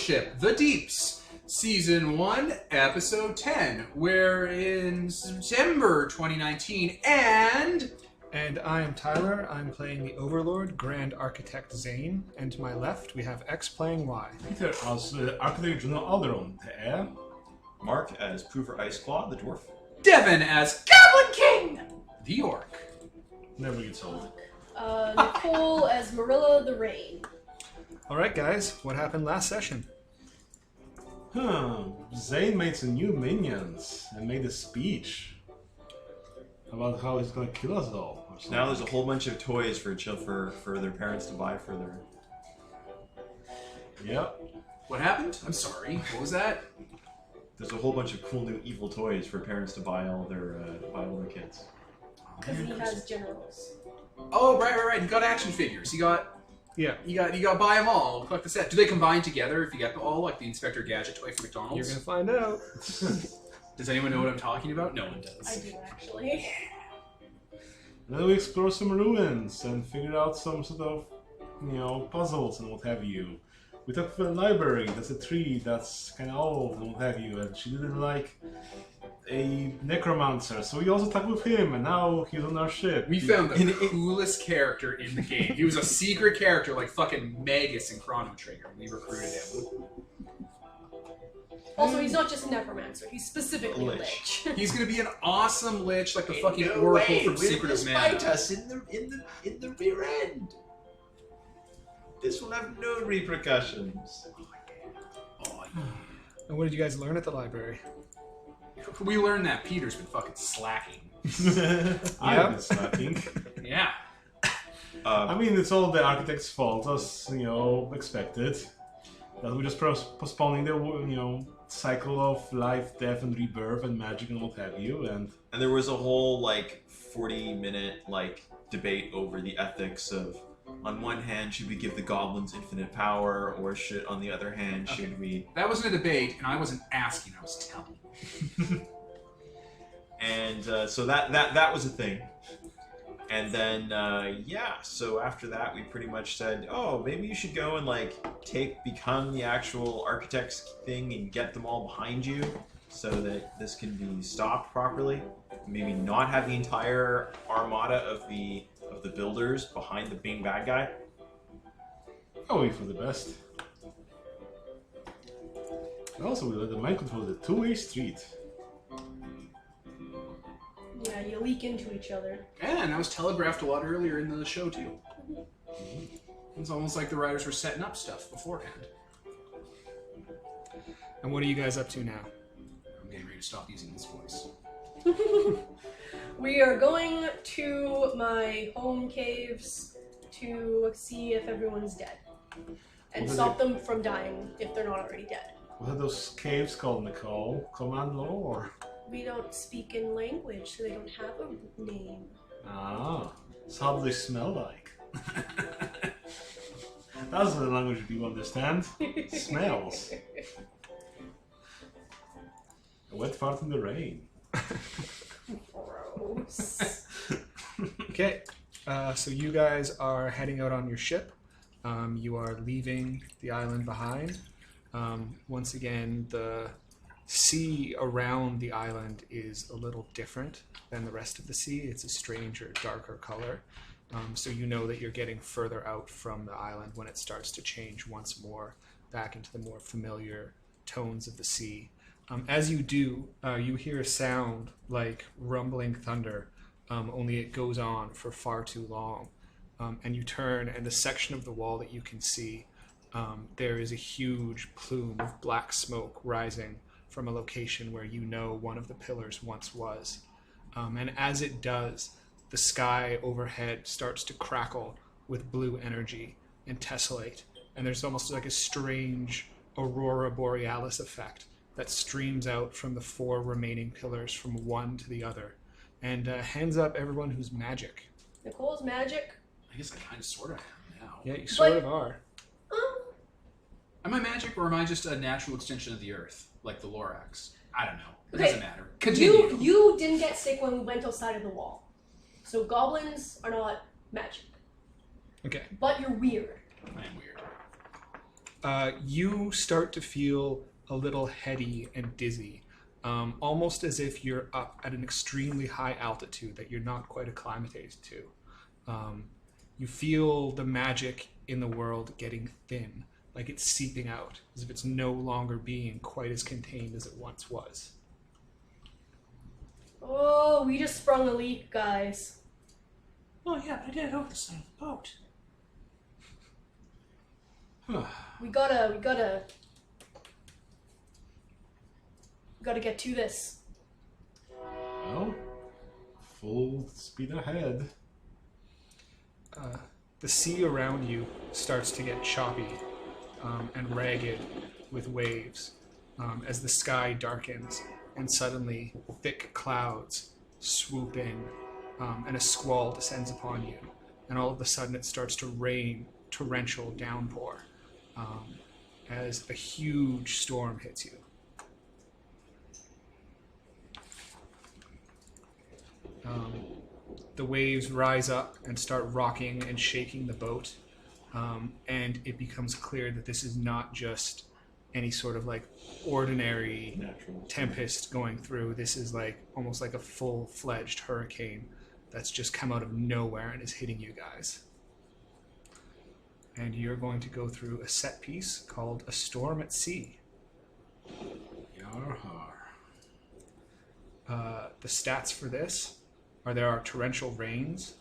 Fellowship, The Deeps, Season 1, Episode 10. We're in September 2019, and I am Tyler. I'm playing the Overlord, Grand Architect Zane, and to my left we have X playing Y. Peter als architect General Alderon. Mark as Prover Iceclaw, the dwarf. Devin as Goblin King, the orc. Never gets old. Nicole as Marilla the Rain. Alright guys, what happened last session? Zane made some new minions and made a speech about how he's gonna kill us all. or Now there's a something. whole bunch of toys for their parents to buy for their... Yep. What happened? I'm sorry. What was that? There's a whole bunch of cool new evil toys for parents to buy all their kids. Because he has generals. Oh, right. He got action figures. He got buy them all. Collect the set. Do they combine together if you get them all, like the Inspector Gadget toy from McDonald's? You're gonna find out. Does anyone know what I'm talking about? No one does. I do, actually. And then we explored some ruins and figured out some sort of, puzzles and what have you. We talked to the library. That's a tree that's kind of old and what have you. And she didn't like a necromancer, so we also talked with him. And now he's on our ship. We found the coolest character in the game. He was a secret character like fucking Magus in Chrono Trigger. We recruited him. Also, he's not just a necromancer. He's specifically a lich. He's gonna be an awesome lich, like the fucking Oracle from Secret of Mana. Fight us in the rear end. This will have no repercussions. Oh, yeah. And what did you guys learn at the library? We learned that Peter's been fucking slacking. I've been slacking. Yeah. I mean, it's all the architect's fault, as expected. That we're just postponing the cycle of life, death, and rebirth, and magic, and what have you. And And there was a whole 40-minute debate over the ethics of, on one hand, should we give the goblins infinite power, or should, on the other hand, should we? That wasn't a debate, and I wasn't asking. I was telling. And so that was a thing. And then so after that we pretty much said, oh, maybe you should go and become the actual architect's thing and get them all behind you, so that this can be stopped properly. Maybe not have the entire armada of the builders behind the being bad guy. I'll wait for the best. And also, we let the mind control the two-way street. Yeah, you leak into each other. And that was telegraphed a lot earlier in the show too. It's almost like the writers were setting up stuff beforehand. And what are you guys up to now? I'm getting ready to stop using this voice. We are going to my home caves to see if everyone's dead. And stop them from dying if they're not already dead. What are those caves called, Nicole? Command law or? We don't speak in language, so they don't have a name. Ah, so how do they smell like? That's the language people understand. Smells. A wet fart in the rain. Gross. Okay, so you guys are heading out on your ship. You are leaving the island behind. Once again, the sea around the island is a little different than the rest of the sea. It's a stranger, darker color. So you know that you're getting further out from the island when it starts to change once more back into the more familiar tones of the sea. As you do, you hear a sound like rumbling thunder, only it goes on for far too long. And you turn, and the section of the wall that you can see, there is a huge plume of black smoke rising from a location where you know one of the pillars once was. And as it does, the sky overhead starts to crackle with blue energy and tessellate. And there's almost like a strange aurora borealis effect that streams out from the four remaining pillars from one to the other. And hands up everyone who's magic. Nicole's magic. I guess I kind of sort of am now. Yeah, you sort of are. Am I magic, or am I just a natural extension of the Earth, like the Lorax? I don't know. It Okay, doesn't matter. Continue. You didn't get sick when we went outside of the wall. So goblins are not magic. Okay. But you're weird. I am weird. You start to feel a little heady and dizzy, almost as if you're up at an extremely high altitude that you're not quite acclimated to. You feel the magic in the world getting thin, like it's seeping out, as if it's no longer being quite as contained as it once was. Oh, we just sprung a leak, guys. Oh yeah, but I did it over the side of the boat. We gotta get to this. Well, full speed ahead. The sea around you starts to get choppy and ragged with waves as the sky darkens and suddenly thick clouds swoop in and a squall descends upon you. And all of a sudden it starts to rain torrential downpour as a huge storm hits you. The waves rise up and start rocking and shaking the boat, and it becomes clear that this is not just any sort of like ordinary Natural tempest going through. This is like almost like a full-fledged hurricane that's just come out of nowhere and is hitting you guys. And you're going to go through a set piece called A Storm at Sea. Yar har. The stats for this are there are torrential rains.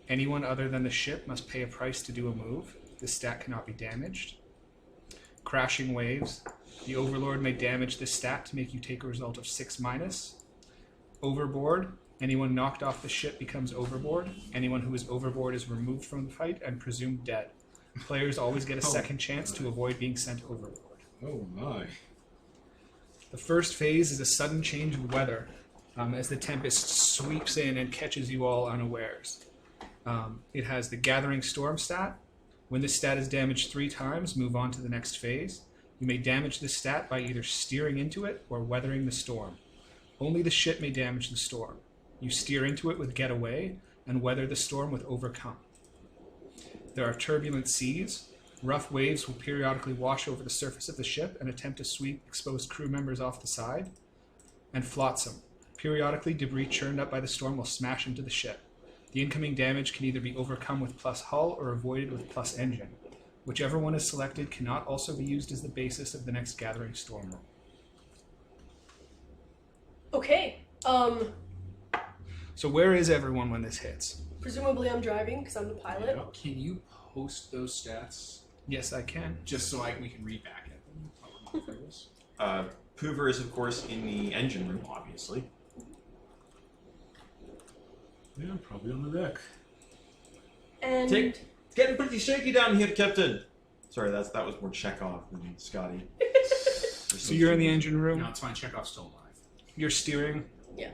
Anyone other than the ship must pay a price to do a move. This stat cannot be damaged. Crashing waves. The Overlord may damage this stat to make you take a result of 6-. Overboard. Anyone knocked off the ship becomes overboard. Anyone who is overboard is removed from the fight and presumed dead. Players always get a second chance to avoid being sent overboard. Oh my. The first phase is a sudden change of weather as the tempest sweeps in and catches you all unawares. It has the Gathering Storm stat. When this stat is damaged 3 times, move on to the next phase. You may damage this stat by either steering into it or weathering the storm. Only the ship may damage the storm. You steer into it with Get Away and weather the storm with Overcome. There are turbulent seas. Rough waves will periodically wash over the surface of the ship and attempt to sweep exposed crew members off the side. And flotsam. Periodically, debris churned up by the storm will smash into the ship. The incoming damage can either be overcome with plus hull or avoided with plus engine. Whichever one is selected cannot also be used as the basis of the next Gathering Storm roll. Okay. So where is everyone when this hits? Presumably I'm driving because I'm the pilot. Yeah. Can you post those stats Yes, I can. just so we can read back at them? Poover is, of course, in the engine room, obviously. Yeah, probably on the deck. And It's getting pretty shaky down here, Captain. Sorry, that was more Chekhov than Scotty. So you're in the engine room. No, it's fine. Chekhov's still alive. You're steering. Yeah.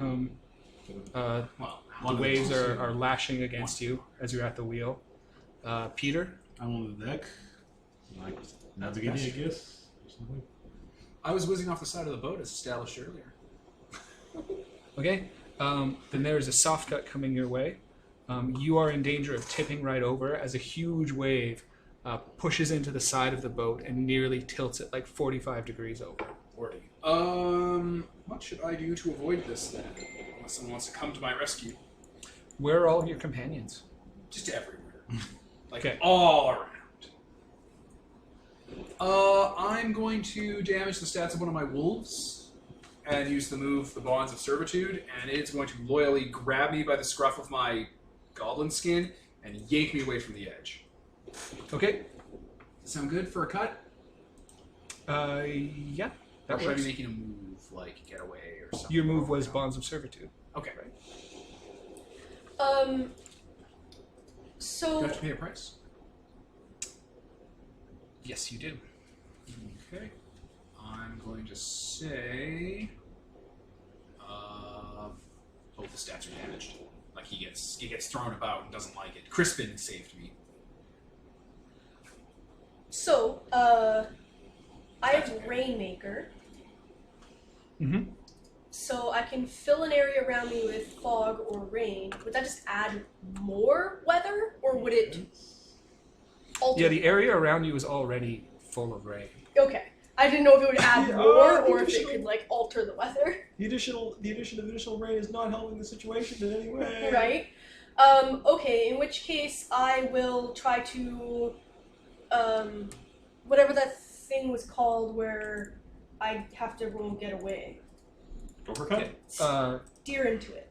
Well, The waves are lashing against you as you're at the wheel. Peter? I'm on the deck. Like navigating, I guess. Or something. I was whizzing off the side of the boat as established earlier. Okay. Then there is a soft cut coming your way. You are in danger of tipping right over as a huge wave pushes into the side of the boat and nearly tilts it like 45 degrees over. 40. What should I do to avoid this then? Unless someone wants to come to my rescue. Where are all of your companions? Just everywhere. Okay. All around. I'm going to damage the stats of one of my wolves and use the move, the Bonds of Servitude, and it's going to loyally grab me by the scruff of my goblin skin and yank me away from the edge. Okay. Sound good for a cut? Yeah. Or That should I be works. making a move, like get away or something? Your move was Bonds of Servitude. Okay. so Do I have to pay a price? Yes, you do. Okay. I'm going to say... both the stats are damaged. Like he gets thrown about and doesn't like it. Crispin saved me. So, I have Rainmaker, Mm-hmm. so I can fill an area around me with fog or rain. Would that just add more weather, or would it alter? Yeah, the area around you is already full of rain. Okay. I didn't know if it would add Yeah, more or if it additional- could like alter the weather. The addition of additional rain is not helping the situation in any way. Right? Okay, in which case I will try to whatever that thing was called where I have to roll get away. Overcome. Okay. Steer into it.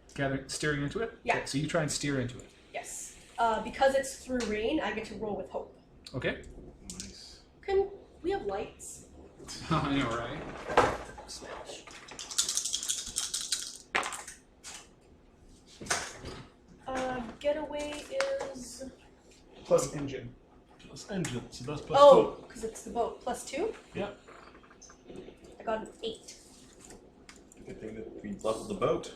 Steering into it? Yeah. Okay, so you try and steer into it. Yes. Because it's through rain, I get to roll with hope. Okay. Nice. Can we have lights? I know, right? Getaway is Plus engine. Plus engine, so that's plus oh, because it's the boat. +2? Yeah. I got an 8. Good thing that we leveled the boat.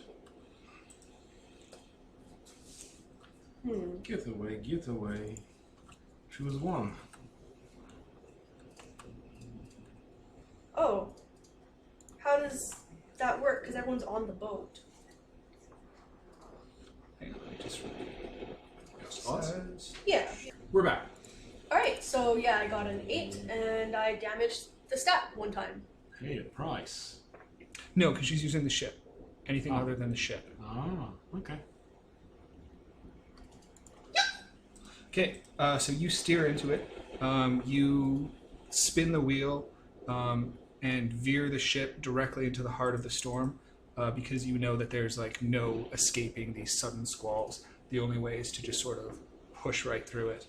Get away, get away. Choose one. Oh. How does that work? Because everyone's on the boat. Hang on, I just Spots? Yeah. We're back. Alright, so yeah, I got an 8, and I damaged the stat one time. Hey, a price. No, because she's using the ship. Anything Oh. other than the ship. Ah, okay. Okay, so you steer into it. You spin the wheel and veer the ship directly into the heart of the storm because you know that there's like no escaping these sudden squalls. The only way is to just sort of push right through it.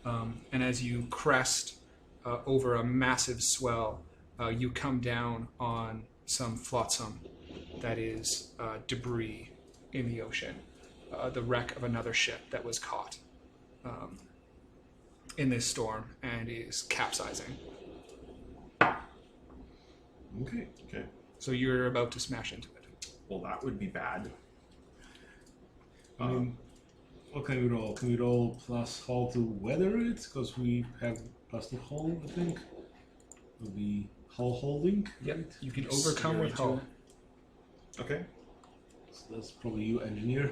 And as you crest over a massive swell, you come down on some flotsam that is debris in the ocean, the wreck of another ship that was caught in this storm and is capsizing. Okay. Okay. So you're about to smash into it. Well, that would be bad. I mean, what can we roll? Can we roll plus hull to weather it? Because we have plus the hull, I think. Will be hull holding. Yep. right? You can Steer overcome with into hull. it. Okay. So that's probably you, engineer.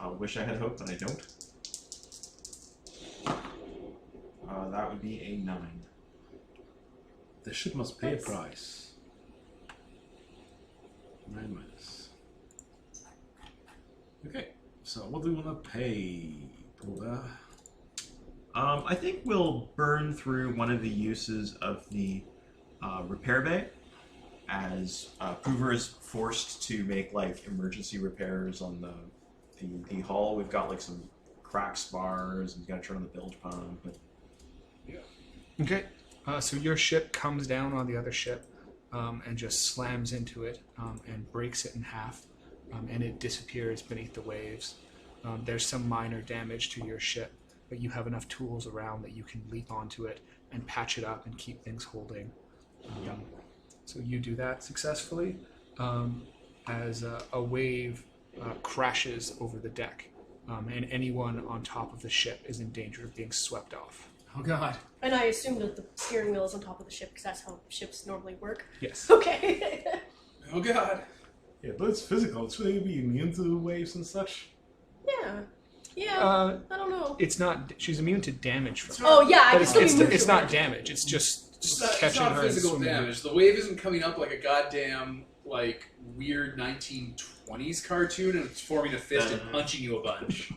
I wish I had hope, but I don't. That would be a 9. The ship must pay a Nice. price. 9 minus. Okay, so what do we want to pay? Poola? I think we'll burn through one of the uses of the repair bay, as Prover is forced to make like emergency repairs on the hull. We've got like some crack spars, and we've got to turn on the bilge pump. But Okay. So your ship comes down on the other ship and just slams into it and breaks it in half, and it disappears beneath the waves. There's some minor damage to your ship, but you have enough tools around that you can leap onto it and patch it up and keep things holding. So you do that successfully as a wave crashes over the deck, and anyone on top of the ship is in danger of being swept off. Oh god. And I assume that the steering wheel is on top of the ship because that's how ships normally work. Yes. Okay. Oh god. Yeah, but it's physical. It's really be immune to waves and such. Yeah. Yeah. I don't know. It's not. She's immune to damage from it. Oh yeah, I But can it's, still it's, be moved it's not around. damage. It's just It's not catching her and physical swimming her. damage. The wave isn't coming up like a goddamn like weird 1920s cartoon and it's forming a fist and punching you a bunch.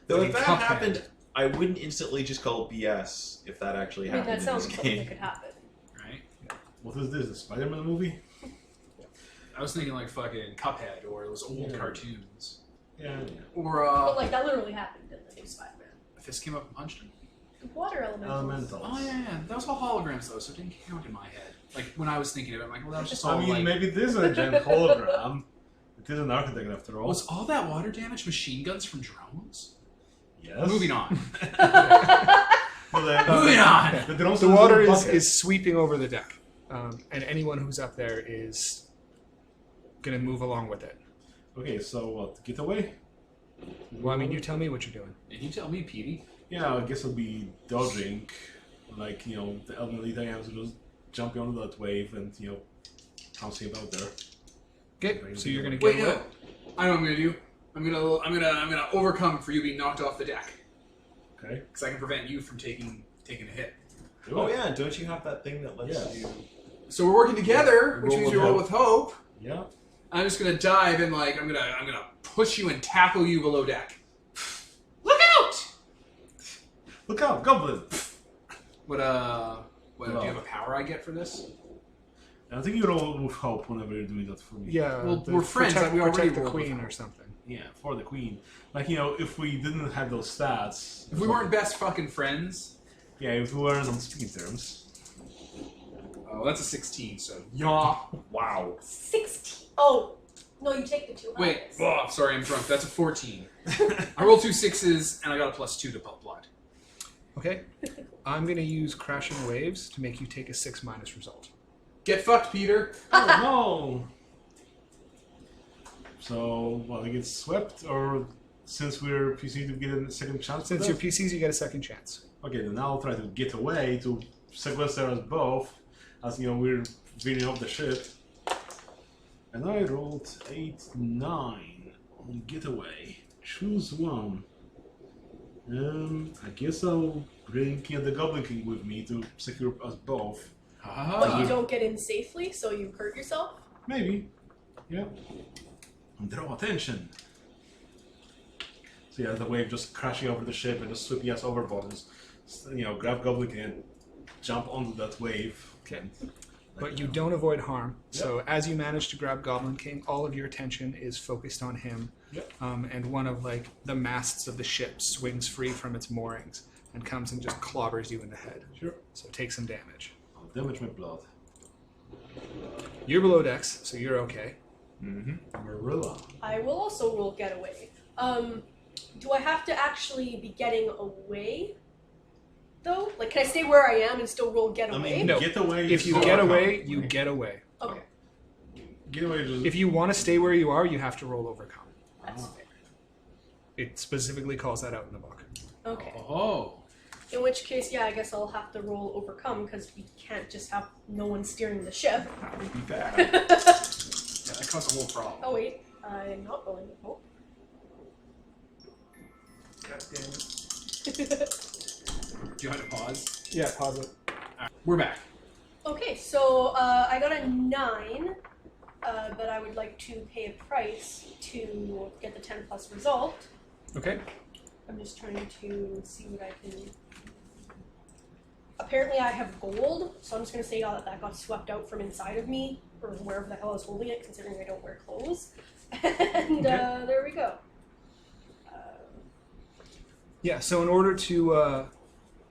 though Like if that Cuphead. happened, I wouldn't instantly just call it BS if that actually I mean, happened that sounds in like this something game. that could happen. Right? What is this? The Spider-Man movie? I was thinking like fucking Cuphead or those old Yeah. cartoons. Yeah. Or But like that literally happened in the new Spider-Man. a fist came up and punched him. The water elementals. Elementals. Oh yeah. That was all holograms though, so it didn't count in my head. Like when I was thinking of it, I'm like, well that was just all I mean, like maybe this is a giant hologram. It is an architect after all. was all that water damage machine guns from drones? Yes. Moving on. Well, then, Moving on. the drones The are in water bucket. is sweeping over the deck, and anyone who's up there is going to move along with it. Okay, so what? Get away? Well, I mean, you tell me what you're doing. And you tell me, Petey. Yeah, I guess I'll be dodging. Like, you know, the elderly Diane's will just jump onto that wave and, you know, bouncing about there. Okay, so you're going to Wait, get away. no. I know what I'm gonna do. I'm gonna overcome for you being knocked off the deck. Okay. because I can prevent you from taking a hit. Do Oh it. yeah, don't you have that thing that lets Yes. you? So we're working together, which Roll means with we roll hope. with hope. Yeah. I'm just gonna dive and I'm gonna push you and tackle you below deck. Look out! Look out, goblin! What do you have a power I get for this? I think you roll with hope whenever you're doing that for me. Yeah, Well, the we're friends, Protect, we already protect the rolled with queen her. or something. Yeah, for the queen. Like, if we didn't have those stats... If we weren't best fucking friends, Yeah, if we weren't on speaking terms. oh, that's a 16. So yeah. Wow. 16. Oh, no, you take the 2. Wait, oh, sorry, I'm drunk. That's a 14. I rolled 2 6s and I got a +2 to blood. Okay. I'm going to use Crashing Waves to make you take a 6- result. Get fucked, Peter. Oh, no! So, well, it gets swept, or since we're PC to get a second chance? Since at you're that? PCs, you get a second chance. Okay, then I'll try to get away to sequester us both, as we're veering off the ship. And I rolled 8, 9 on getaway. Choose one. I guess I'll bring the Goblin King with me to secure us both. But you don't get in safely, so you hurt yourself? Maybe. Yeah. And draw attention. So yeah, the wave just crashing over the ship and just sweeping us overboard. Just, grab Goblin King and jump onto that wave. Okay. But you don't avoid harm. So as you manage to grab Goblin King, all of your attention is focused on him. Yep. And one of the masts of the ship swings free from its moorings and comes and just clobbers you in the head. Sure. So take some damage. I'll damage my blood. You're below decks, so you're okay. Mm-hmm. Marilla. I will also roll getaway. Do I have to actually be getting away, though? Like, can I stay where I am and still roll getaway? No. Get away. If you is get overcome. away, you get away. Okay, Get away. Is, If you want to stay where you are, you have to roll overcome. that's fair. It specifically calls that out in the book. Okay. Oh. In which case, yeah, I guess I'll have to roll overcome because we can't just have no one steering the ship. That would be bad. Yeah, that caused a whole problem. Oh wait, I'm not rolling with hope. God damn it. Do you have to pause? Yeah, pause it. We're back. Okay, so I got a 9, but I would like to pay a price to get the 10+ result. Okay. I'm just trying to see what I can. Apparently, I have gold, so I'm just going to say that got swept out from inside of me, or wherever the hell I was holding it, considering I don't wear clothes. And there we go. Yeah, so in order to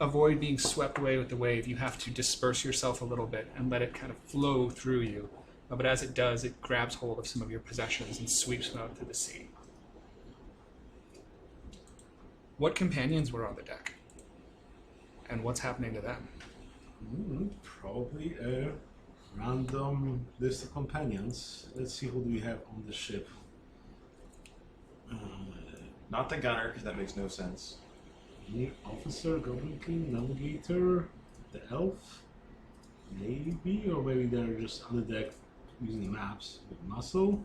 avoid being swept away with the wave, you have to disperse yourself a little bit and let it kind of flow through you. But as it does, it grabs hold of some of your possessions and sweeps them out to the sea. What companions were on the deck? And what's happening to them? Probably a random list of companions. Let's see who do we have on the ship. Not the gunner, because that makes no sense. The officer, Goblin King, navigator, the elf, maybe, or maybe they're just on the deck using maps with muscle.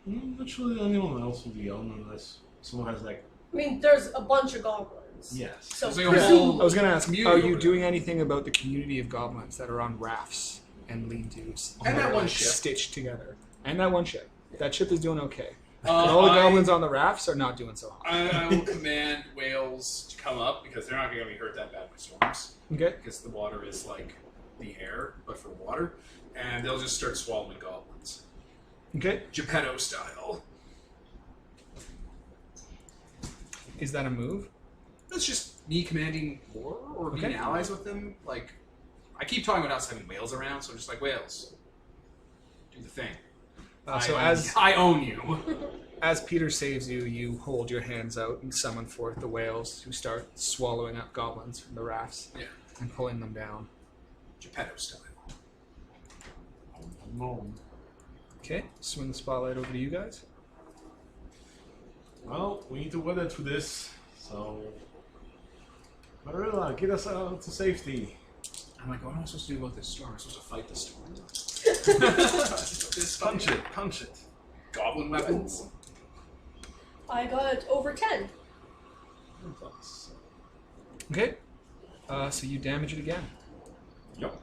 Not sure that anyone else will be on unless someone has I mean, there's a bunch of goblins. yes. So There's like a presumably- whole I was going to ask, community are over you there. doing anything about the community of goblins that are on rafts and lean-tos? And that are, one ship. Stitched together. And that one ship. That ship is doing okay. Uh, But all the I- goblins on the rafts are not doing so hot. I will command whales to come up because they're not going to be hurt that bad by storms. Okay? Because the water is like the air, but for water. And they'll just start swallowing goblins. Okay. Geppetto style. Is that a move? That's just me commanding war or being Okay. allies with them. Like, I keep talking about us having whales around, so I'm just like, whales, do the thing. So I own you. as Peter saves you, you hold your hands out and summon forth the whales who start swallowing up goblins from the rafts Yeah. and pulling them down. Geppetto style. Okay, swing the spotlight over to you guys. Well, we need to weather through this, so... Marilla, get us out to safety. I'm like, what am I supposed to do about this storm? I'm supposed to fight the storm? This Punch it, punch it. Goblin weapons. I got over 10. plus. Okay. So you damage it again. Yep.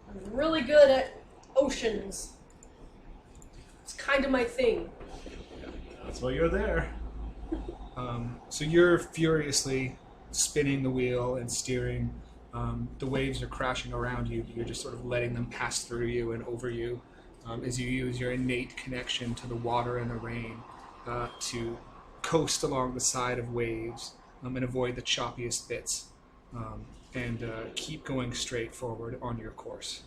I'm really good at oceans. It's kind of my thing. That's why you're there. So you're furiously spinning the wheel and steering. The waves are crashing around you. You're just sort of letting them pass through you and over you as you use your innate connection to the water and the rain to coast along the side of waves and avoid the choppiest bits and keep going straight forward on your course.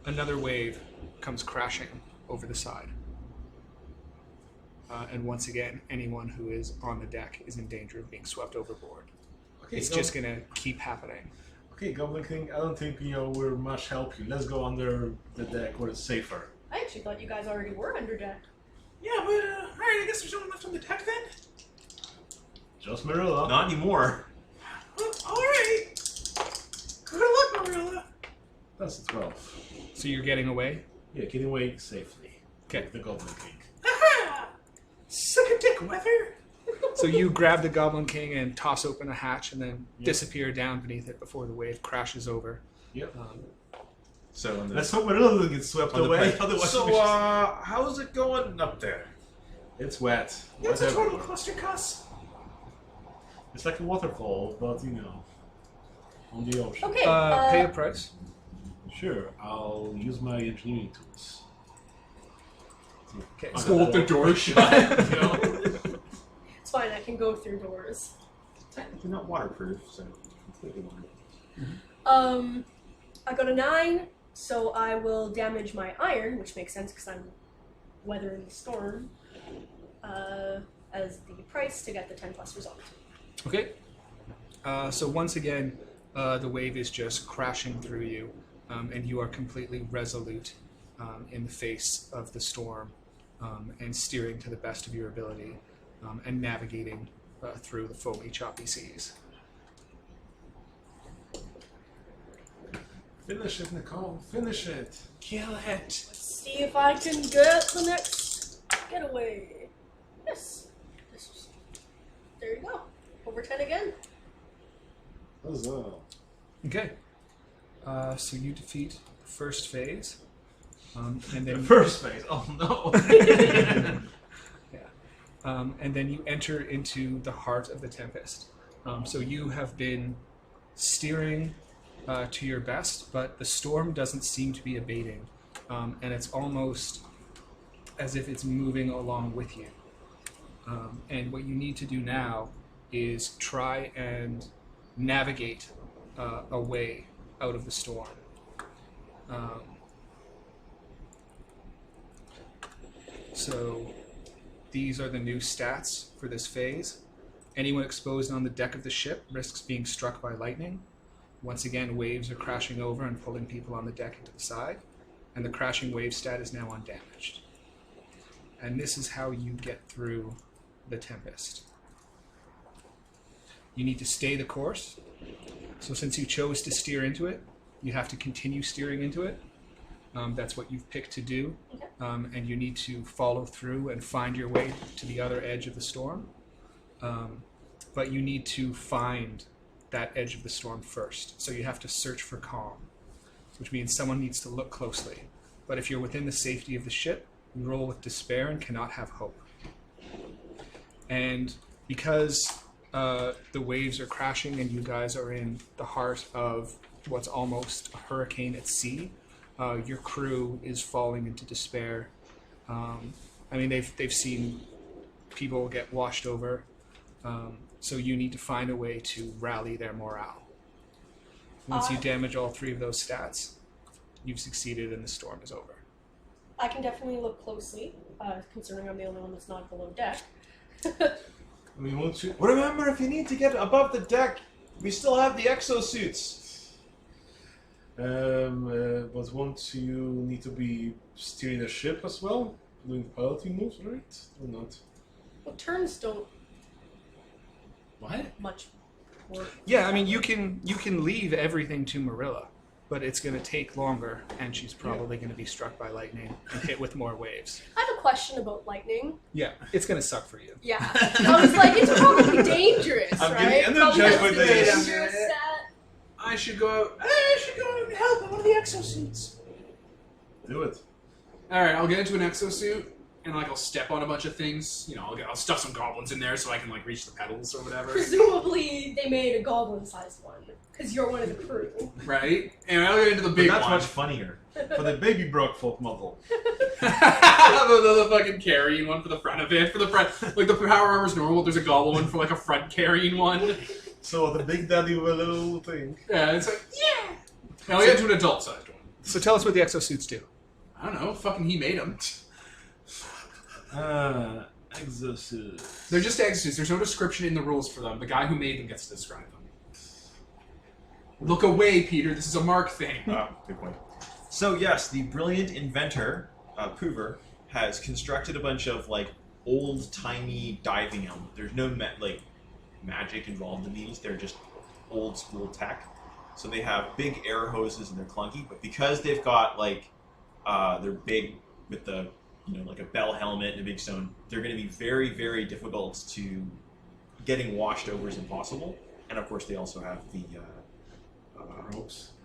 Another wave comes crashing over the side. And once again, anyone who is on the deck is in danger of being swept overboard. Okay, It's just going to keep happening. Okay, Goblin King, I don't think we're much help you. Let's go under the deck where it's safer. I actually thought you guys already were under deck. Yeah, but alright, I guess there's no one left on the deck then. Just Marilla. Not anymore. Well, alright. Good luck, Marilla. That's a 12. So you're getting away? Yeah, getting away safely. Okay. Like the Goblin King. Aha! Suck a dick, weather. So you grab the Goblin King and toss open a hatch and then disappear down beneath it before the wave crashes over. Yep. So on the, Let's hope Marilla doesn't get swept on the away. pipe. Otherwise, So, we should- how's it going up there? it's wet. It's a Wet total everywhere. cluster cuss. It's like a waterfall, but on the ocean. Okay. Pay a price. Sure, I'll use my engineering tools. Okay. So- Hold the door shut. It's fine. I can go through doors. technically not waterproof, so completely waterproof. I got a 9, so I will damage my iron, which makes sense because I'm weathering the storm, as the price to get the 10 plus result. Okay. So once again, the wave is just crashing through you, and you are completely resolute in the face of the storm and steering to the best of your ability and navigating through the foamy, choppy seas. Finish it, Nicole. Finish it. Kill it. Let's see if I can get the next getaway. Yes. There you go. Over 10 again. Huzzah. Okay. So you defeat the first phase, and then First phase. Oh no. and then you enter into the heart of the tempest. So you have been steering to your best, but the storm doesn't seem to be abating, and it's almost as if it's moving along with you. And what you need to do now is try and navigate a way out of the storm. So these are the new stats for this phase. Anyone exposed on the deck of the ship risks being struck by lightning. Once again, waves are crashing over and pulling people on the deck into the side, and the crashing wave stat is now undamaged. And this is how you get through the tempest. You need to stay the course. So since you chose to steer into it, you have to continue steering into it. That's what you've picked to do. Okay. And you need to follow through and find your way to the other edge of the storm. But you need to find that edge of the storm first. So you have to search for calm, which means someone needs to look closely. But if you're within the safety of the ship, you roll with despair and cannot have hope. And because the waves are crashing and you guys are in the heart of what's almost a hurricane at sea, your crew is falling into despair. I mean, they've seen people get washed over, so you need to find a way to rally their morale. Once you damage all 3 of those stats, you've succeeded and the storm is over. I can definitely look closely, considering I'm the only one that's not below deck. I mean, won't you? Remember, if you need to get above the deck, we still have the exosuits. But won't you need to be steering the ship as well? Doing piloting moves, right? Or not? Well, turns don't What? much work. Yeah, I mean, you can leave everything to Marilla. but it's going to take longer, and she's probably going to be struck by lightning and hit with more waves. I have a question about lightning. Yeah, it's going to suck for you. Yeah. I was like, it's probably dangerous, I'm right? getting Probably energized has by the this. dangerous stat. I should go out. I should go out and help in one of the exosuits. Do it. All right, I'll get into an exosuit and like I'll step on a bunch of things. You know, I'll stuff some goblins in there so I can like reach the pedals or whatever. Presumably, they made a goblin-sized one because you're one of the crew. Right? And I'll get into the But big that's one. much funnier. For the baby Brock folk model. the fucking carrying one for the front of it. For the front, like the power armor's normal. There's a goblin one for like a front carrying one. So the big daddy with a little thing. Yeah, it's like yeah. Now we get to an adult-sized one. So tell us what the exosuits do. I don't know. Fucking he made them. Exosuit. They're just exosuits. There's no description in the rules for them. The guy who made them gets to describe them. Look away, Peter. This is a Mark thing. Good point. So yes, the brilliant inventor, Poover, has constructed a bunch of like old-timey diving helmets. There's no magic involved in these. They're just old school tech. So they have big air hoses and they're clunky, but because they've got like they're big with the like a bell helmet and a big stone, they're going to be very, very difficult to getting washed over is impossible. And of course, they also have the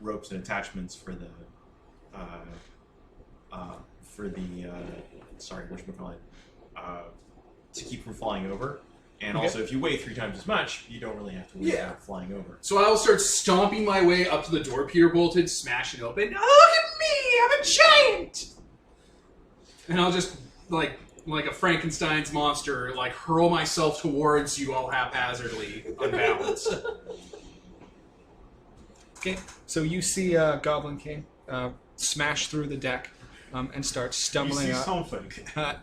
ropes and attachments for the sorry, whatchamacallit, to keep from flying over. And Okay. also, if you weigh 3 times as much, you don't really have to worry Yeah. about flying over. So I'll start stomping my way up to the door Peter bolted, smashing it open. Oh, look at me! I'm a giant! And I'll just, like a Frankenstein's monster, like, hurl myself towards you all haphazardly, unbalanced. Okay, so you see Goblin King smash through the deck and start You stumbling see up something.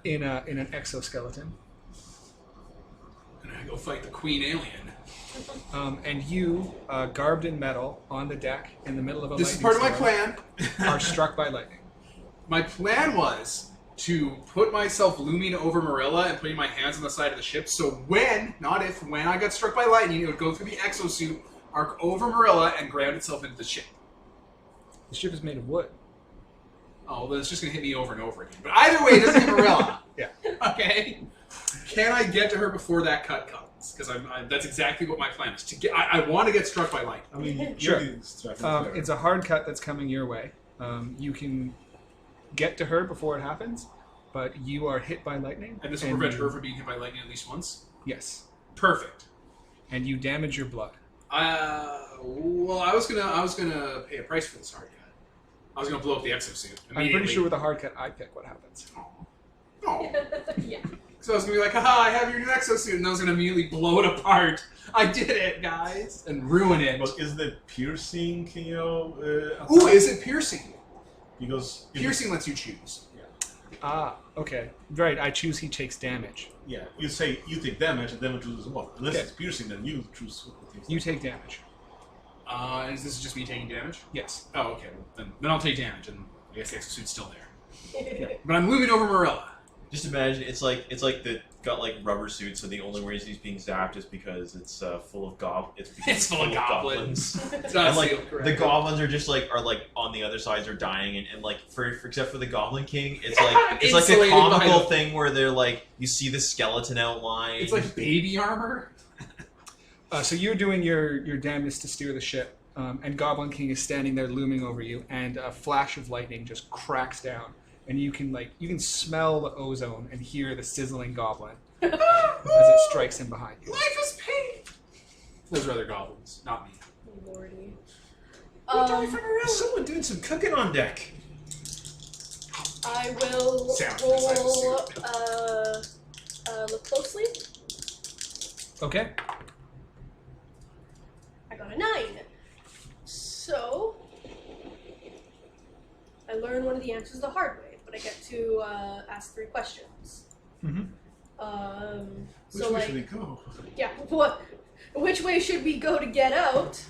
in an exoskeleton. And I go fight the Queen Alien. And you, garbed in metal, on the deck in the middle of a This is lightning part of my storm, plan. are struck by lightning. My plan was to put myself looming over Marilla and putting my hands on the side of the ship, so when, not if, when I got struck by lightning, it would go through the exosuit, arc over Marilla, and ground itself into the ship. The ship is made of wood. Oh, well, then it's just going to hit me over and over again. But either way, it doesn't hit Marilla. Yeah. Okay? Can I get to her before that cut comes? Because that's exactly what my plan is. I want to get struck by lightning. I mean, Sure. you're distracted. It's a hard cut that's coming your way. You can get to her before it happens, but you are hit by lightning. And this will prevent her from being hit by lightning at least once? Yes. Perfect. And you damage your blood. Well, I was gonna pay a price for this hard cut. I was gonna blow up the exosuit. I'm pretty sure with a hard cut I pick what happens. Oh. Yeah. So I was gonna be like, haha, I have your new exosuit, and I was gonna immediately blow it apart. I did it, guys, and ruin it. But is the piercing, Ooh, is it piercing? Because Piercing lets you choose. Ah, okay. Right, I choose he takes damage. Yeah, you say you take damage, and then it chooses what. Unless Okay. it's piercing, then you choose what takes You take damage. Is this just me taking damage? Yes. Oh, okay. Then I'll take damage, and I guess the exosuit's still there. But I'm looming over Marilla. Just imagine it's like the got like rubber suits, so the only reason he's being zapped is because it's full of It's full of goblins. It's not And like sealed the correctly. goblins are just like on the other sides are dying, and like for except for the Goblin King, it's like it's like a Insulated by comical the- thing where they're like you see the skeleton outline. It's like baby armor. So you're doing your damnedest to steer the ship, and Goblin King is standing there looming over you, and a flash of lightning just cracks down, and you can smell the ozone and hear the sizzling goblin as it strikes in behind you. Life is pain. Those are other goblins, not me. Lordy. Is someone doing some cooking on deck? I will Sounds roll look closely. Okay. I got a 9. So I learned one of the answers the hard way, but I get to ask 3 questions. Mm-hmm. Which So way should we like, go? yeah, what? Which way should we go to get out?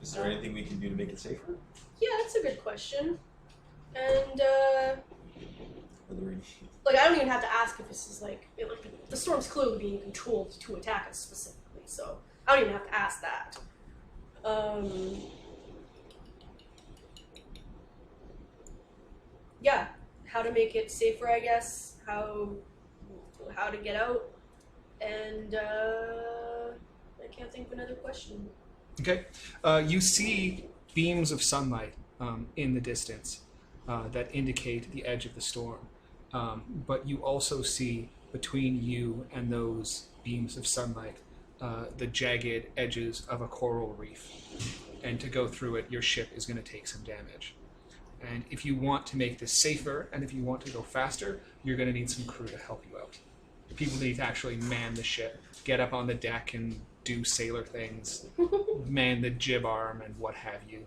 Is there anything we can do to make it safer? Yeah, that's a good question. And Are there any? like, I don't even have to ask if this is like the storm's clearly being controlled to attack us specifically. So I don't even have to ask that. Yeah, how to make it safer, I guess. How to get out, and I can't think of another question. Okay. You see beams of sunlight in the distance that indicate the edge of the storm. But you also see between you and those beams of sunlight the jagged edges of a coral reef. And to go through it, your ship is going to take some damage. And if you want to make this safer and if you want to go faster, you're going to need some crew to help you out. People need to actually man the ship, get up on the deck and do sailor things, man the jib arm and what have you.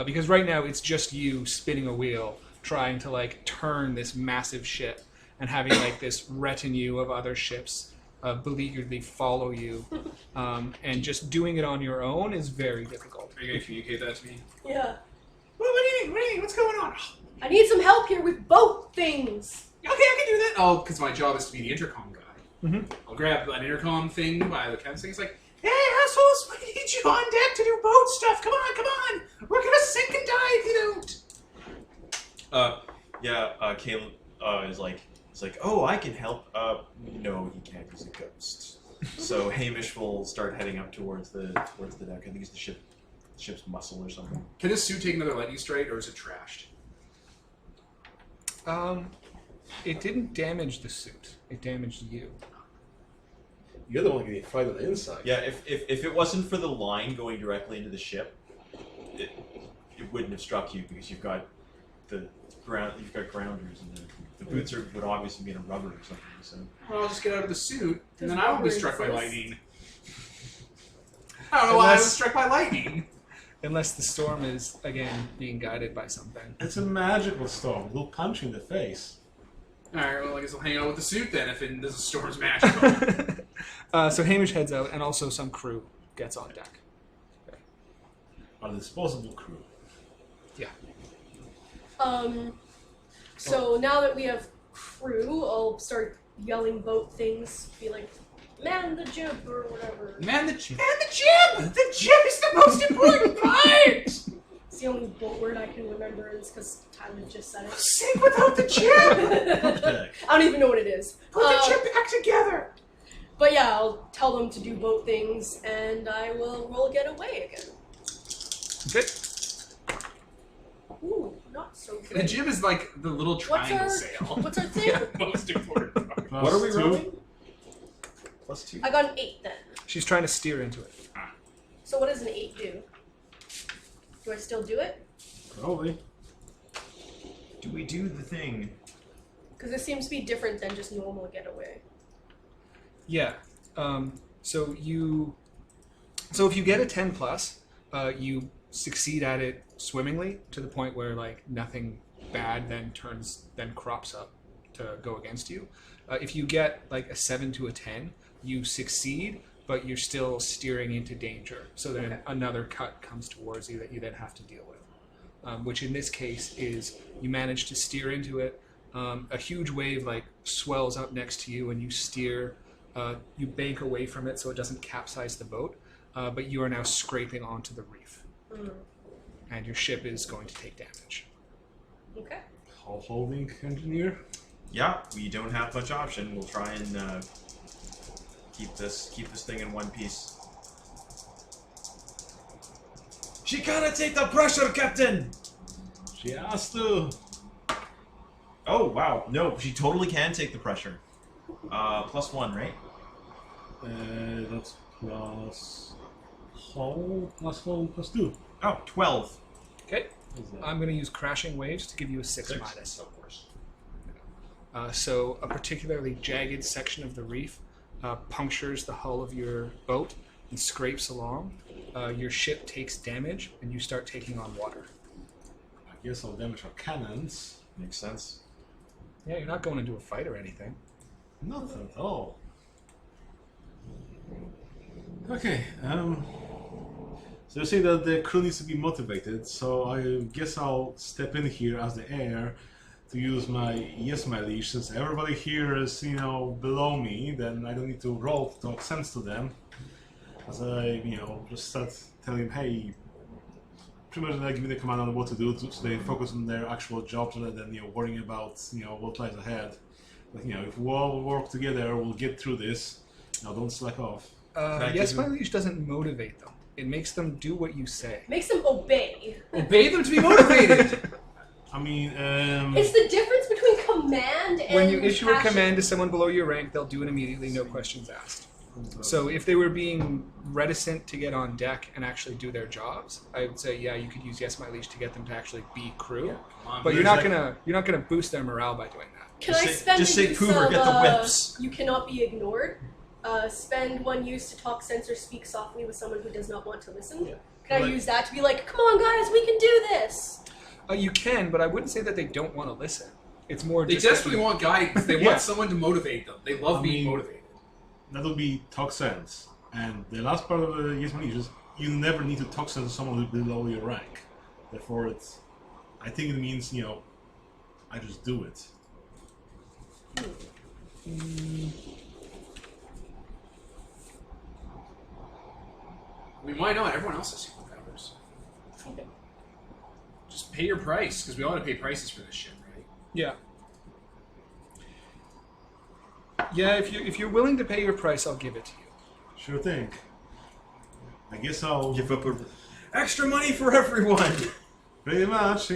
Because right now it's just you spinning a wheel, trying to like turn this massive ship and having like this retinue of other ships beleagueredly follow you. And just doing it on your own is very difficult. Are you going to communicate that to me? Yeah. What do you mean? What's going on? I need some help here with boat things. Okay, I can do that. Oh, because my job is to be the intercom guy. Mm-hmm. I'll grab an intercom thing by the captain's thing. It's like, hey, assholes, we need you on deck to do boat stuff. Come on. We're going to sink and die if you don't. Caleb is like, oh, I can help. No, he can't. He's a ghost. So Hamish will start heading up towards the deck. I think it's the ship's muscle or something. Can this suit take another lightning strike, or is it trashed? It didn't damage the suit. It damaged you. You're the one getting fried on the inside. Yeah, if it wasn't for the line going directly into the ship, it wouldn't have struck you because you've got grounders and the boots would obviously be in a rubber or something. So Well, I'll just get out of the suit, and then Does I won't be rubber struck by exist? lightning. I don't know why I was Unless- struck by lightning. Unless the storm is, again, being guided by something. It's a magical storm. We'll punch you in the face. Alright, well, I guess I'll hang out with the suit then if this storm's magical. So Hamish heads out, and also some crew gets on deck. Our disposable crew. Yeah. So now that we have crew, I'll start yelling boat things. Be like, man the jib or whatever. Man, the jib! The jib is the most important part! It's the only boat word I can remember is because Tyler just said it. Sink without the jib! I don't even know what it is. Put the jib back together! But yeah, I'll tell them to do boat things, and I will roll get away again. Okay. Ooh, not so The good. jib is like the little What's triangle our sail. what's our thing? Most important part. Plus what are we 2. rolling? +2. I got an 8 then. She's trying to steer into it. So what does an 8 do? Do I still do it? Probably. Do we do the thing? Because it seems to be different than just normal getaway. Yeah. So if you get a 10 plus, you succeed at it swimmingly to the point where like nothing bad then crops up to go against you. If you get like a 7 to a 10, you succeed, but you're still steering into danger. So then another cut comes towards you that you then have to deal with. Which in this case is you manage to steer into it. A huge wave like swells up next to you, and you steer. You bank away from it so it doesn't capsize the boat, but you are now scraping onto the reef, and your ship is going to take damage. Okay. Hull holding engineer. Yeah, we don't have much option. We'll try and keep this thing in one piece. She cannot take the pressure, Captain. She has to. Oh wow, no, she totally can take the pressure. +1, right? That's plus hull, plus 2. Oh, 12. Okay, I'm going to use crashing waves to give you a 6 6? minus. Of course. So a particularly jagged section of the reef punctures the hull of your boat and scrapes along. Your ship takes damage, and you start taking on water. I guess I'll damage our cannons. Makes sense. Yeah, you're not going into a fight or anything. Not at all. Okay, so you say that the crew needs to be motivated, so I guess I'll step in here as the heir to use my my leash. Since everybody here is, below me, then I don't need to roll to talk sense to them. As I, just start telling them, hey, pretty much give me the command on what to do, so they focus on their actual jobs rather than, worrying about, what lies ahead. But, if we all work together, we'll get through this. Don't slack off. Yes, my leash doesn't motivate them. It makes them do what you say. Makes them obey. Obey them to be motivated. I mean, It's the difference between command and When you issue a passion. command to someone below your rank, they'll do it immediately, no questions asked. So if they were being reticent to get on deck and actually do their jobs, I would say, yeah, you could use Yes My Leash to get them to actually be crew. But you're not gonna boost their morale by doing that. Can I spend just the say use Poover, of, get the whips. You cannot be ignored. Spend one use to talk sense or speak softly with someone who does not want to listen. Yeah. Can I use that to be like, come on guys, we can do this? You can, but I wouldn't say that they don't want to listen. It's more They just that desperately want guidance. They Yeah. want someone to motivate them. They love being motivated. that would be talk sense. And the last part of the Yes My Leash is you never need to talk sense to someone who's below your rank. Therefore, I think it means, I just do it. I mean, why not? Everyone else has superpowers. Just pay your price, because we all have to pay prices for this shit, right? Yeah. Yeah, if you're willing to pay your price, I'll give it to you. Sure thing. I guess I'll Give up extra money for everyone. pretty much,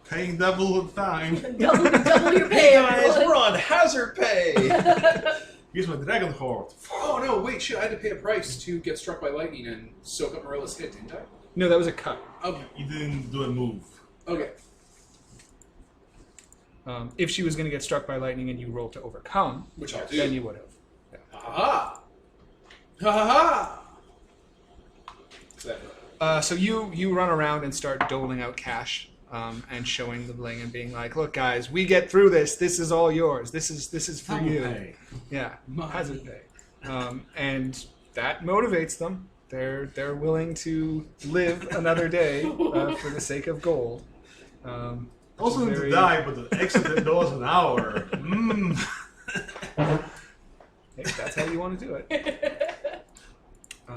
paying double the time. double your Hey pay, guys, everyone. we're on hazard pay. Here's my dragon horde. Oh no, wait, shit, I had to pay a price to get struck by lightning and soak up Marilla's hit, didn't I? No, that was a cut. Okay. You didn't do a move. Okay. If she was going to get struck by lightning and you rolled to overcome, Which I'll do. then you would have. Yeah. Ha ha! Ha ha ha! So you run around and start doling out cash and showing the bling and being like, "Look, guys, we get through this. This is all yours. This is for Double you." pay. Yeah, Money. hazard pay, and that motivates them. They're willing to live another day for the sake of gold. Also need Very- to die, but the exit the doors an hour. Hey, that's how you want to do it. I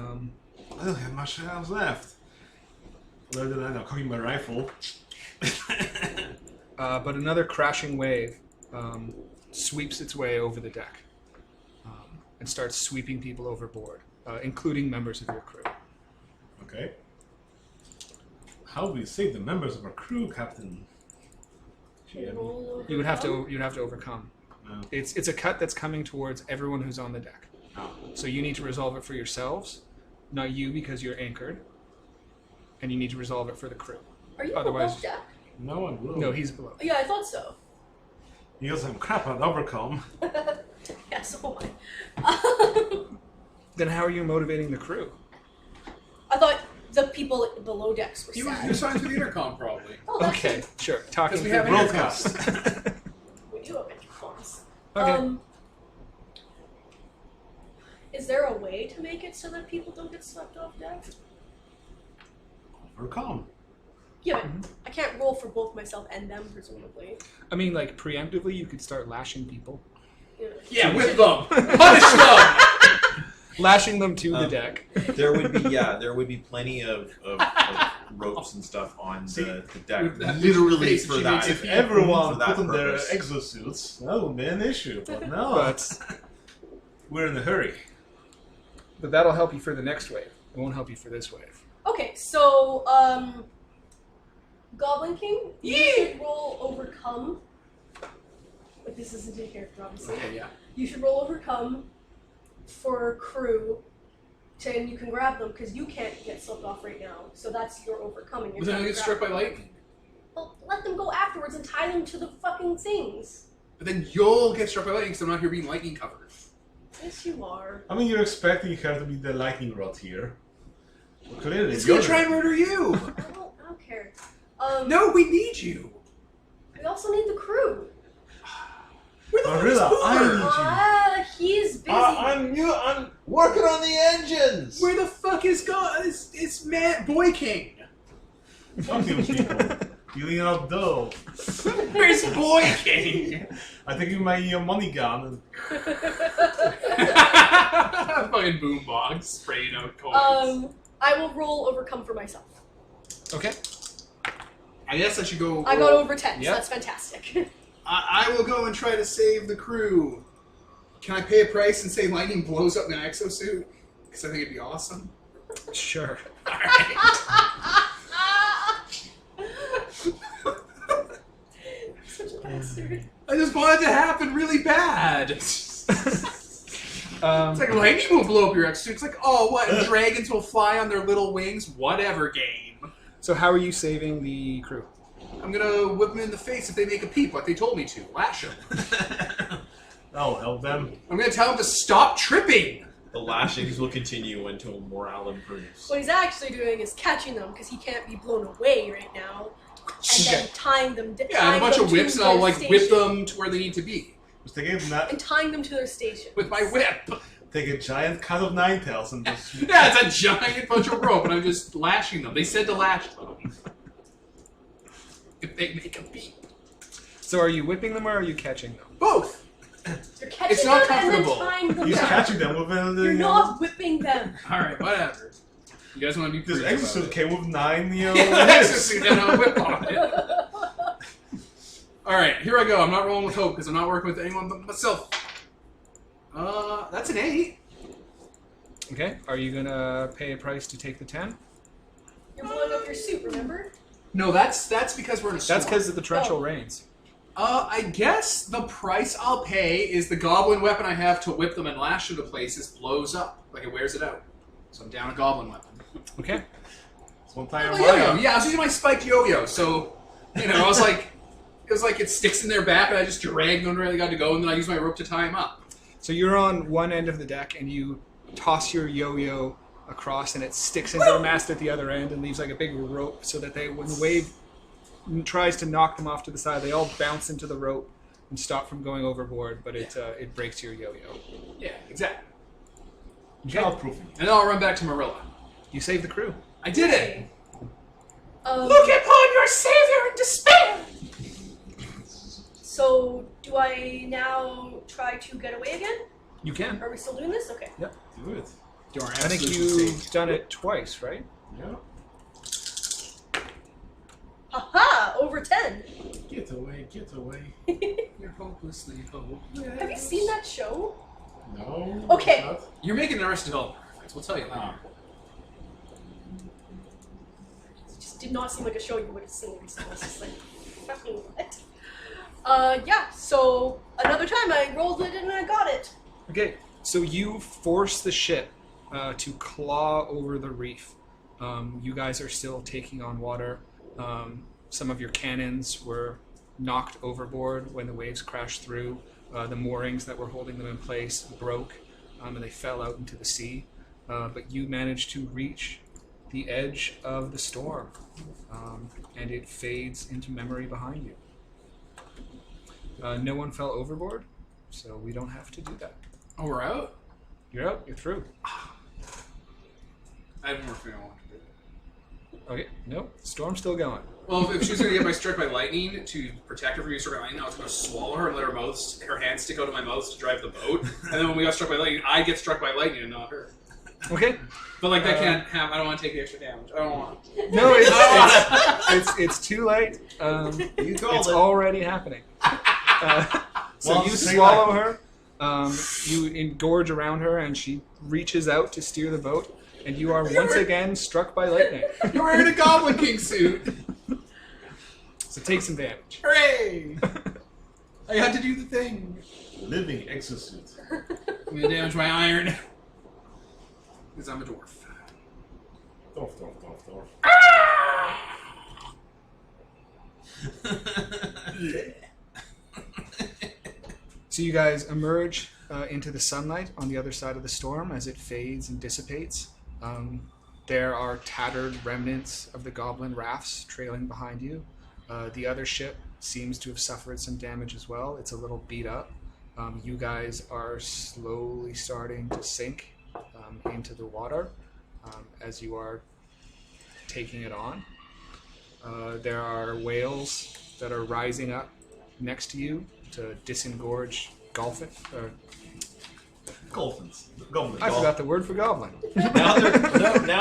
don't have much else left. Other than I'm cocking my rifle. But another crashing wave sweeps its way over the deck and starts sweeping people overboard, including members of your crew. Okay. How do we save the members of our crew, Captain? You'd have to overcome. No. It's a cut that's coming towards everyone who's on the deck. Oh. So you need to resolve it for yourselves, not you because you're anchored, and you need to resolve it for the crew. Are you Otherwise- above deck? No one will. No, he's below. Yeah, I thought so. You got some crap on overcome. Yeah, so am I. Then how are you motivating the crew? I thought the people below decks were He was sad. assigned to the intercom, probably. Oh, that's Okay, sure. Talking Because we through have broadcast. We do have intercoms. Okay. Is there a way to make it so that people don't get swept off deck? Overcome. Yeah, but I can't roll for both myself and them, presumably. I mean, like preemptively, you could start lashing people, Yeah, with them! Punish them! lashing them to the deck. There would be plenty of ropes and stuff on the deck, with that literally face, for she that. makes If everyone for that put on their purpose. exosuits, that would be an issue. But no, But we're in a hurry. that'll help you for the next wave. It won't help you for this wave. Okay, so, Goblin King, you should roll Overcome. But this isn't a character, obviously. Okay, yeah. You should roll Overcome for crew, and you can grab them, because you can't get swept off right now. So that's your overcoming. You're But then trying I to get struck by grab them. lightning. Well, let them go afterwards and tie them to the fucking things. But then you'll get struck by lightning because I'm not here being lightning covered. Yes, you are. I mean, you're expecting you have to be the lightning rod here. Well, clearly, It's you're gonna try and murder you! I don't care. No, we need you! We also need the crew. Where the fuck is Marilla, I Boomer? need you. He's busy. I'm working on the engines. Where the fuck is God? It's Boy King! Fuck you, people. Dealing out dough. Where's Boy King? I think my money gone. Fucking boombox spraying out coins. I will roll overcome for myself. Okay. I guess I should go. I got over 10, Yep. so that's fantastic. I will go and try to save the crew. Can I pay a price and say lightning blows up my exosuit? Because I think it'd be awesome. Sure. Alright. Such a bastard. I just want it to happen really bad. It's like lightning will blow up your exosuit. It's like, oh, what? Dragons will fly on their little wings? Whatever, game. So how are you saving the crew? I'm gonna whip them in the face if they make a peep like they told me to. Lash them. That'll help them. I'm gonna tell them to stop tripping. The lashings will continue until morale improves. What he's actually doing is catching them because he can't be blown away right now, and then tying them. Yeah, and a bunch of whips, and I'll like whip them to where they need to be Just take it and tying them to their station. with my whip. take a giant cut of nine tails and just Yeah, it's a giant bunch of rope, and I'm just lashing them. They said to lash them. If they make a beep. So are you whipping them or are you catching them? Both. You're catching It's not them comfortable. and then tying them he's down. catching them with You're not whipping them. All right, whatever. You guys want to be This prudent about exosuit it. came with 9, Yeah, exosuit had a whip on it. All right, here I go. I'm not rolling with hope because I'm not working with anyone but myself. That's an 8. Okay. Are you gonna pay a price to take the 10? You're blowing up your suit, remember? No, that's because we're in a storm. That's because of the torrential rains. I guess the price I'll pay is the goblin weapon I have to whip them and lash them to places blows up. Like it wears it out. So I'm down a goblin weapon. Okay. It's one time Oh, yo-yo. Yeah, I was using my spiked yo-yo, so, you know, it was like it sticks in their back and I just drag them where they got to go and then I use my rope to tie them up. So you're on one end of the deck and you toss your yo-yo across and it sticks into the mast at the other end and leaves like a big rope so that they, when the wave tries to knock them off to the side, they all bounce into the rope and stop from going overboard, but it breaks your yo-yo. Yeah, exactly. childproofing. And then I'll run back to Marilla. You saved the crew. I did it! Look upon your savior in despair! So, do I now try to get away again? You can. Are we still doing this? Okay. Do it. I think you've done it twice, right? Yeah. Haha! Over 10! Get away, get away. You're hopelessly hopeless. Have you seen that show? No. Okay. Not. You're making Arrested Development reference. We'll tell you later. It just did not seem like a show you would have seen. So I was just like, fucking what? Yeah, so another time I rolled it and I got it. Okay, so you force the ship to claw over the reef. You guys are still taking on water. Some of your cannons were knocked overboard when the waves crashed through. The moorings that were holding them in place broke, and they fell out into the sea. But you managed to reach the edge of the storm, and it fades into memory behind you. No one fell overboard, so we don't have to do that. Oh, we're out? You're out. You're through. I have more thing I want to do. Okay. Nope. Storm's still going. Well, if she was going to get struck by lightning to protect her from being struck by lightning, I was going to swallow her and let her hand stick out of my mouth to drive the boat. And then when we got struck by lightning, I get struck by lightning and not her. Okay. But like that can't happen. I don't want to take the extra damage. I don't want. No, it's too late. You called It's it. already happening. So Well, you say swallow her. You engorge around her, and she reaches out to steer the boat. And you are once again struck by lightning. You're wearing a Goblin King suit. So take some damage. Hooray! I had to do the thing. Living exosuit. I'm going to damage my iron. Because I'm a dwarf. Dorf, dorf, dorf, dorf. So you guys emerge into the sunlight on the other side of the storm as it fades and dissipates. There are tattered remnants of the goblin rafts trailing behind you. The other ship seems to have suffered some damage as well. It's a little beat up. You guys are slowly starting to sink into the water as you are taking it on. There are whales that are rising up next to you to disengorge goblins. Goblins. I forgot the word for goblin. Now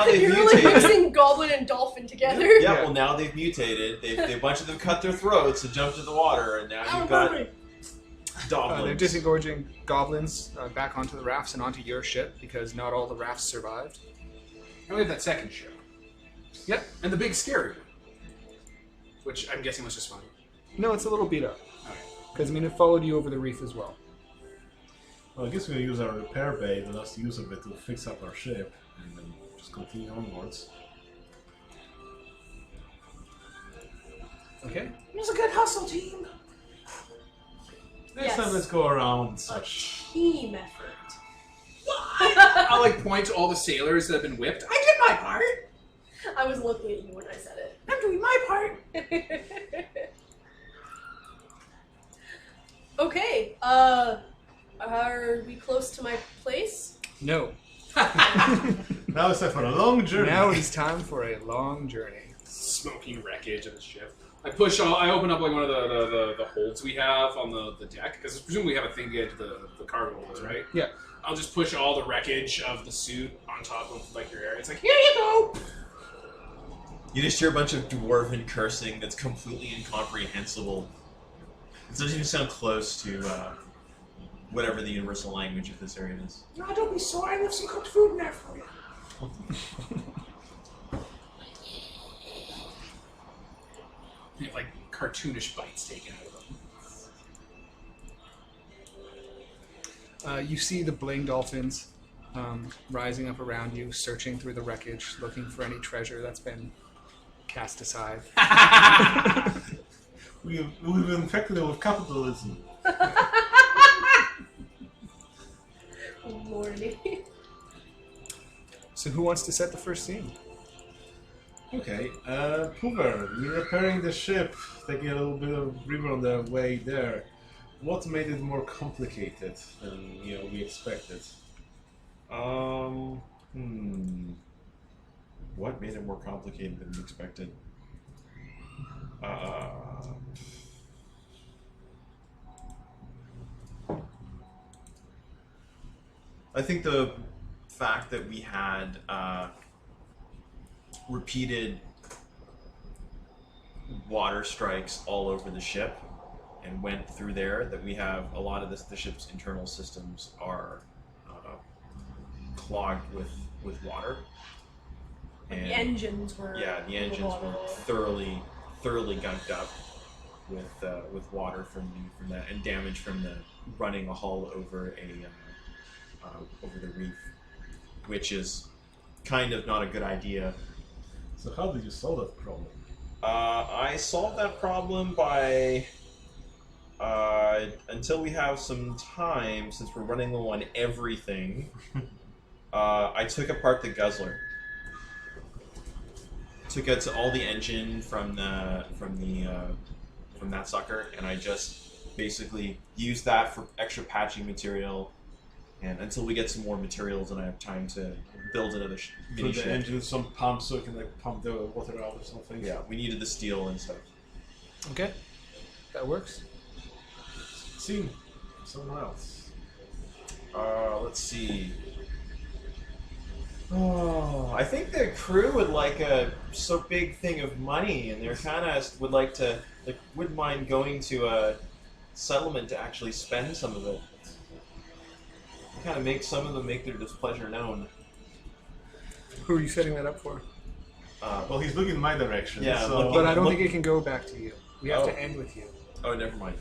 they've You're really mutated. mixing goblin and dolphin together. Yeah, well now they've mutated. A bunch of them cut their throats and jumped in the water, and now you've got goblins. They're disengorging goblins back onto the rafts and onto your ship because not all the rafts survived. And we have that second ship. Yep. And the big scary one. Which I'm guessing was just fun. No, it's a little beat up. Okay. Because, it followed you over the reef as well. Well, I guess we're going to use our repair bay, the last use of it, to fix up our ship, and then just continue onwards. Okay. It was a good hustle, team. Next Yes. time, let's go around A such. team effort. I like point to all the sailors that have been whipped. I did my part. I was looking at you when I said it. I'm doing my part. Okay, are we close to my place? No. Now it's time for a long journey. Now it is time for a long journey. Smoking wreckage of the ship. I open up like one of the holds we have on the deck because presumably we have a thing to get into the cargo holds, right? Yeah. I'll just push all the wreckage of the suit on top of like your area. It's like, here you go. You just hear a bunch of dwarven cursing that's completely incomprehensible. It doesn't even sound close to whatever the universal language of this area is. No, don't be sore. I left some cooked food in there for you. You have like cartoonish bites taken out of them. You see the bling dolphins rising up around you, searching through the wreckage, looking for any treasure that's been cast aside. We've infected it with capitalism. Lordy. So who wants to set the first scene? Okay, Hoover, we're repairing the ship, taking a little bit of river on the way there. What made it more complicated than we expected? What made it more complicated than we expected? I think the fact that we had repeated water strikes all over the ship and went through there, that we have a lot of the ship's internal systems are clogged with water. And The engines were. yeah, the engines were thoroughly gunked up with water from that, and damage from the running a hull over over the reef, which is kind of not a good idea. So how did you solve that problem? I solved that problem by until we have some time, since we're running low on everything. I took apart the guzzler. Took out all the engine from that sucker, and I just basically used that for extra patching material, and until we get some more materials and I have time to build another mini Put the ship. engine with some pump so it can pump the water out or something. Yeah, we needed the steel and stuff. Okay. That works. See, someone else. Let's see. Oh, I think the crew would like a so big thing of money, and they're kind of wouldn't mind going to a settlement to actually spend some of it. Kind of make some of them make their displeasure known. Who are you setting that up for? Well, he's looking in my direction. Yeah, so... looking- But I don't think it can go back to you. We have Oh. to end with you. Oh, never mind.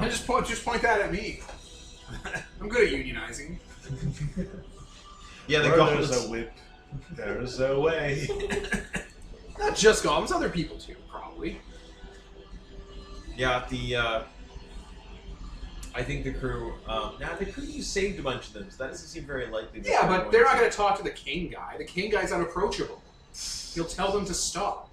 Just point that at me. I'm good at unionizing. Yeah, the Where goblins. there's a whip, there's a way. Not just goblins, other people too, probably. Yeah, I think the crew. The crew, you saved a bunch of them, so that doesn't seem very likely. that Yeah, they're but they're not to- going to talk to the king guy. The king guy's unapproachable. He'll tell them to stop.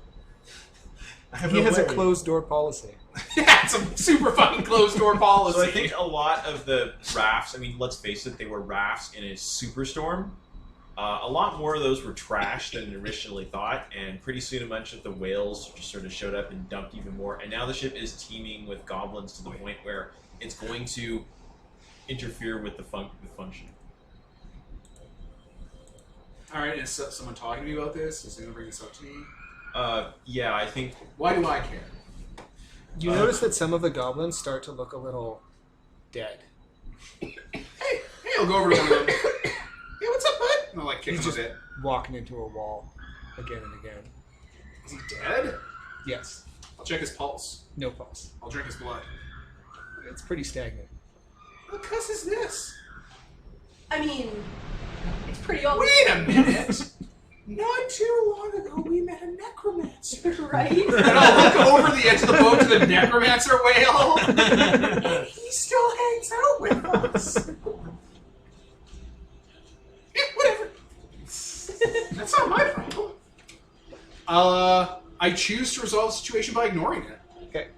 I have He has a way. closed door policy. Yeah, it's a super fucking closed door policy. So I think a lot of the rafts, I mean, let's face it, they were rafts in a superstorm. A lot more of those were trashed than originally thought, and pretty soon a bunch of the whales just sort of showed up and dumped even more. And now the ship is teeming with goblins to the point where it's going to interfere with the function. All right, is someone talking to me about this? Is anyone bring this up to me? Yeah, I think. Why do I care? You notice that some of the goblins start to look a little dead. Hey, I'll go over to one of them. Hey, what's up, bud? And I'll like kick him a bit. Walking into a wall again and again. Is he dead? Yes. I'll check his pulse. No pulse. I'll drink his blood. It's pretty stagnant. What the cuss is this? I mean, it's pretty obvious. Wait a minute! Not too long ago, we met a necromancer. Right? And I'll look over the edge of the boat to the necromancer whale. And he still hangs out with us. Yeah, whatever. That's not my problem. I choose to resolve the situation by ignoring it. Okay.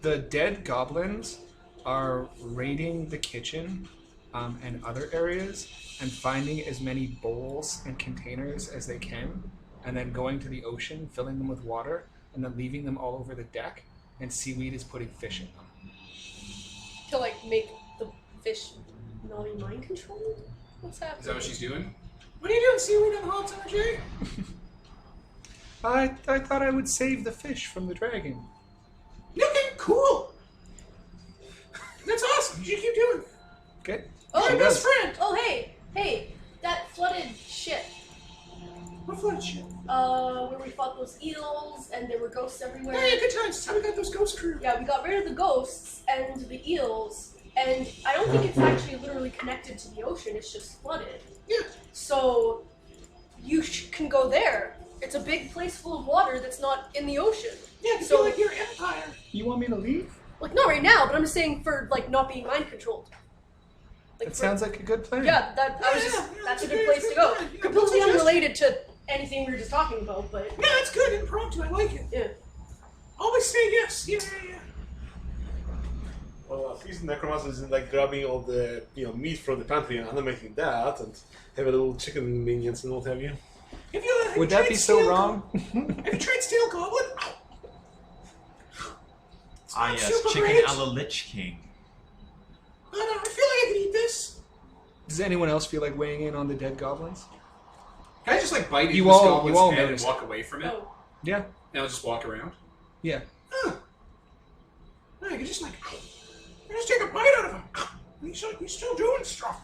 The dead goblins are raiding the kitchen and other areas and finding as many bowls and containers as they can, and then going to the ocean, filling them with water, and then leaving them all over the deck, and seaweed is putting fish in them. To like make the fish not be mind controlled? What's happening? Is that what she's doing? What are you doing, seaweed on the hot summer, Jay? I thought I would save the fish from the dragon. Okay, cool. That's awesome. You should keep doing it. Okay. Oh, She my does. best friend! Oh, hey, that flooded ship. What flooded shit? Where we fought those eels and there were ghosts everywhere. Oh, yeah, good times. That's how we got those ghost crew. Yeah, we got rid of the ghosts and the eels, and I don't think it's actually literally connected to the ocean, it's just flooded. Yeah. So, you can go there. It's a big place full of water that's not in the ocean. Yeah, So- feel like your empire. You want me to leave? Like, not right now, but I'm just saying for, like, not being mind controlled. Like, That sounds like a good plan. Yeah, that's a good place to go. Yeah, Completely good unrelated to anything we were just talking about, but Yeah, it's good. Impromptu. I like it. yeah. Always say yes. Yeah. Well, at least the necromancer isn't like grabbing all the meat from the pantry and animating that, and have a little chicken minions and what have you. Have you, Would that be so wrong? Have you tried steel goblin? It's Ah, not yes, super chicken great. a la Lich King. I feel like I can eat this. Does anyone else feel like weighing in on the dead goblins? Can I just like bite into You this all- goblin's you all head and noticed walk away from it? Oh. Yeah. And I'll just walk around. Yeah. Huh. I can just like, I just take a bite out of him. He's still doing stuff.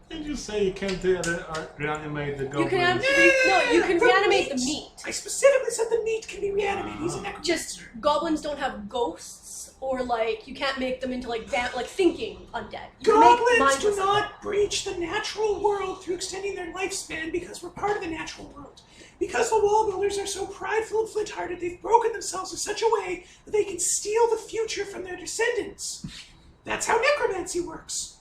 Did you say you can't reanimate the You goblins? can you can the reanimate the meat. meat. I specifically said the meat can be reanimated. He's an necromancer. Just goblins don't have ghosts, or like you can't make them into like thinking undead. You can make Goblins mindless do not breach the natural world through extending their lifespan because we're part of the natural world. Because the wall builders are so prideful and flint-hearted, they've broken themselves in such a way that they can steal the future from their descendants. That's how necromancy works.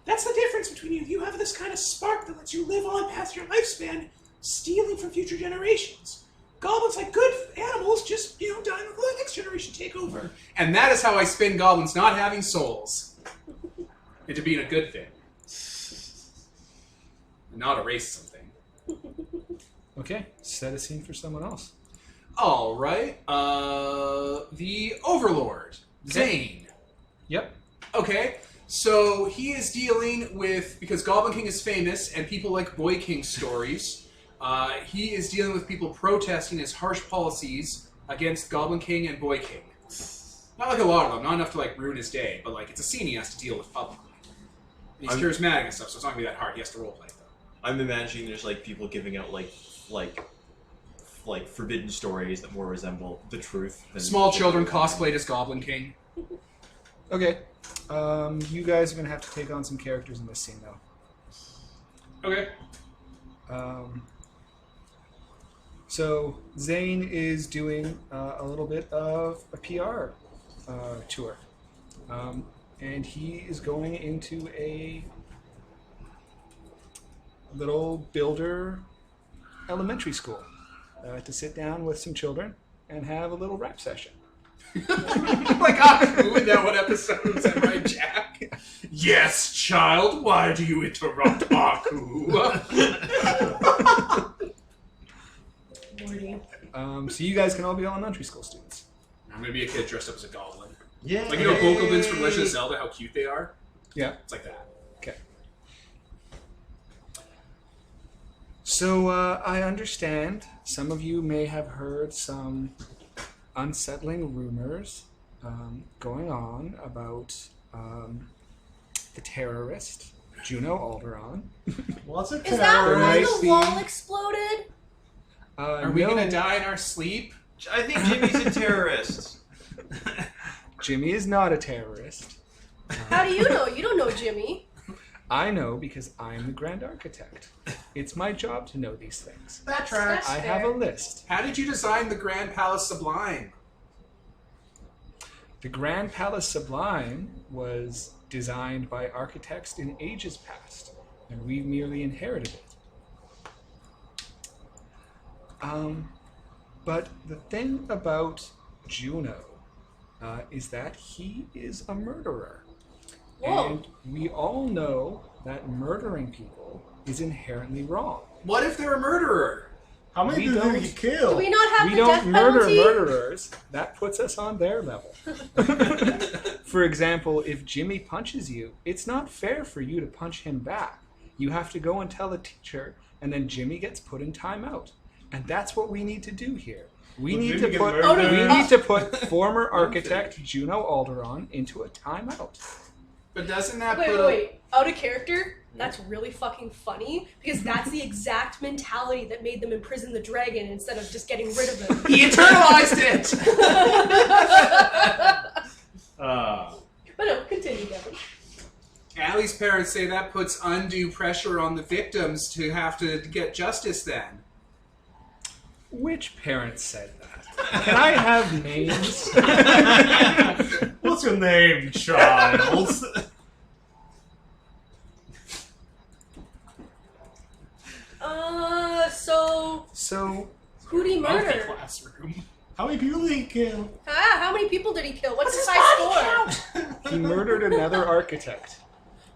That's the difference between you. You have this kind of spark that lets you live on past your lifespan, stealing from future generations. Goblins, like good animals, just, die and let the next generation take over. And that is how I spin goblins not having souls into being a good thing. Not erase something. Okay. Set a scene for someone else. All right. The Overlord, Zane. Yep. Okay. So he is dealing with, because Goblin King is famous and people like Boy King stories, he is dealing with people protesting his harsh policies against Goblin King and Boy King. Not like a lot of them, not enough to like ruin his day, but like it's a scene he has to deal with publicly. And he's charismatic and stuff, so it's not gonna be that hard. He has to roleplay though. I'm imagining there's like people giving out like forbidden stories that more resemble the truth. Than Small children cosplayed as Goblin King. Okay. You guys are going to have to take on some characters in this scene, though. Okay. So Zane is doing a little bit of a PR tour. And he is going into a little builder elementary school to sit down with some children and have a little rap session. Like, who would that what episode is that, right, Jack? Yes, child. Why do you interrupt Aku? Morty. So you guys can all be elementary school students. I'm gonna be a kid dressed up as a goblin. Yeah. Like, you know goblins from Legend of Zelda, how cute they are? Yeah. It's like that. Okay. So I understand some of you may have heard some unsettling rumors going on about the terrorist, Juno Alderon. What's a Is that There why might the be- wall exploded? Are we no, gonna die in our sleep? I think Jimmy's a terrorist. Jimmy is not a terrorist. How do you know? You don't know Jimmy. I know because I'm the Grand Architect. It's my job to know these things. That tracks. I have a list. How did you design the Grand Palace Sublime? The Grand Palace Sublime was designed by architects in ages past, and we merely inherited it. But the thing about Juno is that he is a murderer. Whoa. And we all know that murdering people is inherently wrong. What if they're a murderer? How many We people don't- did he Do kill? we not have We the death don't murder penalty? murderers. That puts us on their level. For example, if Jimmy punches you, it's not fair for you to punch him back. You have to go and tell the teacher, and then Jimmy gets put in timeout. And that's what we need to do here. We Will need Jimmy to get put murdered? we need to put former architect Juno Alderon into a timeout. But doesn't that Wait, put wait, wait. Out of character? That's really fucking funny because that's the exact mentality that made them imprison the dragon instead of just getting rid of him. He internalized it! But no, continue, Devin. Allie's parents say that puts undue pressure on the victims to have to get justice then. Which parents said that? Can I have names? What's your name, child? So Who'd he Healthy murder? classroom. How many people did he kill? How many people did he kill? What's his high score? he murdered another architect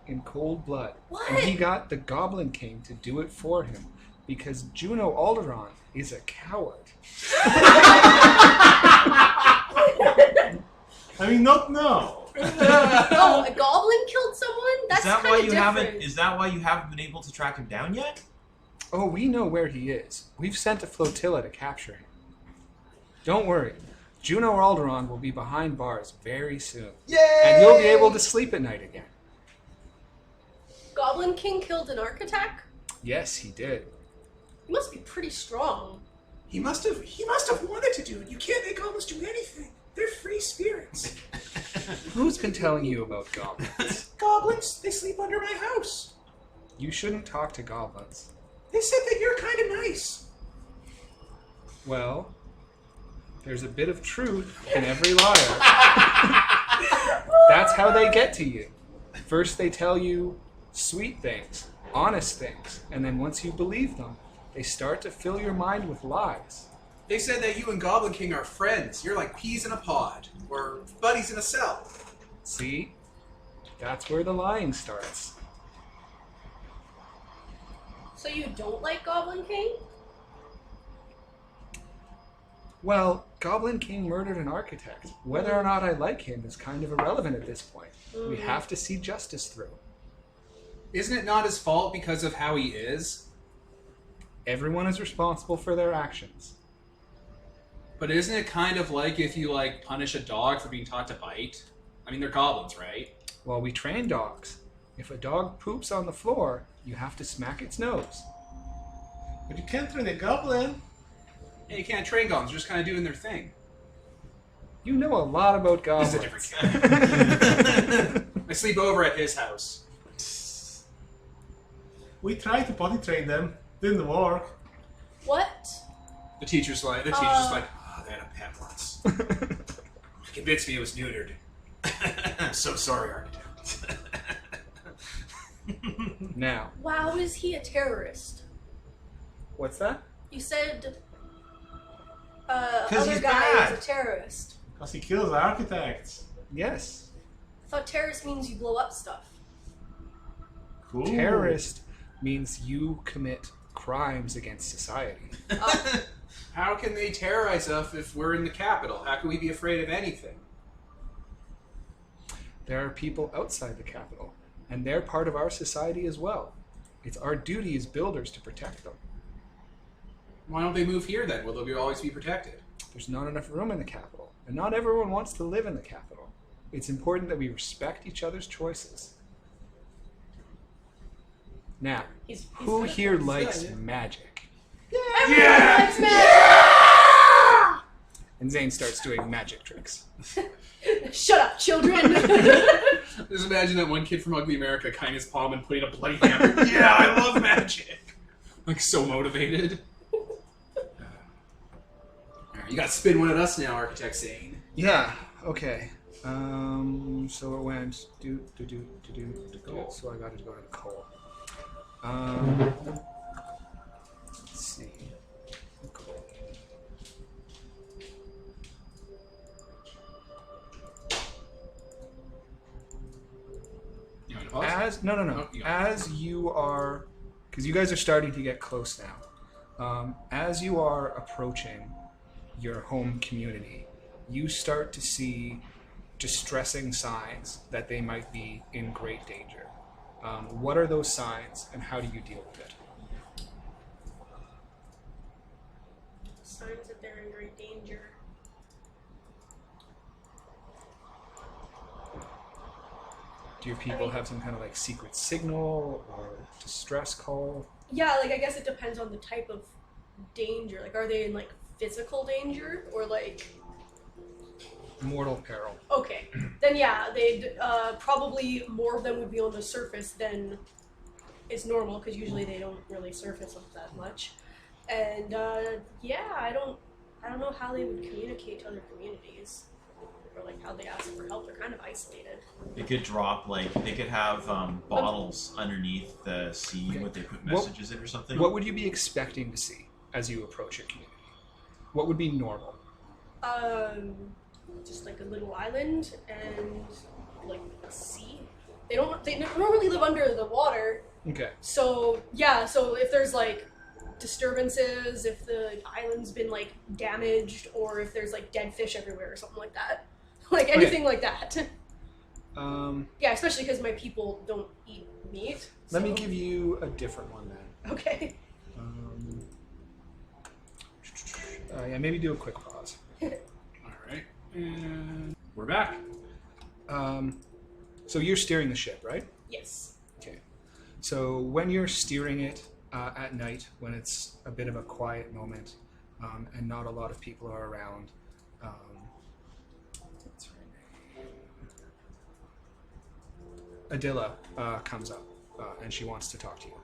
in cold blood. What? And he got the Goblin King to do it for him because Juno Alderon is a coward. I mean, not no. Oh, a goblin killed someone? That's Is that kind why of you different. haven't? Is that why you haven't been able to track him down yet? Oh, we know where he is. We've sent a flotilla to capture him. Don't worry. Juno Alderon will be behind bars very soon. Yay! And you'll be able to sleep at night again. Goblin King killed an architect? Yes, he did. He must be pretty strong. He must have wanted to do it. You can't make goblins do anything. They're free spirits. Who's been telling you about goblins? Goblins, they sleep under my house. You shouldn't talk to goblins. They said that you're kind of nice. Well, there's a bit of truth in every liar. That's how they get to you. First they tell you sweet things, honest things, and then once you believe them, they start to fill your mind with lies. They said that you and Goblin King are friends. You're like peas in a pod, or buddies in a cell. See? That's where the lying starts. So you don't like Goblin King? Well, Goblin King murdered an architect. Whether or not I like him is kind of irrelevant at this point. We have to see justice through. Isn't it not his fault because of how he is? Everyone is responsible for their actions. But isn't it kind of like if you like punish a dog for being taught to bite? I mean, they're goblins, right? Well, we train dogs. If a dog poops on the floor, you have to smack its nose. But you can't train a goblin. Yeah, you can't train goblins. They're just kind of doing their thing. You know a lot about goblins. This is a different guy. I sleep over at his house. We tried to potty train them. Didn't work. What? The teacher's just like, oh, they had a pet once. Convinced me it was neutered. I'm so sorry, architect. Now, Wow, is he a terrorist? what's that? You said 'Cause other he's guy bad. is a terrorist. Because he kills architects. Yes. I thought terrorist means you blow up stuff. Cool. Terrorist means you commit crimes against society. How can they terrorize us if we're in the capital? How can we be afraid of anything? There are people outside the capital, and they're part of our society as well. It's our duty as builders to protect them. Why don't they move here then? Will they always be protected? There's not enough room in the capital, and not everyone wants to live in the capital. It's important that we respect each other's choices. Now, He's who good. here He's likes good. magic? Everyone likes magic! And Zane starts doing magic tricks. Shut up, children! Just imagine that one kid from Ugly America cutting his palm and putting a bloody hammer. Yeah, I love magic! Like, so motivated. Alright, you got to spin one at us now, Architect Zane. Yeah, okay. So it went do. So I got to go to the coal. Let's see. Coal. You want to pause? No. Oh, you got it. As you are, because you guys are starting to get close now. As you are approaching your home community, you start to see distressing signs that they might be in great danger. What are those signs, and how do you deal with it? Signs that they're in great danger. Do your people have some kind of like secret signal or distress call? Yeah, like I guess it depends on the type of danger. Like, are they in like physical danger or like? Mortal peril. Okay, then yeah, they'd probably more of them would be on the surface than is normal because usually they don't really surface up that much. And yeah, I don't know how they would communicate to other communities or like how they ask for help. They're kind of isolated. They could drop, like, they could have bottles underneath the sea Okay. what they put messages in or something. What would you be expecting to see as you approach your community? What would be normal? Just like a little island and like a sea. They normally live under the water. Okay. So yeah, so if there's like disturbances, if the island's been like damaged, or if there's like dead fish everywhere or something like that, like anything like that. Yeah, especially because my people don't eat meat. Let me so- give you a different one then. Okay. Yeah, maybe do a quick pause. Alright. And we're back. So you're steering the ship, right? Yes. Okay. So when you're steering it at night, when it's a bit of a quiet moment and not a lot of people are around, what's her name? Adila comes up and she wants to talk to you.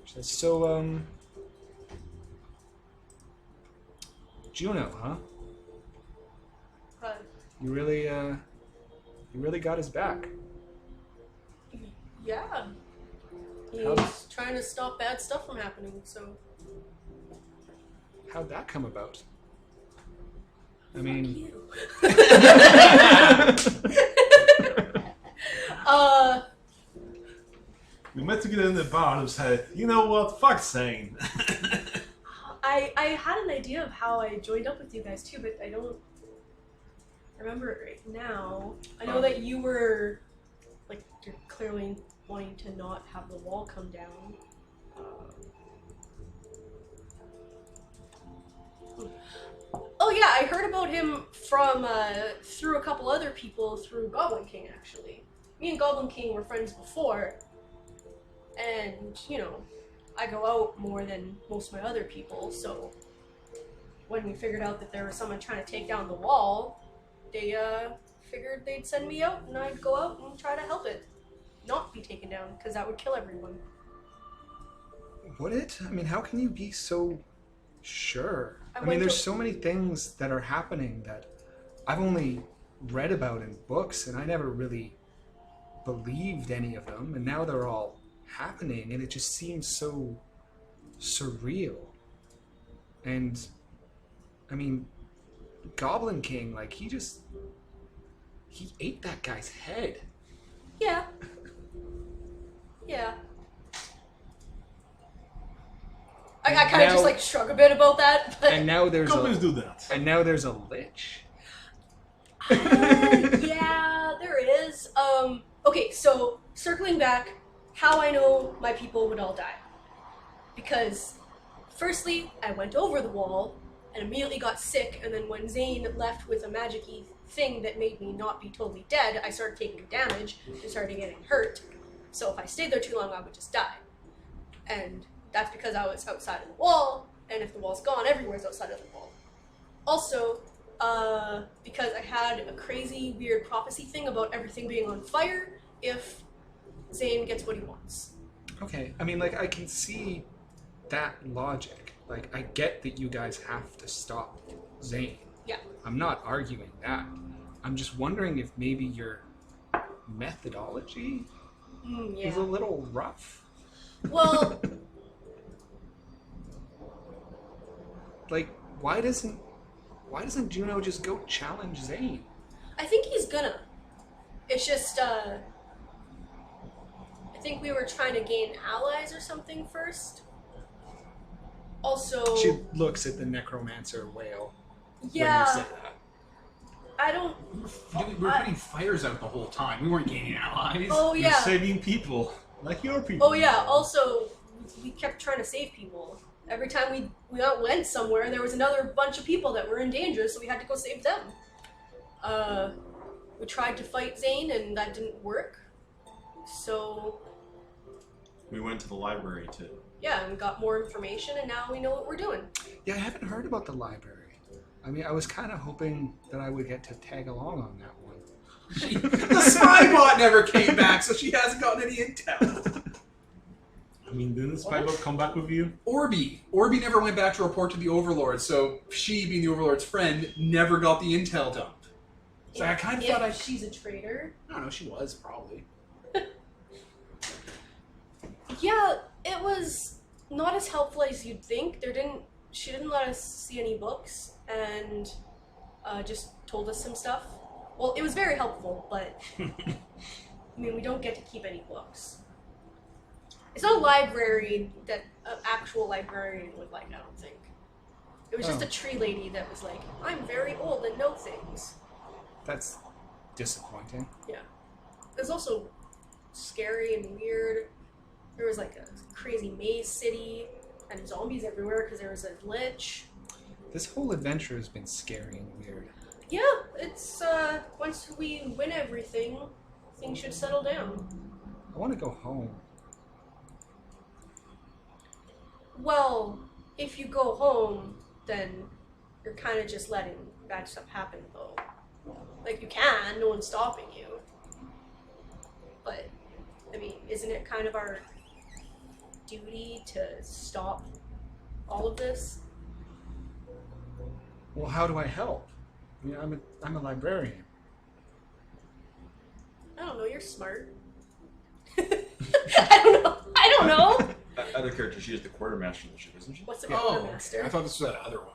She says, so, Juno, huh? You really got his back. Yeah. He's How's- trying to stop bad stuff from happening, so. How'd that come about? I mean, You. We met together in the bar and said, you know what, fuck Zane. I had an idea of how I joined up with you guys too, but I don't remember it right now. I know that you were, like, you're clearly wanting to not have the wall come down. Oh yeah, I heard about him from, through a couple other people through Goblin King, actually. Me and Goblin King were friends before, and, you know, I go out more than most of my other people, so when we figured out that there was someone trying to take down the wall, they figured they'd send me out and I'd go out and try to help it not be taken down, because that would kill everyone. would it? I mean, how can you be so sure? I I mean, went there's to- so many things that are happening that I've only read about in books, and I never really believed any of them, and now they're all happening, and it just seems so surreal. And I mean, Goblin King, like, he ate that guy's head. Yeah. Yeah. I kind of Now- just like shrug a bit about that. But And now there's Goblins a do that. lich. yeah, there is. Okay, so circling back, how I know my people would all die. Because, firstly, I went over the wall and immediately got sick, and then when Zane left with a magic-y thing that made me not be totally dead, I started taking damage and started getting hurt. So if I stayed there too long, I would just die. And that's because I was outside of the wall, and if the wall's gone, everywhere's outside of the wall. Also, because I had a crazy, weird prophecy thing about everything being on fire if Zane gets what he wants. Okay, I mean, like, I can see that logic. Like, I get that you guys have to stop Zane. Yeah. I'm not arguing that. I'm just wondering if maybe your methodology Yeah. is a little rough. Well, Like, why doesn't Juno just go challenge Zane? I think he's gonna. It's just, I think we were trying to gain allies or something first. Also, She looks at the necromancer whale when you yeah, say that. I don't. We were putting fires out the whole time. We weren't gaining allies. Oh You're yeah. saving people. Like your people. Oh yeah. Also, we kept trying to save people. Every time we went somewhere, there was another bunch of people that were in danger, so we had to go save them. We tried to fight Zane, and that didn't work. So We went to the library to. yeah, and we got more information, and now we know what we're doing. Yeah, I haven't heard about the library. I mean, I was kind of hoping that I would get to tag along on that one. The spy bot never came back, so she hasn't gotten any intel. I mean, didn't the spy bot come back with you? Orby never went back to report to the Overlord, so she, being the Overlord's friend, never got the intel dump. So I kind of If thought I she's a traitor. I don't know, she was, probably. Yeah, it was not as helpful as you'd think. She didn't let us see any books, and just told us some stuff. Well, it was very helpful, but I mean, we don't get to keep any books. It's not a library that an actual librarian would like, I don't think. It was just Oh. a tree lady that was like, I'm very old and know things. That's disappointing. It was also scary and weird. There was like a crazy maze city and zombies everywhere because there was a lich. This whole adventure has been scary and weird. Yeah, it's once we win everything, things should settle down. I want to go home. Well, if you go home, then you're kind of just letting bad stuff happen, though. Like, you can, no one's stopping you. But, I mean, isn't it kind of our duty to stop all of this? Well, how do I help? I mean, I'm a librarian. I don't know, you're smart. I don't know! Other character, she is the quartermaster of the ship, isn't she? What's a Oh, quartermaster? I thought this was that other one.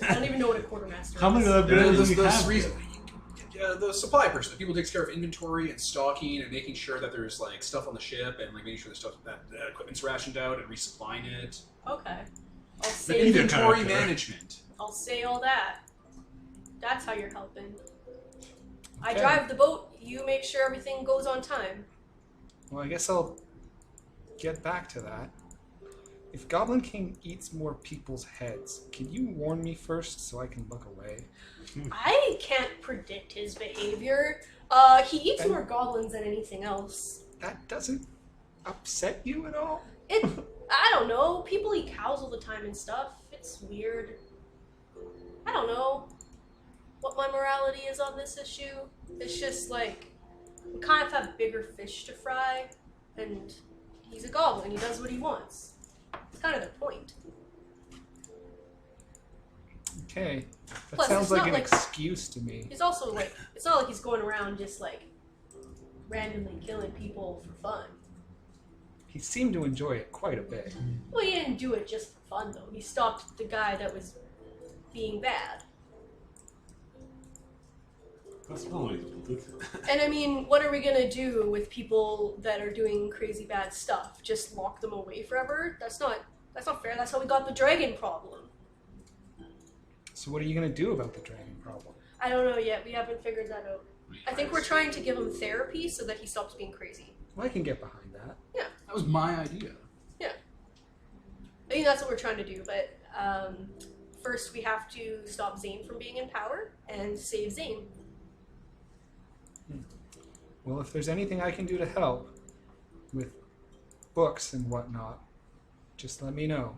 I don't even know what a quartermaster How many is. librarians do we have? The supply person, the people who takes care of inventory and stocking and making sure that there's like stuff on the ship and like making sure the stuff that equipment's rationed out and resupplying it. Okay. I'll But say, either Inventory character. management. I'll say all that. That's how you're helping. I Okay. drive the boat, you make sure everything goes on time. Well, I guess I'll get back to that. If Goblin King eats more people's heads, can you warn me first so I can look away? I can't predict his behavior. He eats more goblins than anything else. That doesn't upset you at all? I don't know. People eat cows all the time and stuff. It's weird. I don't know what my morality is on this issue. It's just like, we kind of have bigger fish to fry, and he's a goblin. He does what he wants. It's kind of the point. Okay. That Plus, sounds it's like not an like- excuse to me. He's also like, it's not like he's going around just like randomly killing people for fun. He seemed to enjoy it quite a bit. Well, he didn't do it just for fun though. He stopped the guy that was being bad. That's one way to put it. And I mean, what are we gonna do with people that are doing crazy bad stuff? Just lock them away forever? That's not fair. That's how we got the dragon problem. So what are you going to do about the dragon problem? I don't know yet. We haven't figured that out. I think we're trying to give him therapy so that he stops being crazy. Well, I can get behind that. That was my idea. I think that's what we're trying to do, but first we have to stop Zane from being in power and save Zane. Well, if there's anything I can do to help with books and whatnot, just let me know.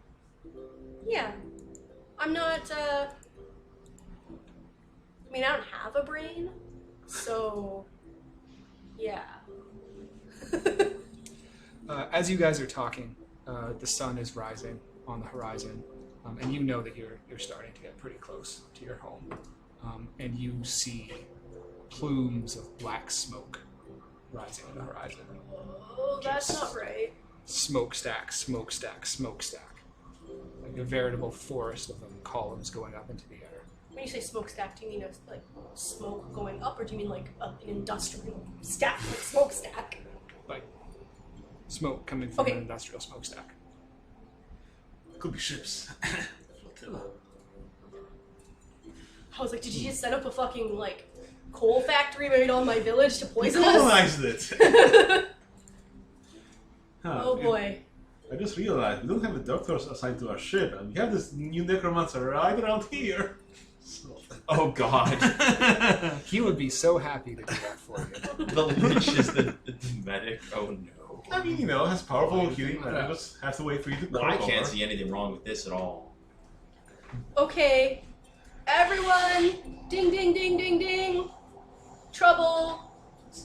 Yeah. I'm not, I mean, I don't have a brain, so, yeah. As you guys are talking, the sun is rising on the horizon, and you know that you're starting to get pretty close to your home. And you see plumes of black smoke rising on the horizon. Oh, that's not right. Smokestack, smokestack, smokestack. Like a veritable forest of them, columns going up into the air. When you say smokestack, do you mean like smoke going up, or do you mean like an industrial stack, like smokestack? Like smoke coming from Okay. an industrial smokestack. Could be ships. Flotilla. I was like, did you just set up a fucking like coal factory right on my village to We poison us? colonized it! Huh, Oh boy. I just realized we don't have a doctor assigned to our ship, and we have this new necromancer right around here. So. Oh god. He would be so happy to do that for you. The Lich is the medic. Oh no. I mean, you know, has powerful healing. I just have to wait for you to Well, I croak can't over. see anything wrong with this at all. Okay, everyone, ding ding ding ding ding. Trouble.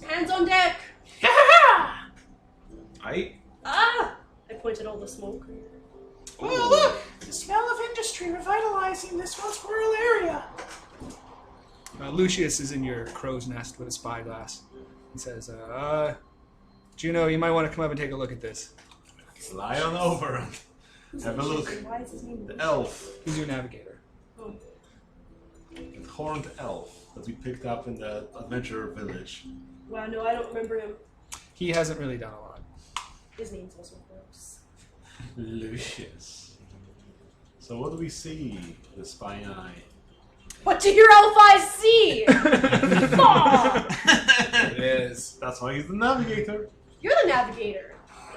Hands on deck. I pointed all the smoke. Oh, look! The smell of industry revitalizing this once rural area. Lucius is in your crow's nest with a spyglass and says, Juno, you might want to come up and take a look at this. Fly on over and have a look. Why is his name? The elf. He's your navigator. Oh. The horned elf that we picked up in the adventure village. Wow, no, I don't remember him. He hasn't really done a lot. His name's also gross. Lucius. So what do we see? The spying eye. What do your elf eyes see? Aw, It is. That's why he's the navigator. you're the navigator.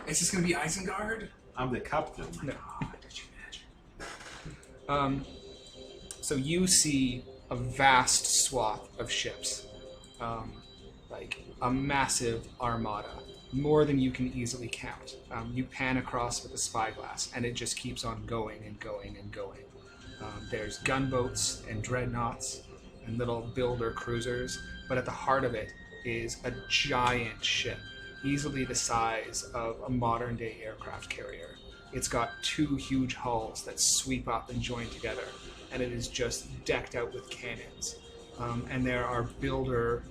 Is this gonna be Isengard? I'm the captain. No. Oh, did you imagine? So you see a vast swath of ships, like a massive armada, more than you can easily count. You pan across with a spyglass, and it just keeps on going and going and going. There's gunboats and dreadnoughts and little builder cruisers, but at the heart of it is a giant ship, easily the size of a modern-day aircraft carrier. It's got two huge hulls that sweep up and join together, and it is just decked out with cannons. And there are builder,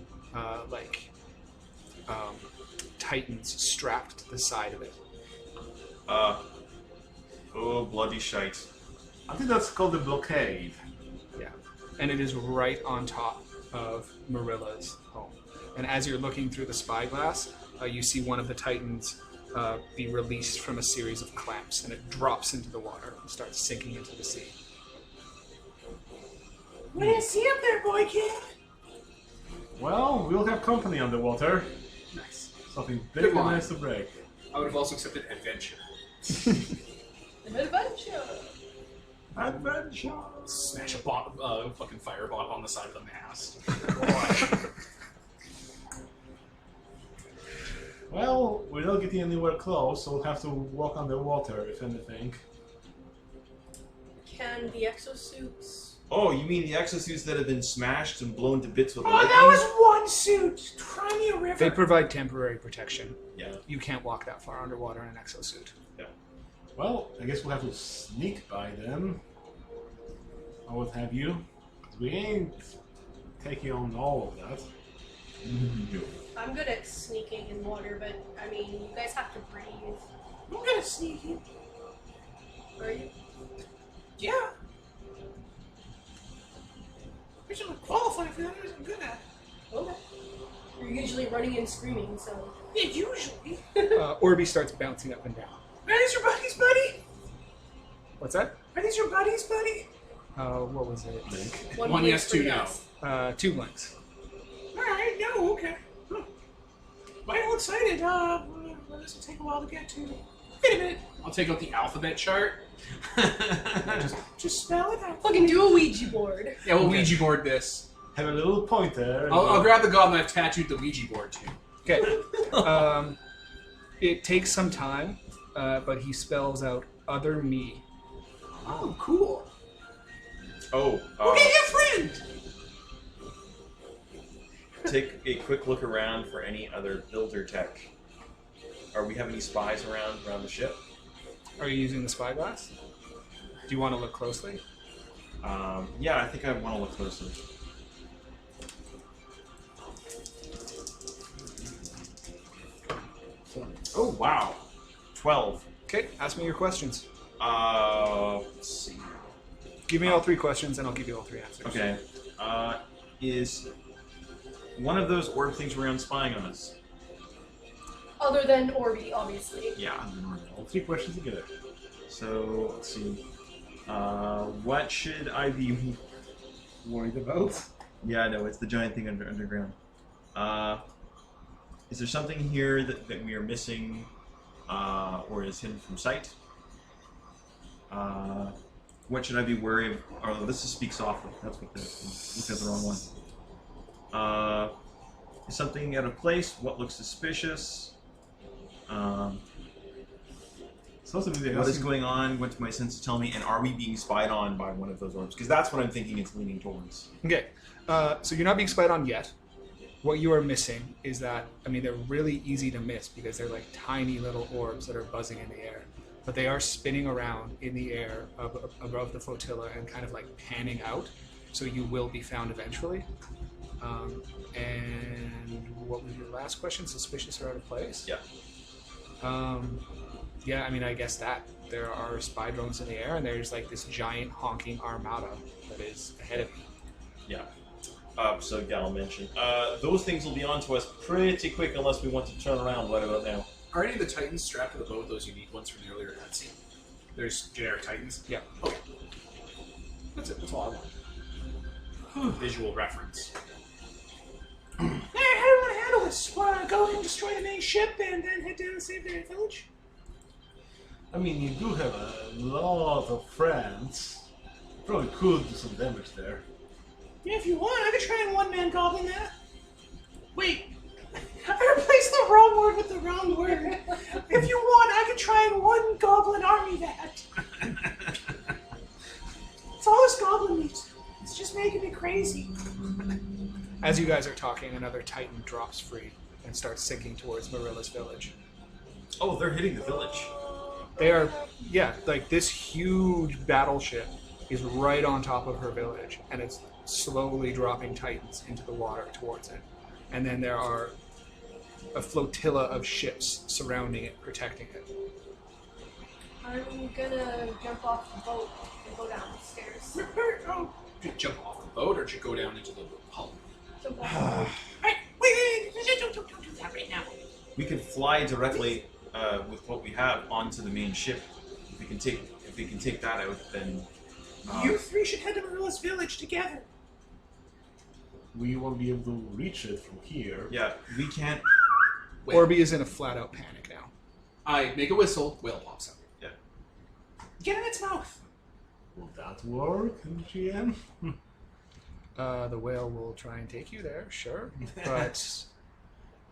titans strapped to the side of it. Oh, bloody shite. I think that's called the blockade. Yeah. And it is right on top of Marilla's home. And as you're looking through the spyglass, you see one of the titans be released from a series of clamps, and it drops into the water and starts sinking into the sea. What do you see up there, boy kid? Well, we'll have company underwater. Nice. Something big Good and line. nice to break. I would have also accepted adventure. An adventure. Adventure! Smash a fucking fireball on the side of the mast. Well, we're not getting anywhere close, so we'll have to walk underwater, if anything. Can the exosuits? Oh, you mean the exosuits that have been smashed and blown to bits with Oh, lightning? that was one suit. Cry me a river. They provide temporary protection. Yeah. You can't walk that far underwater in an exosuit. Well, I guess we'll have to sneak by them. Or what have you. 'Cause we ain't taking on all of that. I'm good at sneaking in water, but I mean, you guys have to breathe. I'm gonna sneak in. Are you? Yeah. I should qualify for that. I'm good at. usually running and screaming, so. Yeah, usually. Orby starts bouncing up and down. Are these your buddies, buddy? What's that? Are these your buddies, buddy? What was it? One blink yes, for two no. yes. 2 blinks. Alright, no, okay. Huh. Well excited. This will take a while to get to. Wait a minute. I'll take out the alphabet chart. Just spell it out. Fucking do a Ouija board. Yeah, we'll Ouija board this. Have a little pointer. I'll grab the goblin I've tattooed the Ouija board to. Okay. It takes some time, but he spells out other me. Oh, cool. Oh, Okay, your friend. take a quick look around for any other builder tech. Are we have any spies around the ship? Are you using the spyglass? Do you want to look closely? Yeah, I think I want to look closely. Oh wow, 12. Okay, ask me your questions. Let's see. Give me all 3 questions, and I'll give you all 3 answers. Okay. Is one of those orb things around spying on us? Other than Orby, obviously. Yeah. All 3 questions together. So let's see. What should I be Worried about? Yeah, no, it's the giant thing underground. Is there something here that we are missing, or is hidden from sight? What should I be worried of? Oh, this is speak softly. That's what look at the wrong one. Is something out of place? What looks suspicious? What is going on? What's my senses tell me? And are we being spied on by one of those orbs? Because that's what I'm thinking it's leaning towards. Okay, so you're not being spied on yet. What you are missing is that, I mean, they're really easy to miss because they're like tiny little orbs that are buzzing in the air. But they are spinning around in the air above the flotilla and kind of like panning out. So you will be found eventually. And what was your last question? Suspicious or out of place? Yeah. Yeah, I mean, I guess that. There are spy drones in the air, and there's like this giant honking armada that is ahead of you. Yeah. So Gal mentioned. Those things will be on to us pretty quick unless we want to turn around right about now. Are any of the Titans strapped to the boat, those unique ones from the earlier cutscene? There's generic Titans? Yeah. Okay. That's it. That's all I want. Visual reference. Hey, how do you want to handle this? Want to go and destroy the main ship and then head down and save the village? I mean, you do have a lot of friends. Probably could do some damage there. Yeah, if you want, I could try and one-man goblin that. Wait, I replaced the wrong word with the wrong word. If you want, I could try and one goblin army that. It's all this goblin meat. It's just making me crazy. As you guys are talking, another Titan drops free and starts sinking towards Marilla's village. Oh, they're hitting the village. They are, yeah, like this huge battleship is right on top of her village, and it's slowly dropping Titans into the water towards it. And then there are a flotilla of ships surrounding it, protecting it. I'm gonna jump off the boat and go down the stairs. Oh, Did you jump off the boat or did you go down into the hull? Jump off the boat. hey, wait, don't do that right now. We can fly directly with what we have onto the main ship. If we can take that out, then You 3 should head to Marilla's village together. We won't be able to reach it from here. yeah, we can't. Wait. Orby is in a flat-out panic now. I make a whistle, whale pops out. Get in its mouth. Will that work, GM? The whale will try and take you there, sure, but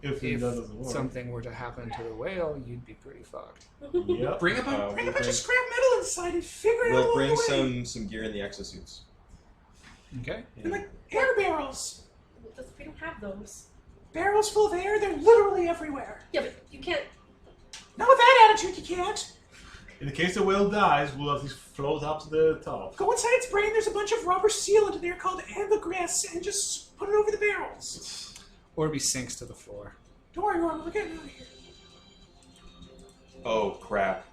If if that doesn't work. something were to happen to the whale, you'd be pretty fucked. Yep. Bring a boat. Bring a bunch of scrap metal inside and figure it out We'll along bring the way. some gear in the exosuits. Okay? And like air barrels. We don't have those. Barrels full of air, they're literally everywhere. Yeah, but you can't. Not with that attitude, you can't. In the case the whale dies, we'll at least float up to the top. Go inside its brain, there's a bunch of rubber sealant in there called ambergris, and just put it over the barrels. Orby sinks to the floor. Don't worry, Norman, we're getting out of here. Oh crap!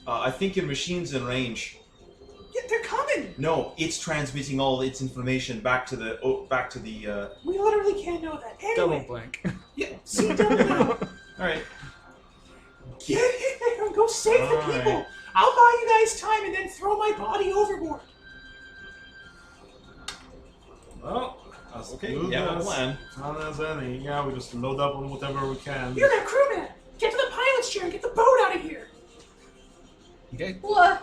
I think your machine's in range. Yeah, they're coming. in! No, it's transmitting all its information back to the We literally can't know that. Double Anyway, blank. yeah, see double now. All right. Get in there and go save the Alright. people. I'll buy you guys time and then throw my body overboard. Well, as Okay. good Yeah, as plan. fun as any. Yeah, we just load up on whatever we can. You're that crewman. Get to the pilot's chair and get the boat out of here. Okay. What?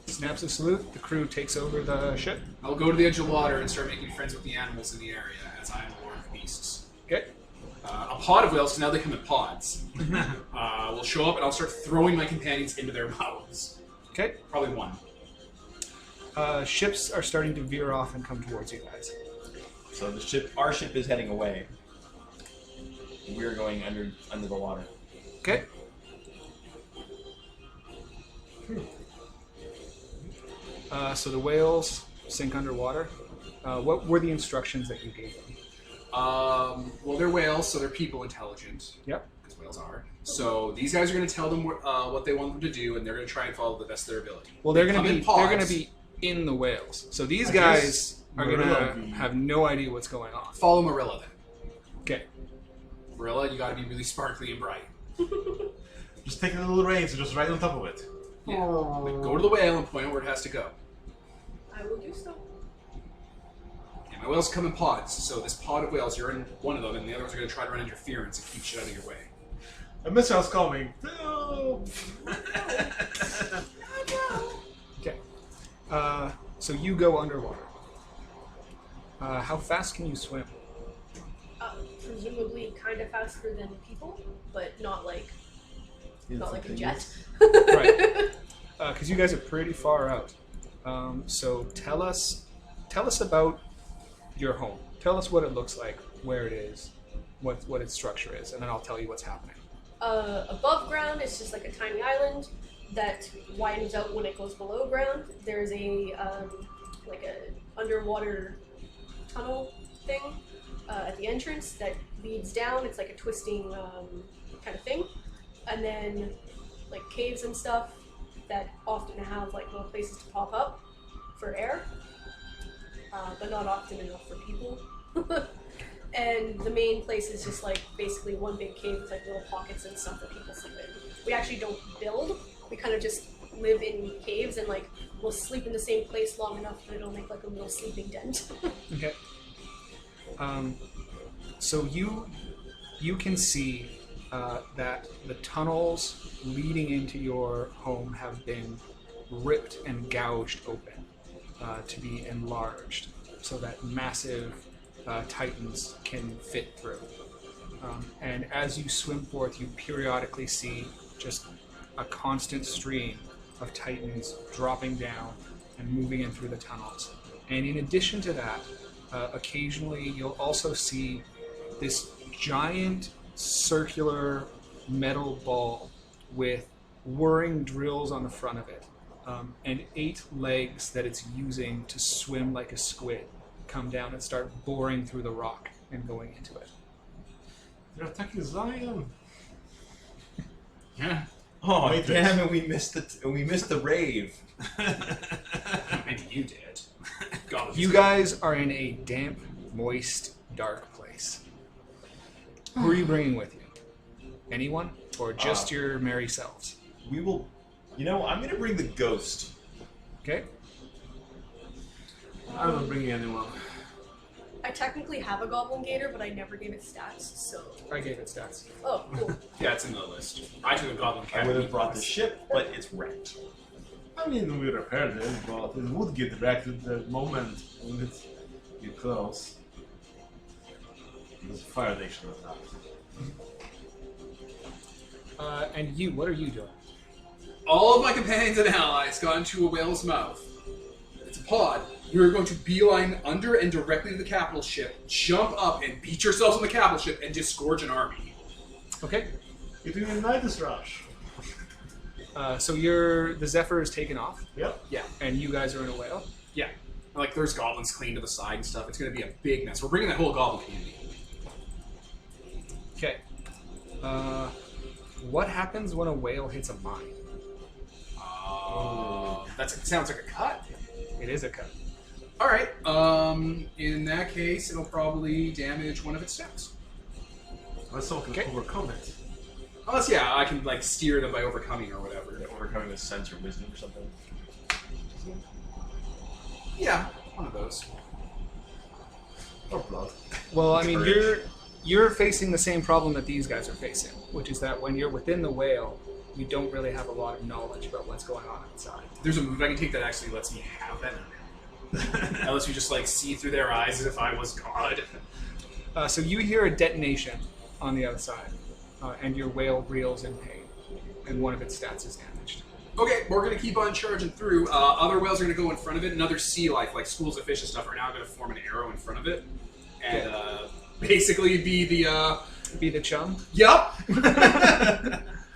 Snaps a salute. The crew takes over the ship. I'll go to the edge of the water and start making friends with the animals in the area, as I am a lord of beasts. Okay. A pod of whales, now they come in pods, will show up and I'll start throwing my companions into their mouths. Okay. Probably one. Ships are starting to veer off and come towards you guys. So our ship is heading away. We're going under the water. Okay. So the whales sink underwater. What were the instructions that you gave them? Well, they're whales, so they're people intelligent. Yep. Because whales are. So these guys are going to tell them what they want them to do, and they're going to try and follow the best of their ability. Well, they're They going to come be in pods. they're going to be in the whales. So these I guys guess are going Marilla to be- have no idea what's going on. Follow Marilla then. Okay. Marilla, you got to be really sparkly and bright. Just take a little reins and just right on top of it. Yeah. Like, go to the whale and point out where it has to go. I will do so. And my whales come in pods, so this pod of whales, you're in one of them, and the other ones are going to try to run interference and keep shit out of your way. A missile's coming. No. Okay. So you go underwater. How fast can you swim? Presumably kind of faster than people, but not like a jet. Right. Because you guys are pretty far out. So tell us about your home. Tell us what it looks like, where it is, what its structure is, and then I'll tell you what's happening. Above ground, it's just like a tiny island that widens out when it goes below ground. There's a like a underwater tunnel thing at the entrance that leads down. It's like a twisting kind of thing, and then like caves and stuff that often have like little places to pop up for air, but not often enough for people. And the main place is just like basically one big cave with like little pockets and stuff that people sleep in. We actually don't build. We kind of just live in caves and like we'll sleep in the same place long enough that it'll make like a little sleeping dent. Okay. So you can see that the tunnels leading into your home have been ripped and gouged open to be enlarged, so that massive titans can fit through. And as you swim forth, you periodically see just a constant stream of titans dropping down and moving in through the tunnels. And in addition to that, occasionally you'll also see this giant circular metal ball with whirring drills on the front of it, and 8 legs that it's using to swim like a squid come down and start boring through the rock and going into it. They're attacking Zion. Yeah. Oh Wait, damn it! We missed the rave. Maybe you did. God, You guys are in a damp, moist, dark place. Who are you bringing with you? Anyone? Or just your merry selves? We will. You know, I'm gonna bring the ghost. Okay? I'm not bringing anyone. I technically have a goblin gator, but I never gave it stats, so. I gave it stats. Oh, cool. Yeah, it's in the list. I took a goblin I cat. would have brought the ship, but it's wrecked. I mean, we repaired it, but it would get wrecked at the moment when it's get close. There's a fire nation attack. And you, what are you doing? All of my companions and allies got into a whale's mouth. It's a pod. You're going to beeline under and directly to the capital ship, jump up and beat yourselves on the capital ship, and disgorge an army. Okay. It will ignite this rush. So the Zephyr is taken off, Yep. Yeah, and you guys are in a whale. yeah. Like, there's goblins clean to the side and stuff. It's going to be a big mess. We're bringing that whole goblin community. Okay. What happens when a whale hits a mine? That sounds like a cut. It is a cut. All right. In that case, it'll probably damage one of its stats. Let's talk Okay. overcome it. Unless, yeah, I can like steer them by overcoming or whatever. Overcoming with sense or wisdom or something. Yeah, one of those. Or blood. Well, I mean, Courage. you're facing the same problem that these guys are facing, which is that when you're within the whale, you don't really have a lot of knowledge about what's going on outside. There's a move I can take that actually lets me have that. That lets me just like see through their eyes as if I was God. So you hear a detonation on the outside, and your whale reels in pain, and one of its stats is damaged. Okay, we're gonna keep on charging through. Other whales are gonna go in front of it, and other sea life, like schools of fish and stuff, are now gonna form an arrow in front of it, and basically be the. Be the chum. Yup.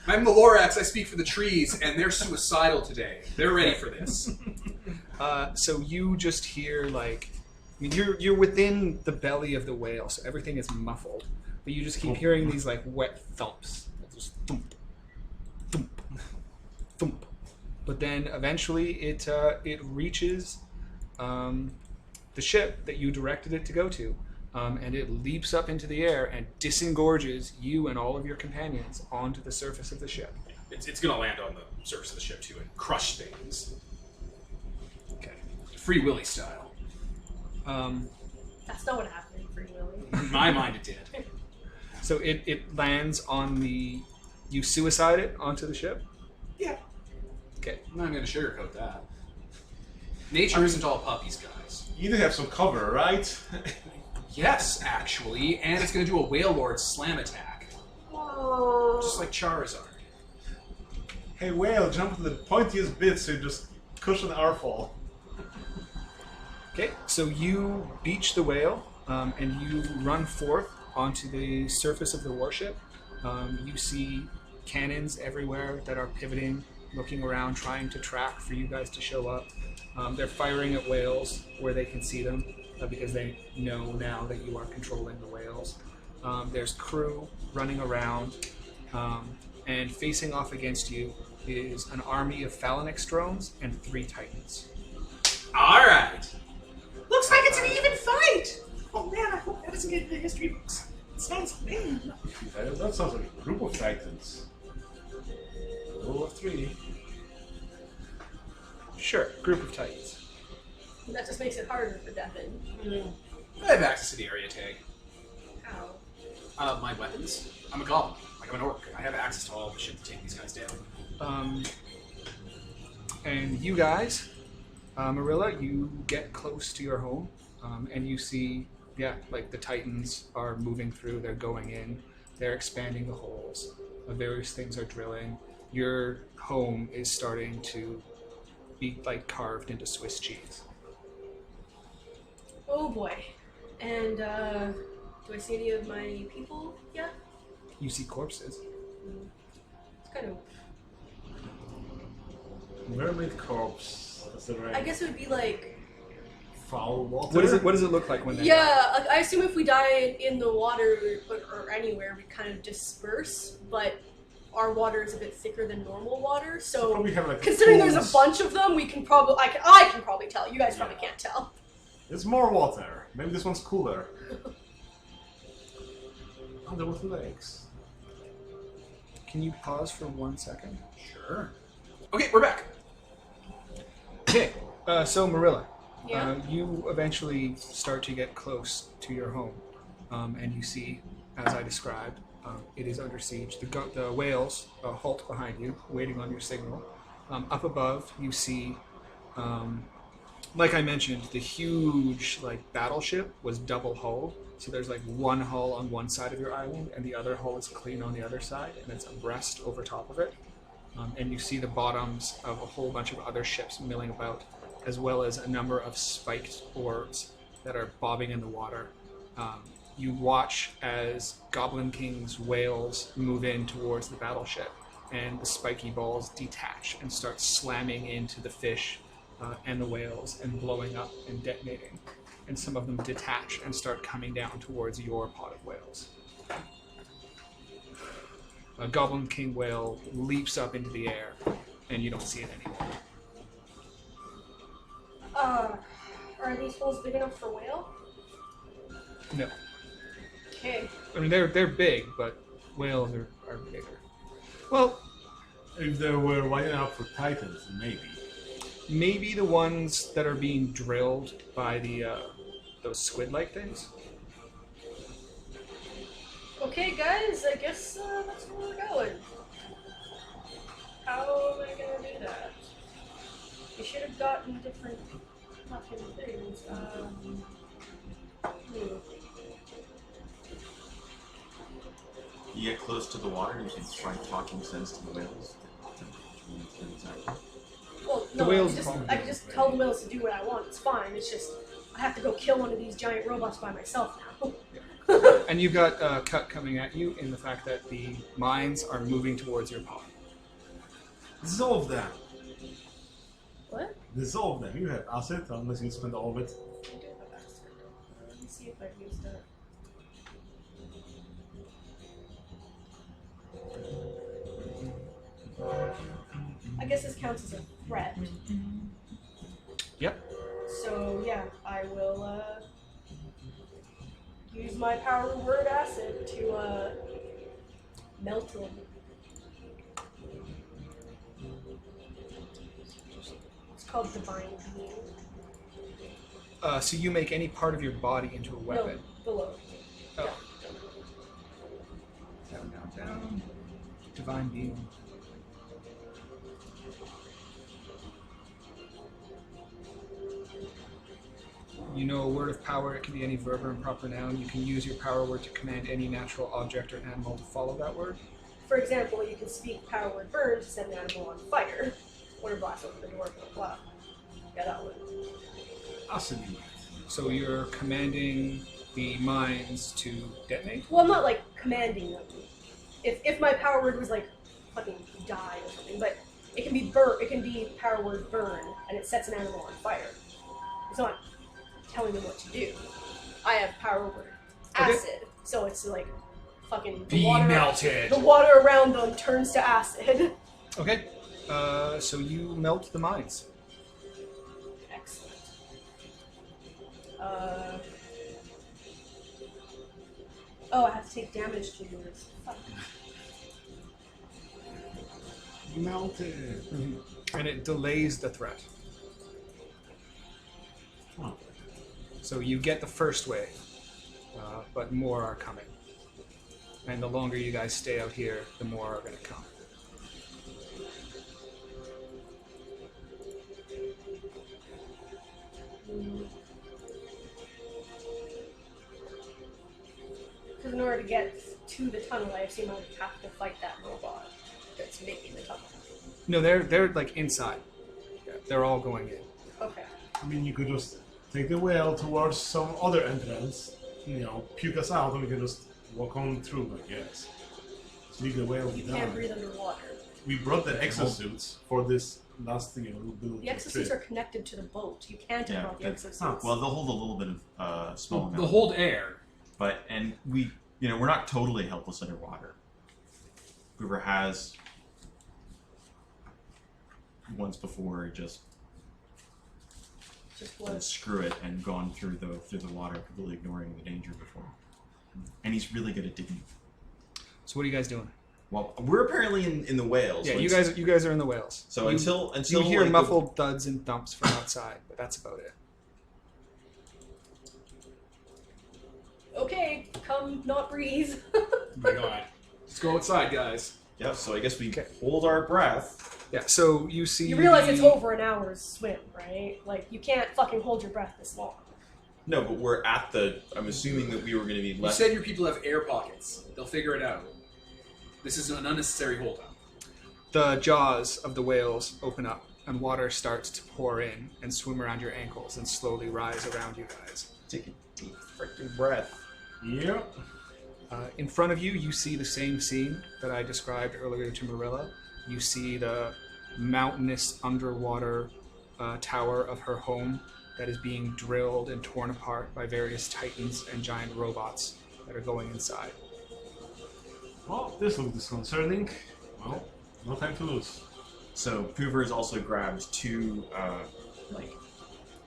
I'm the Lorax. I speak for the trees, and they're suicidal today. They're ready for this. So you just hear like, I mean, you're within the belly of the whale, so everything is muffled, but you just keep hearing these like wet thumps, just thump, thump, thump. But then eventually it reaches the ship that you directed it to go to, and it leaps up into the air and disengorges you and all of your companions onto the surface of the ship. It's gonna land on the surface of the ship too and crush things. Okay. Free Willy style. That's not what happened in Free Willy. In my mind, it did. So it lands on the... You suicide it onto the ship? Yeah. Okay. I'm not gonna sugarcoat that. Nature isn't all puppies, guys. You do have some cover, right? Yes, actually, and it's gonna do a Whale Lord slam attack. Just like Charizard. Hey whale, jump to the pointiest bit so you just cushion our fall. Okay, so you beach the whale, and you run forth onto the surface of the warship. You see cannons everywhere that are pivoting, looking around, trying to track for you guys to show up. They're firing at whales where they can see them, because they know now that you are controlling the whales. There's crew running around, and facing off against you is an army of Phalanx drones and 3 Titans. Alright. Looks like it's an even fight! Oh man, I hope that doesn't get in the history books. It sounds mean. That sounds like a group of titans. Roll of 3. Sure, group of Titans. That just makes it harder for Devin. I have access to the area tag. How? My weapons. I'm a goblin. Like I'm an orc. I have access to all the shit to take these guys down. And you guys, Marilla, you get close to your home, and you see, yeah, like the Titans are moving through, they're going in, they're expanding the holes, various things are drilling. Your home is starting to be like carved into Swiss cheese. Oh boy. And, do I see any of my people yet? You see corpses. It's kind of... Mermaid corpse. That's the right. I guess it would be like... Foul water. What does it look like when they Yeah, like, I assume if we die in the water or anywhere, we kind of disperse, but our water is a bit thicker than normal water, so Probably have like considering there's a pools. bunch of them, we can probably I can probably tell. You guys probably can't tell. It's more water. Maybe this one's cooler. Underwater lakes. Can you pause for 1 second? Sure. Okay, we're back. Okay, so Marilla, Yeah. you eventually start to get close to your home, and you see, as I described, it is under siege. The whales halt behind you, waiting on your signal. Up above, you see, like I mentioned, the huge battleship was double hulled. So there's one hull on one side of your island, and the other hull is clean on the other side, and it's abreast over top of it. And you see the bottoms of a whole bunch of other ships milling about, as well as a number of spiked orbs that are bobbing in the water. You watch as Goblin King's whales move in towards the battleship, and the spiky balls detach and start slamming into the fish and the whales and blowing up and detonating. And some of them detach and start coming down towards your pod of whales. A Goblin King whale leaps up into the air, and you don't see it anymore. Are these holes big enough for whale? No. Okay. I mean, they're big, but whales are bigger. Well, If they were wide enough for titans, maybe. maybe the ones that are being drilled by the those squid-like things. Okay, guys, I guess that's where we're going. How am I gonna do that? We should have gotten different fucking things. You get close to the water, you can try talking sense to the whales. Well, The no, whales I can just tell the whales to do what I want. It's fine. It's just I have to go kill one of these giant robots by myself now. And you've got Cut coming at you in the fact that the mines are moving towards your pod. Dissolve them. What? Dissolve them. You have acid, unless you spend all of it. I do have acid. Let me see if I've used it. I guess this counts as a threat. Yep. So yeah, I will use my power word acid to melt them. It's called Divine Being. So you make any part of your body into a weapon. No, below. Oh. Down. Divine being. You know a word of power, it can be any verb or improper noun. You can use your power word to command any natural object or animal to follow that word. For example, you can speak power word burn to set an animal on fire. Or blast open the door, blah blah. Yeah, that one. Acid. So you're commanding the mines to detonate? Well, I'm not like commanding them. If my power word was like fucking die or something, but it can be burn. It can be power word burn, and it sets an animal on fire. It's not telling them what to do. I have power word acid, so it's like fucking Be melted. The water around them turns to acid. Okay. So you melt the mines. Excellent. Oh, I have to take damage to do this. Fuck. Melted. And it delays the threat. Oh. So you get the first wave, but more are coming. And the longer you guys stay out here, the more are going to come. Because in order to get to the tunnel, I assume I would have to fight that robot that's making the tunnel. No, they're like inside. Yeah, they're all going in. Okay. I mean, you could just take the whale towards some other entrance, puke us out, and we can just walk on through, I guess. Just leave the whale You down. can't breathe underwater. We brought the exosuits for this last little bit of The exosuits are connected to the boat. You can't Yeah, have the exosuits. well, they'll hold a little bit of small amount. They'll hold air. And we're not totally helpless underwater. Hoover has once before just what? screw it and gone through the water, completely ignoring the danger before. And he's really good at digging. So what are you guys doing? Well, we're apparently in the whales. Yeah, so you guys are in the whales. So you, until you hear like, muffled thuds and thumps from outside, but that's about it. Okay, come not breathe. Oh my god. Let's go outside, guys. Yeah, so I guess we Okay. hold our breath. Yeah, so you see. You realize it's over an hour's swim, right? Like, you can't fucking hold your breath this long. No, but we're at the. I'm assuming that we were going to be You left. said your people have air pockets. They'll figure it out. This is an unnecessary holdout. The jaws of the whales open up, and water starts to pour in and swim around your ankles and slowly rise around you guys. Take a deep freaking breath. Yep. In front of you, you see the same scene that I described earlier to Marilla. You see the mountainous underwater tower of her home that is being drilled and torn apart by various titans and giant robots that are going inside. Well, this looks disconcerting. Well, no time to lose. So Hoover has also grabbed two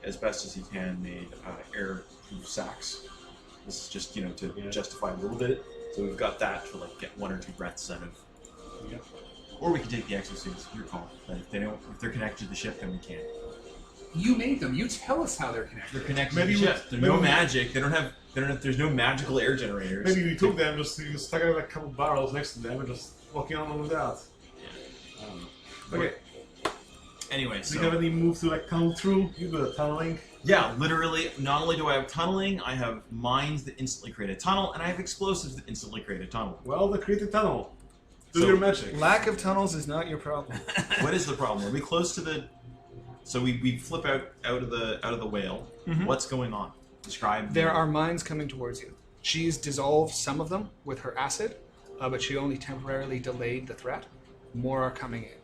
as best as he can, made air-proof sacks. This is just, to justify a little bit. So we've got that to like get 1 or 2 breaths out of. Yep. Or we can take the exosuits. Your call. But if they're connected to the ship, then we can't. You made them. You tell us how they're connected. They're connected Maybe to the we- ship. There's maybe no we- magic. They don't have. There's no magical air generators. Maybe we took them, just you stuck out like a couple barrels next to them and just walking on with that. Okay. Anyway, Do so you have any move to like tunnel through? You got a tunneling. yeah, literally, not only do I have tunneling, I have mines that instantly create a tunnel, and I have explosives that instantly create a tunnel. Well, then create a tunnel. Do So- your magic. Lack of tunnels is not your problem. What is the problem? Are we close to the? So we flip out of the whale. Mhm. What's going on? Describe. There are mines coming towards you. She's dissolved some of them with her acid, but she only temporarily delayed the threat. More are coming in.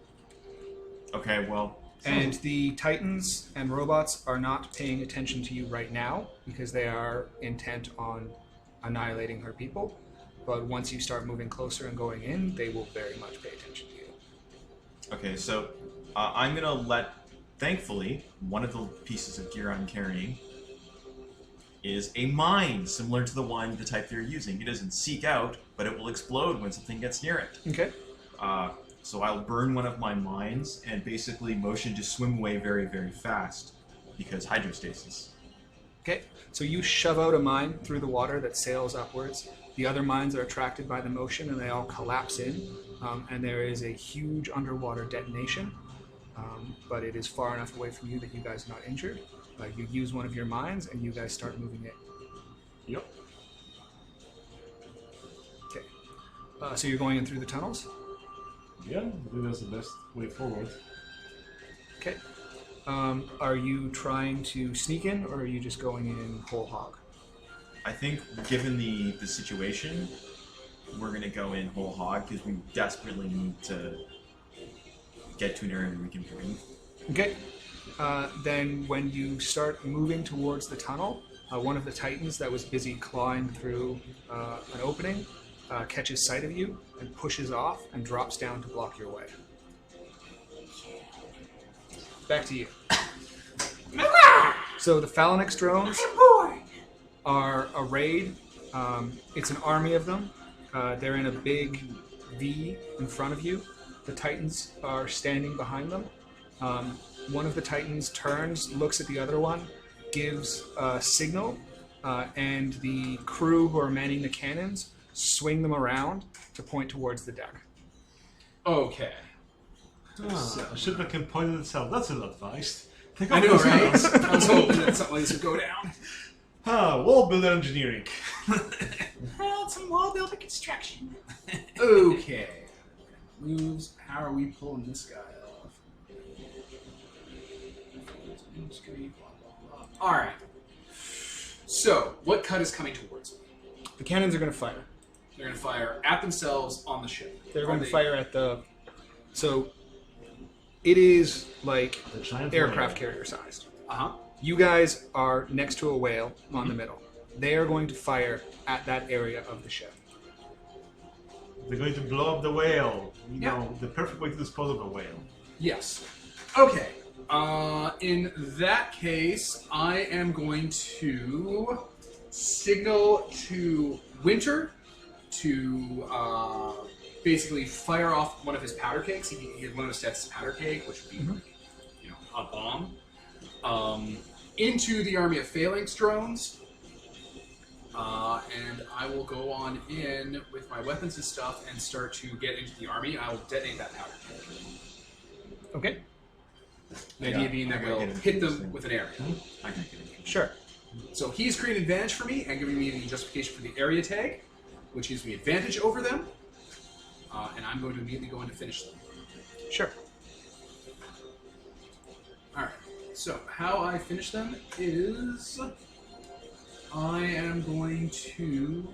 Okay, well. And the Titans and robots are not paying attention to you right now because they are intent on annihilating her people. But once you start moving closer and going in, they will very much pay attention to you. Okay, so I'm gonna let. Thankfully, one of the pieces of gear I'm carrying is a mine similar to the type they're using. It doesn't seek out, but it will explode when something gets near it. Okay. So I'll burn one of my mines and basically motion to swim away very, very fast because hydrostasis. Okay. So you shove out a mine through the water that sails upwards. The other mines are attracted by the motion and they all collapse in. And there is a huge underwater detonation. But it is far enough away from you that you guys are not injured. You use one of your mines and you guys start moving it. Yep. Okay. So you're going in through the tunnels? Yeah, I think that's the best way forward. Okay. Are you trying to sneak in or are you just going in whole hog? I think, given the situation, we're going to go in whole hog because we desperately need to get to an area where we can breathe. Okay. Then when you start moving towards the tunnel, one of the Titans that was busy clawing through an opening catches sight of you and pushes off and drops down to block your way. Back to you. So the Phalanx drones are arrayed. It's an army of them. They're in a big V in front of you. The Titans are standing behind them. One of the Titans turns, looks at the other one, gives a signal, and the crew who are manning the cannons swing them around to point towards the deck. Okay. A ship that can point at itself. That's ill-advised. I know, right? I was hoping that something like this would go down. Wall builder engineering. Well, some wall builder construction. Okay. Moves. How are we pulling this guy off? Alright. So, what cut is coming towards me? The cannons are going to fire. They're going to fire at themselves on the ship. They're Are going to they- fire at the... So, it is like The giant aircraft whale. carrier sized. Uh-huh. You guys are next to a whale on the middle. They are going to fire at that area of the ship. They're going to blow up the whale. You Yeah. know, the perfect way to dispose of a whale. Yes. Okay. In that case, I am going to signal to Winter to basically fire off one of his powder cakes. He had one of his stats powder cake, which would be, a bomb, into the army of phalanx drones. And I will go on in with my weapons and stuff and start to get into the army. I will detonate that powder cake. Okay? The idea being that we'll hit them with an area. I can get it. Sure. So he's creating advantage for me and giving me the justification for the area tag, which gives me advantage over them. And I'm going to immediately go in to finish them. Sure. Alright, so how I finish them is I am going to...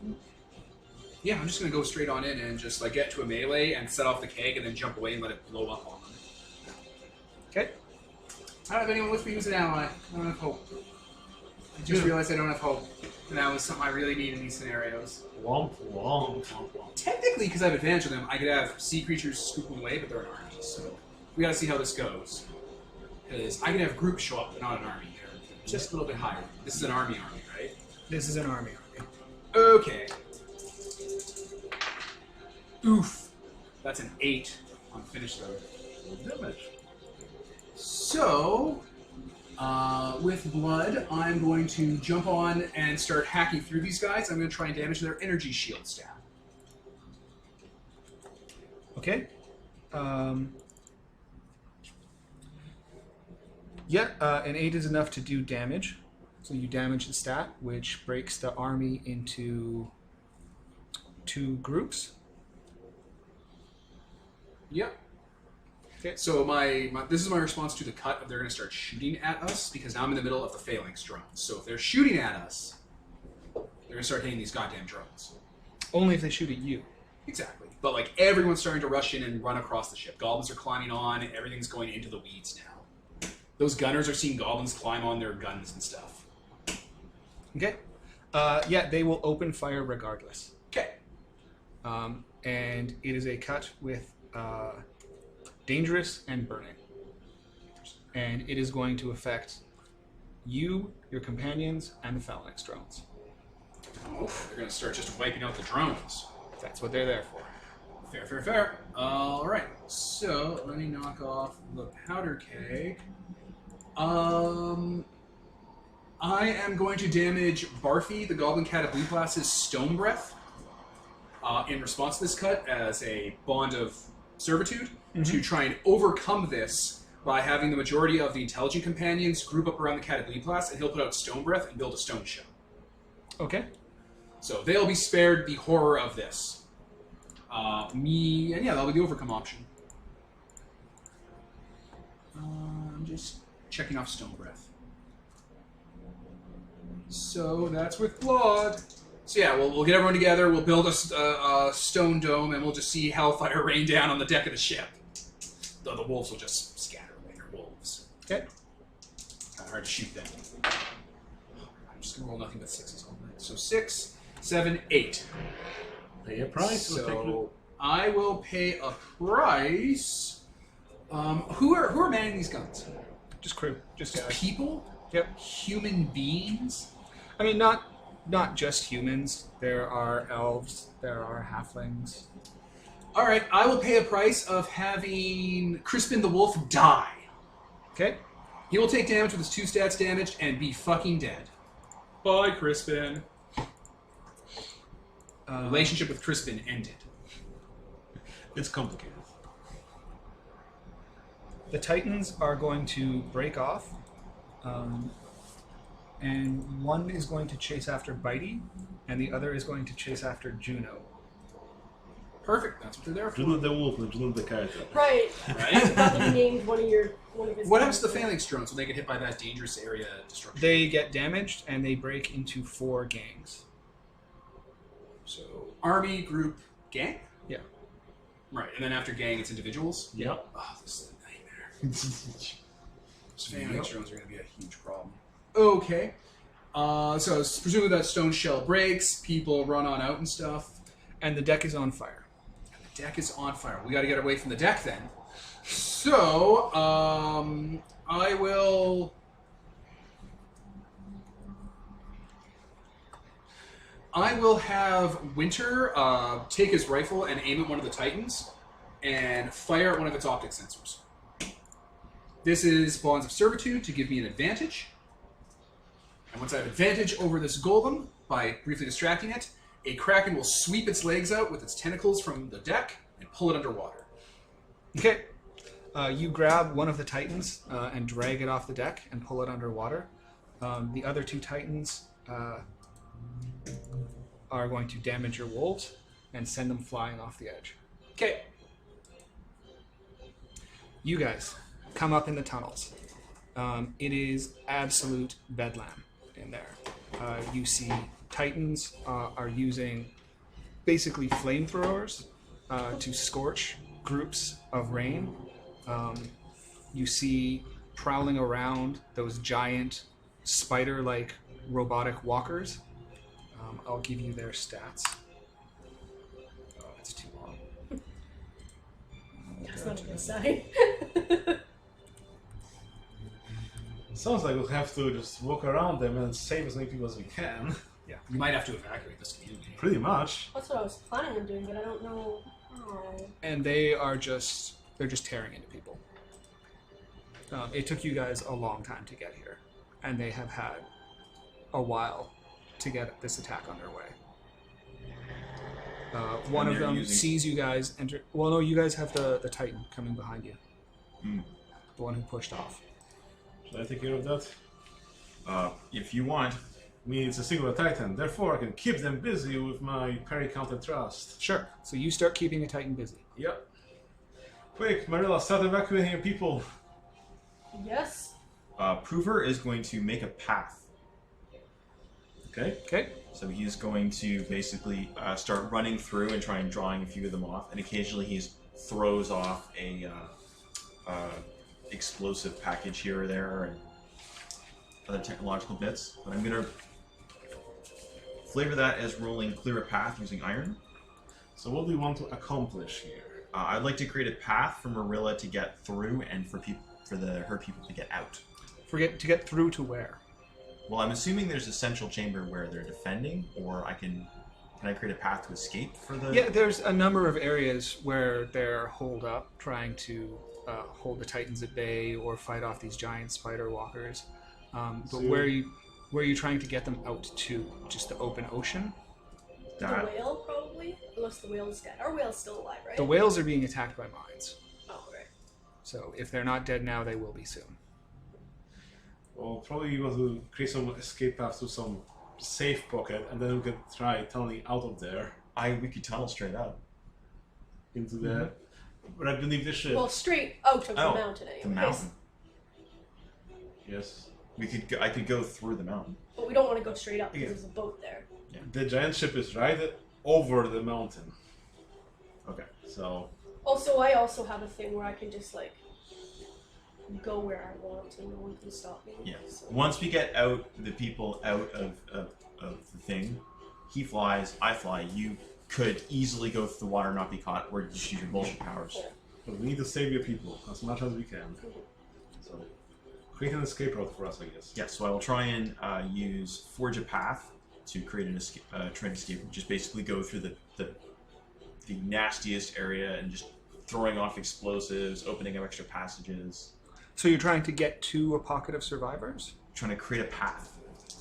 Yeah, I'm just going to go straight on in and just like get to a melee and set off the keg and then jump away and let it blow up on them. Okay. I don't have anyone with me who's an ally. I don't have hope. I just realized I don't have hope. And that was something I really need in these scenarios. Womp, womp, womp, womp. Technically, because I have advantage on them, I could have sea creatures scoop them away, but they're an army, so we gotta see how this goes. Because I can have groups show up, but not an army. They're just a little bit higher. This is an army, right? This is an army. Okay. Oof. That's an 8 on finish though. Damage. So, with blood, I'm going to jump on and start hacking through these guys. I'm going to try and damage their energy shield staff. Okay. An 8 is enough to do damage. So you damage the stat, which breaks the army into 2 groups. Yep. Okay. So this is my response to the cut of they're going to start shooting at us because now I'm in the middle of the phalanx drones. So if they're shooting at us, they're going to start hitting these goddamn drones. Only if they shoot at you. Exactly. But like everyone's starting to rush in and run across the ship. Goblins are climbing on. Everything's going into the weeds now. Those gunners are seeing goblins climb on their guns and stuff. Okay. They will open fire regardless. Okay. And it is a cut with dangerous and burning. And it is going to affect you, your companions, and the phalanx drones. Oh, they're going to start just wiping out the drones. That's what they're there for. Fair, fair, fair. All right. So let me knock off the powder keg. I am going to damage Barfy, the Goblin Cat of Blue Glass's Stone Breath, in response to this cut as a bond of servitude to try and overcome this by having the majority of the intelligent companions group up around the Cat of Blue Glass, and he'll put out Stone Breath and build a stone shell. Okay. So they'll be spared the horror of this. That'll be the overcome option. I'm just checking off Stone Breath. So that's with blood. So yeah, we'll get everyone together, we'll build a stone dome, and we'll just see hellfire rain down on the deck of the ship. Though the wolves will just scatter away. They're wolves. Okay. Kind of hard to shoot them. I'm just going to roll nothing but 6s all night. So 6, 7, 8. Pay a price. So I will pay a price. Who are manning these guns? Just crew. Just People? Yep. Human beings? I mean, not just humans. There are elves. There are halflings. All right, I will pay a price of having Crispin the Wolf die. Okay. He will take damage with his 2 stats damaged and be fucking dead. Bye, Crispin. Relationship with Crispin ended. It's complicated. The Titans are going to break off, and one is going to chase after Bitey, and the other is going to chase after Juno. Perfect. That's what they're there for. Juno the wolf and Juno the character. Right. Right? I thought you named one of his. What happens to the phalanx drones when they get hit by that dangerous area destruction? They get damaged, and they break into 4 gangs. So, army, group, gang? Yeah. Right, and then after gang, it's individuals? Yep. Oh, this is a nightmare. Those phalanx drones are going to be a huge problem. Okay. So, presumably that stone shell breaks, people run on out and stuff. And the deck is on fire. The deck is on fire. We got to get away from the deck then. So, I will have Winter take his rifle and aim at one of the Titans and fire at one of its optic sensors. This is Bonds of Servitude to give me an advantage. And once I have advantage over this golem, by briefly distracting it, a Kraken will sweep its legs out with its tentacles from the deck and pull it underwater. Okay. You grab one of the Titans and drag it off the deck and pull it underwater. The other 2 Titans are going to damage your wolves and send them flying off the edge. Okay. You guys come up in the tunnels. It is absolute bedlam in there. You see Titans are using basically flamethrowers to scorch groups of rain. You see prowling around those giant spider-like robotic walkers. I'll give you their stats. Oh, that's too long. That's not a good sign. Sounds like we'll have to just walk around them and save as many people as we can. Yeah, you might have to evacuate this community. Pretty much. That's what I was planning on doing, but I don't know how. And they're just tearing into people. It took you guys a long time to get here, and they have had a while to get this attack underway. One of them sees you guys enter. Well, no, you guys have the Titan coming behind you. The one who pushed off. Should I take care of that? If you want. I mean, it's a singular Titan, therefore I can keep them busy with my parry counter thrust. Sure. So you start keeping a Titan busy. Yep. Quick, Marilla, start evacuating your people. Yes. Prover is going to make a path. Okay. Okay. So he's going to basically start running through and try and drawing a few of them off, and occasionally he throws off a explosive package here or there and other technological bits. But I'm going to flavor that as rolling clear a path using iron. So what do you want to accomplish here? I'd like to create a path for Marilla to get through and for her people to get out. To get through to where? Well, I'm assuming there's a central chamber where they're defending, or can I create a path to escape for the... Yeah, there's a number of areas where they're holed up, trying to hold the Titans at bay or fight off these giant spider walkers. But So where are you trying to get them out to? Just the open ocean? The whale, probably? Unless the whale's dead. Our whale's still alive, right? The whales are being attacked by mines. Oh, right. So if they're not dead now, they will be soon. Well, probably you want to create some escape path to some safe pocket, and then we could try tunneling out of there We could tunnel straight up. into the right beneath the ship. Well, straight out of the mountain, anyway. The mountain. Yes. I could go through the mountain. But we don't want to go straight up because there's a boat there. The giant ship is right over the mountain. Okay. So Also, I also have a thing where I can just, like, go where I want and no one can stop me. Yeah. So. Once we get the people out of the thing, he flies, I fly. You could easily go through the water and not be caught, or just use your bullshit powers. Yeah. but we need to save your people as much as we can. So create an escape route for us, I guess. Yeah. So I will try and forge a path to create an escape, try and escape. Just basically go through the nastiest area and just throwing off explosives, opening up extra passages. So you're trying to get to a pocket of survivors? Trying to create a path.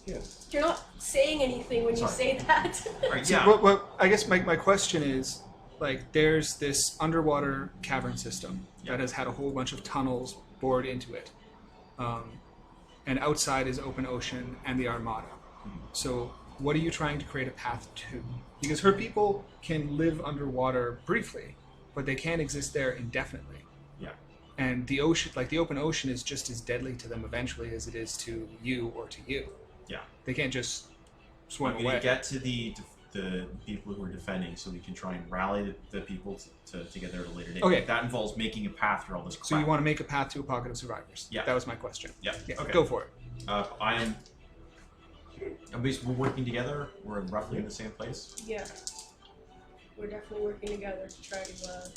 Yes. You're not saying anything when you say that. All right, So yeah. what I guess my question is, like, there's this underwater cavern system that has had a whole bunch of tunnels bored into it. And outside is open ocean and the Armada. So what are you trying to create a path to? Because her people can live underwater briefly, but they can't exist there indefinitely. Yeah. And the ocean, like the open ocean, is just as deadly to them eventually as it is to you or to you. Yeah. They can't just swim I'm going away. to get to the people who are defending, so we can try and rally the people to get there at a later date. Okay. That involves making a path through all this crap. So you want to make a path to a pocket of survivors? Yeah. That was my question. Yeah. Okay. Go for it. I'm basically we're working together. We're roughly in the same place. Yeah. We're definitely working together to try to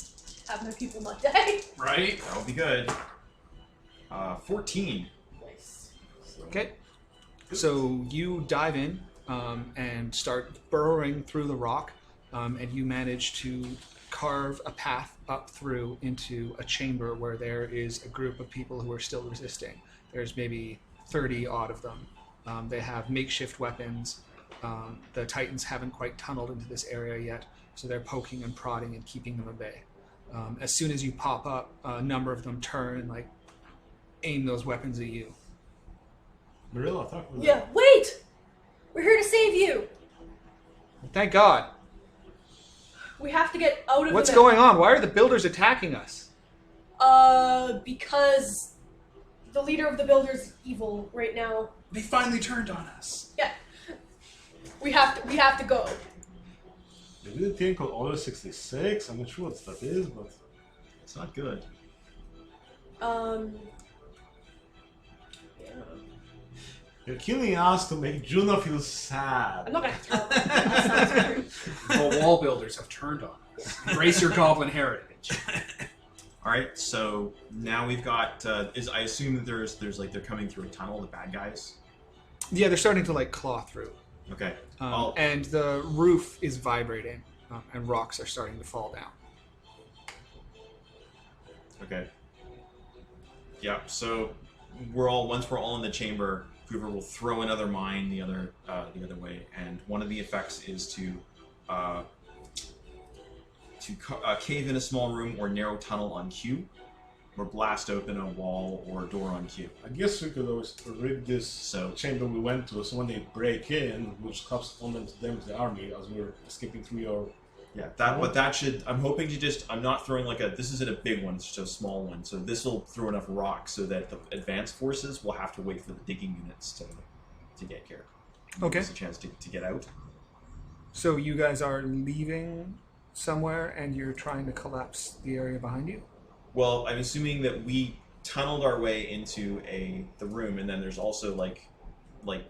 have my people not die. Right? That would be good. 14. Nice. Okay. So you dive in and start burrowing through the rock, and you manage to carve a path up through into a chamber where there is a group of people who are still resisting. There's maybe 30 odd of them. They have makeshift weapons. The Titans haven't quite tunneled into this area yet, so they're poking and prodding and keeping them at bay. As soon as you pop up, a number of them turn and like aim those weapons at you. Marilla, talk with Yeah, wait! We're here to save you! Thank God. We have to get out of What's the going on? Why are the builders attacking us? Because the leader of the builders is evil right now. They finally turned on us. Yeah. We have to go. There is a thing called Order 66. I'm not sure what that is, but It's not good. Yeah. you're killing us to make Juno feel sad. I'm not gonna tell them. That sounds weird. The wall builders have turned on us. Embrace your goblin heritage. All right, so now we've got. I assume that there's like they're coming through a tunnel. The bad guys. Yeah, they're starting to like claw through, Okay. and the roof is vibrating, and rocks are starting to fall down. Okay. Yeah. So once we're all in the chamber, Hoover will throw another mine the other way, and one of the effects is to cave in a small room or narrow tunnel on cue, or blast open a wall or door on cue. I guess we could always rid this chamber we went to, so when they break in, we'll just collapse on them to damage the army as we're escaping through your... Yeah, that should... I'm hoping to just... I'm not throwing like a... This isn't a big one, it's just a small one. So this will throw enough rocks so that the advanced forces will have to wait for the digging units to get here. Okay. Gives a chance to get out. So you guys are leaving somewhere, and you're trying to collapse the area behind you? Well, I'm assuming that we tunneled our way into the room, and then there's also like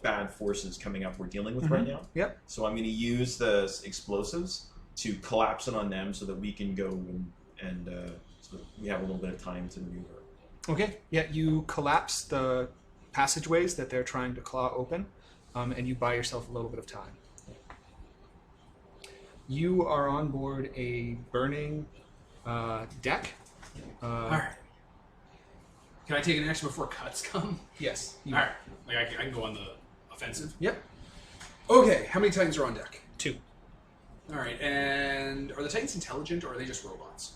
bad forces coming up we're dealing with right now. Yep. So I'm going to use the explosives to collapse it on them so that we can go and so that we have a little bit of time to maneuver. Okay. Yeah, you collapse the passageways that they're trying to claw open, and you buy yourself a little bit of time. You are on board a burning deck. Alright. Can I take an action before cuts come? Yes. Alright. Like I can go on the offensive? Yep. Okay, how many Titans are on deck? 2. Alright, and are the Titans intelligent or are they just robots?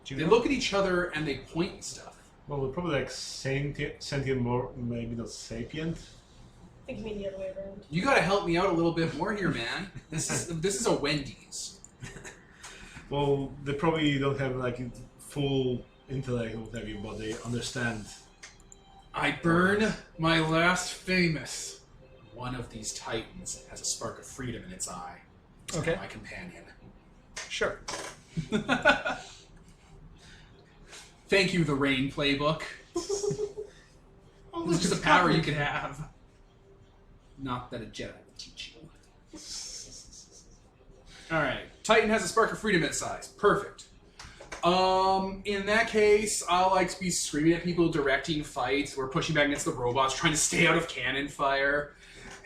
Do you They know? look at each other and they point and stuff. Well, we're probably like sentient, more, maybe not sapient. I think you mean the other way around. You gotta help me out a little bit more here, man. This is a Wendy's. Well, they probably don't have like full intellect or what have you, but they understand. I burn my last famous. One of these Titans has a spark of freedom in its eye. It's Okay. my companion. Sure. Thank you, the Rain playbook. This is just a power you can have. Not that a Jedi would teach you. Alright. Titan has a spark of freedom in its eyes. Perfect. In that case, I'll like to be screaming at people, directing fights. We're pushing back against the robots, trying to stay out of cannon fire.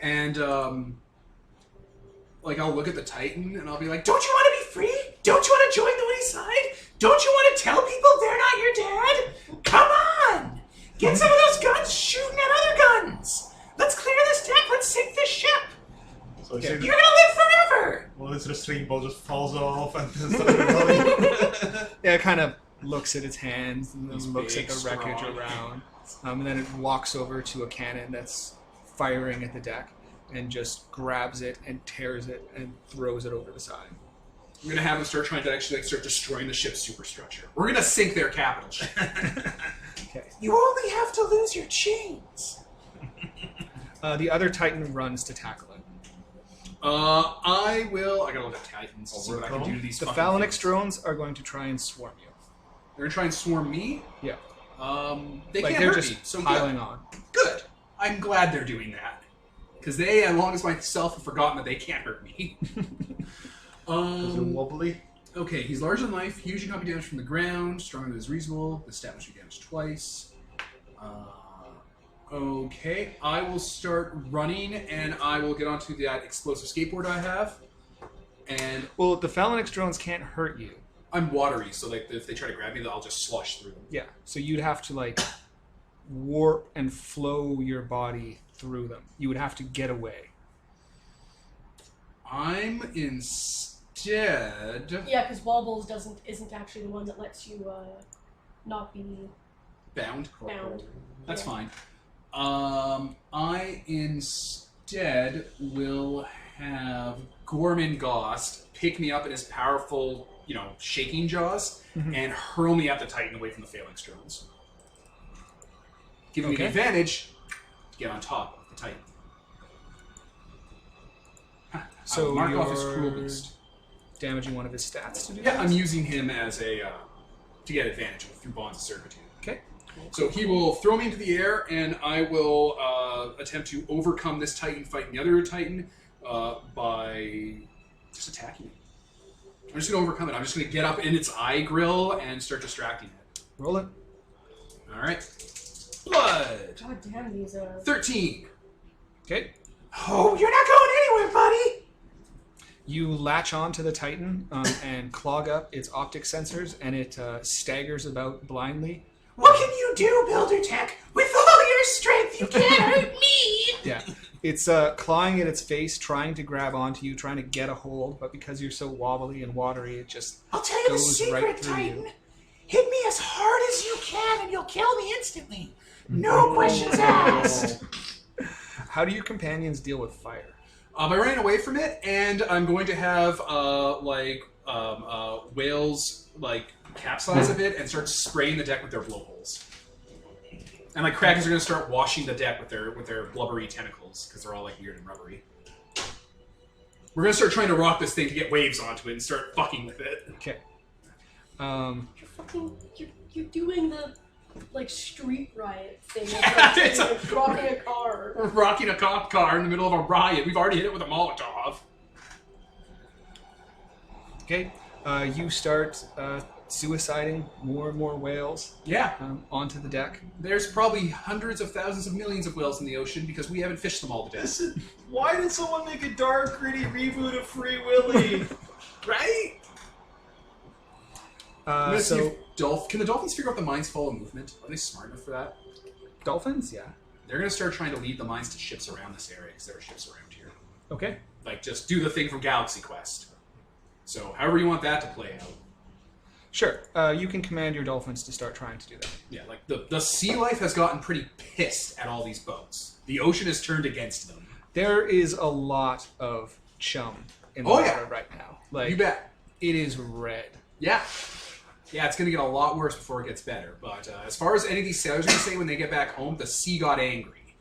And, like, I'll look at the Titan and I'll be like, don't you want to be free? Don't you want to join the winning side? Don't you want to tell people they're not your dad? Come on! Get some of those guns shooting at other guns! Let's clear this deck, let's sink this ship! So I Okay. say, You're gonna live forever! well, this restraining ball just falls off and then starts going. Yeah, it kind of looks at its hands and then It's looks big, at the wreckage strong. around. And then it walks over to a cannon that's firing at the deck and just grabs it and tears it and throws it over the side. I'm gonna have them start trying to actually like, start destroying the ship's superstructure. We're gonna sink their capital ship. Okay. You only have to lose your chains. The other Titan runs to tackle it. I gotta look at Titans to see what I can do to these The fucking Phalanx things. drones are going to try and swarm you. They're gonna try and swarm me? Yeah. They Like can't they're hurt just me, so piling good. on. Good. I'm glad they're doing that. Because they, as long as myself, have forgotten that they can't hurt me. Is it wobbly? Okay, he's larger than life. He usually copy damage from the ground. Stronger than is reasonable. The stat must be damaged twice. Okay, I will start running, and I will get onto that explosive skateboard I have. And Well, the Phalanx drones can't hurt you. I'm watery, so like if they try to grab me, I'll just slosh through them. Yeah. So you'd have to like warp and flow your body through them. You would have to get away. I'm instead Yeah, because Wobbles isn't actually the one that lets you not be bound. bound. That's Yeah. fine. I instead will have Gorman Gost pick me up in his powerful, shaking jaws and hurl me at the Titan away from the Phalanx drones. Giving me the Okay. advantage to get on top of the Titan. So I'll mark off his you're cruel beast. damaging one of his stats to do Yeah, that? I'm using him as a to get advantage through bonds of servitude. Okay. So he will throw me into the air, and I will attempt to overcome this Titan fighting the other Titan by just attacking him. I'm just going to overcome it. I'm just going to get up in its eye grill and start distracting it. Roll it. All right. Blood. God damn these 13. Okay. Oh, you're not going anywhere, buddy. You latch on to the Titan and clog up its optic sensors, and it staggers about blindly. What can you do, Builder Tech? With all your strength, you can't hurt me. Yeah. It's clawing at its face, trying to grab onto you, trying to get a hold, but because you're so wobbly and watery, it just I'll tell you the goes secret, right through Titan. you. Hit me as hard as you can, and you'll kill me instantly. No questions asked. How do your companions deal with fire? By running away from it, and I'm going to have whales capsize a bit and start spraying the deck with their blowholes. And krakens are going to start washing the deck with their blubbery tentacles because they're all weird and rubbery. We're going to start trying to rock this thing to get waves onto it and start fucking with it. Okay. You're doing the street riot thing. It's Rocking a car. We're rocking a cop car in the middle of a riot. We've already hit it with a Molotov. Okay. You start suiciding more and more whales Yeah. onto the deck. There's probably hundreds of thousands of millions of whales in the ocean because we haven't fished them all to death. Why did someone make a dark, gritty reboot of Free Willy? Right? I'm gonna see So if can the dolphins figure out the mines follow movement? Are they smart enough for that? dolphins, yeah. They're going to start trying to lead the mines to ships around this area because there are ships around here. Okay. Just do the thing from Galaxy Quest. So, however you want that to play out. Sure. You can command your dolphins to start trying to do that. Yeah, the sea life has gotten pretty pissed at all these boats. The ocean has turned against them. There is a lot of chum in the Oh, water yeah. right now. You bet. It is red. Yeah. Yeah, it's going to get a lot worse before it gets better. But as far as any of these sailors are going to say when they get back home, the sea got angry.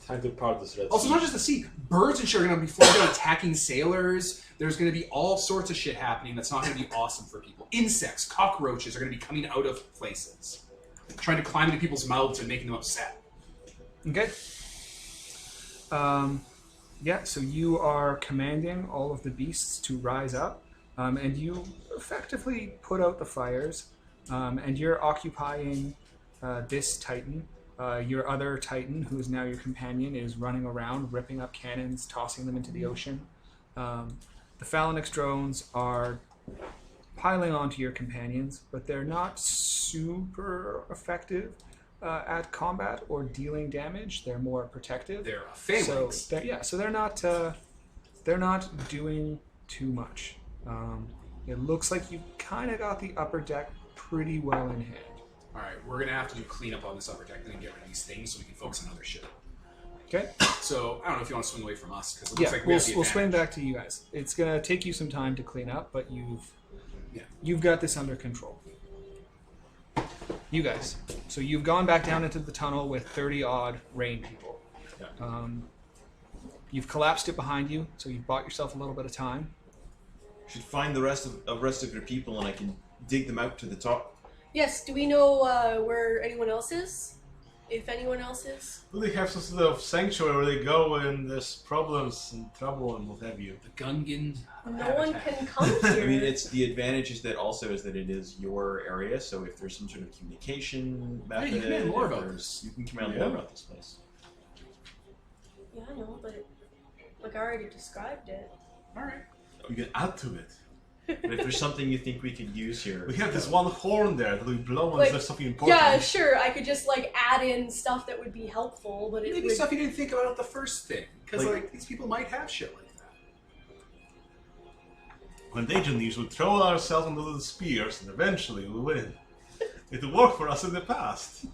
Time to part this Red Also, Sea. not just the sea. Birds and shit are going to be flying down attacking sailors. There's going to be all sorts of shit happening that's not going to be awesome for people. Insects, cockroaches are going to be coming out of places. Trying to climb into people's mouths and making them upset. Okay. Yeah, so you are commanding all of the beasts to rise up, and you effectively put out the fires, and you're occupying this Titan. Your other Titan, who is now your companion, is running around, ripping up cannons, tossing them into the ocean. The Phalanx drones are piling onto your companions, but they're not super effective at combat or dealing damage. They're more protective. They're a phalanx. So they're not doing too much. It looks like you kind of got the upper deck pretty well in hand. Alright, we're going to have to do cleanup on this upper deck and get rid of these things so we can focus on other shit. Okay. So, I don't know if you want to swing away from us, because it Yeah, looks like we have the we'll swing advantage. back to you guys. It's gonna take you some time to clean up, but you've got this under control. You guys. So you've gone back down into the tunnel with 30-odd rain people. Yeah. You've collapsed it behind you, so you've bought yourself a little bit of time. Should find the rest of your people, and I can dig them out to the top. Yes, do we know where anyone else is? If anyone else is? Do they have some sort of sanctuary where they go when there's problems and trouble and what have you? The Gungan No one can come I here. mean, it's the advantage is that also is that it is your area. So if there's some sort of communication method, you command more if about there's- this. You can command Yeah. more about this place. Yeah, I know, but I already described it. Alright. We can add to it. But if there's something you think we could use here, We have this one horn there that we blow when Like, there's something important. Yeah, sure. I could just add in stuff that would be helpful, but it Maybe would... stuff you didn't think about at the first thing. Because, Like- these people might have shit like that. When danger news, we throw ourselves into the spears and eventually we win. It worked for us in the past.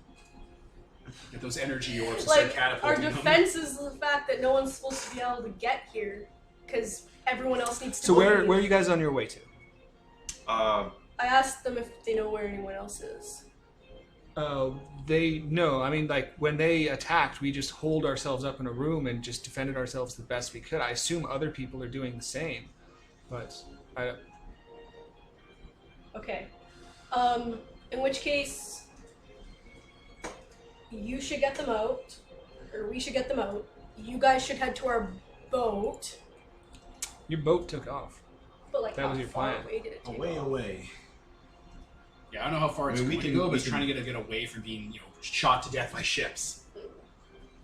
Get those energy orbs and start our catapulting them. defense is the fact that no one's supposed to be able to get here because everyone else needs to. So leave. where are you guys on your way to? I asked them if they know where anyone else is. When they attacked, we just holed ourselves up in a room and just defended ourselves the best we could. I assume other people are doing the same, but Okay. In which case, you should get them out, or we should get them out. You guys should head to our boat. your boat took off. But like, That how was your far plan. away did it take Away, off? away. Yeah, I don't know how far it's I mean, we going to can- go, but we it's trying can- to get away from being, shot to death by ships.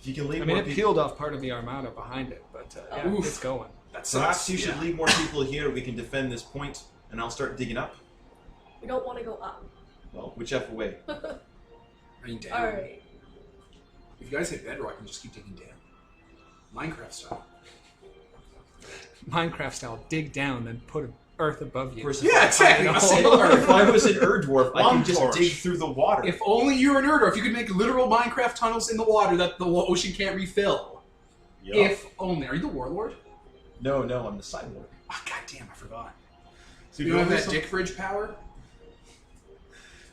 If you can lead I mean, more it people, peeled off part of the armada behind it, but yeah, Oof. it's going. That perhaps sucks. you should Yeah. lead more people here. We can defend this point, and I'll start digging up. We don't want to go up. Well, whichever way. I mean, down. All right. If you guys hit bedrock, you can just keep digging down. Minecraft style. Minecraft style, dig down, then put earth above Of you. course, Yeah, exactly. I I'll say know. it. if I was an Erdwarf, I One could just torch. dig through the water. If only you were an Erdor, if you could make literal Minecraft tunnels in the water that the ocean can't refill. Yup. If only. Are you the warlord? No, I'm the cyborg. Oh, God damn, I forgot. So You don't have only that some- dick fridge power?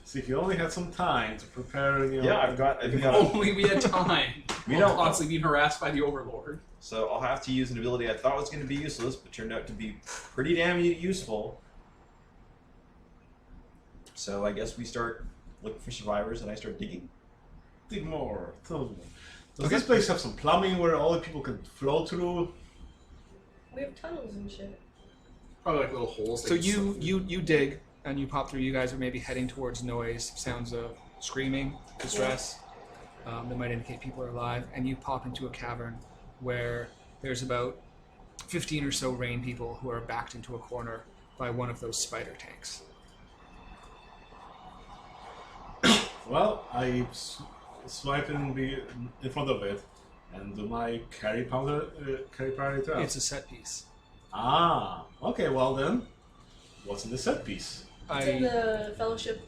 So if you only had some time to prepare, Yeah, I've got. If only we had time. We While don't- constantly being harassed by the Overlord. So I'll have to use an ability I thought was going to be useless, but turned out to be pretty damn useful. So I guess we start looking for survivors, and I start digging. dig more. Tell me. Does Okay. this place have some plumbing where all the people can flow through? We have tunnels and shit. Probably like little holes. So you dig and you pop through. You guys are maybe heading towards noise, sounds of screaming, distress. That might indicate people are alive. And you pop into a cavern where there's about 15 or so rain people who are backed into a corner by one of those spider tanks. Well, I swipe in front of it and do my carry parry trap. It's a set piece. Ah, okay. Well then, what's in the set piece? It's in the Fellowship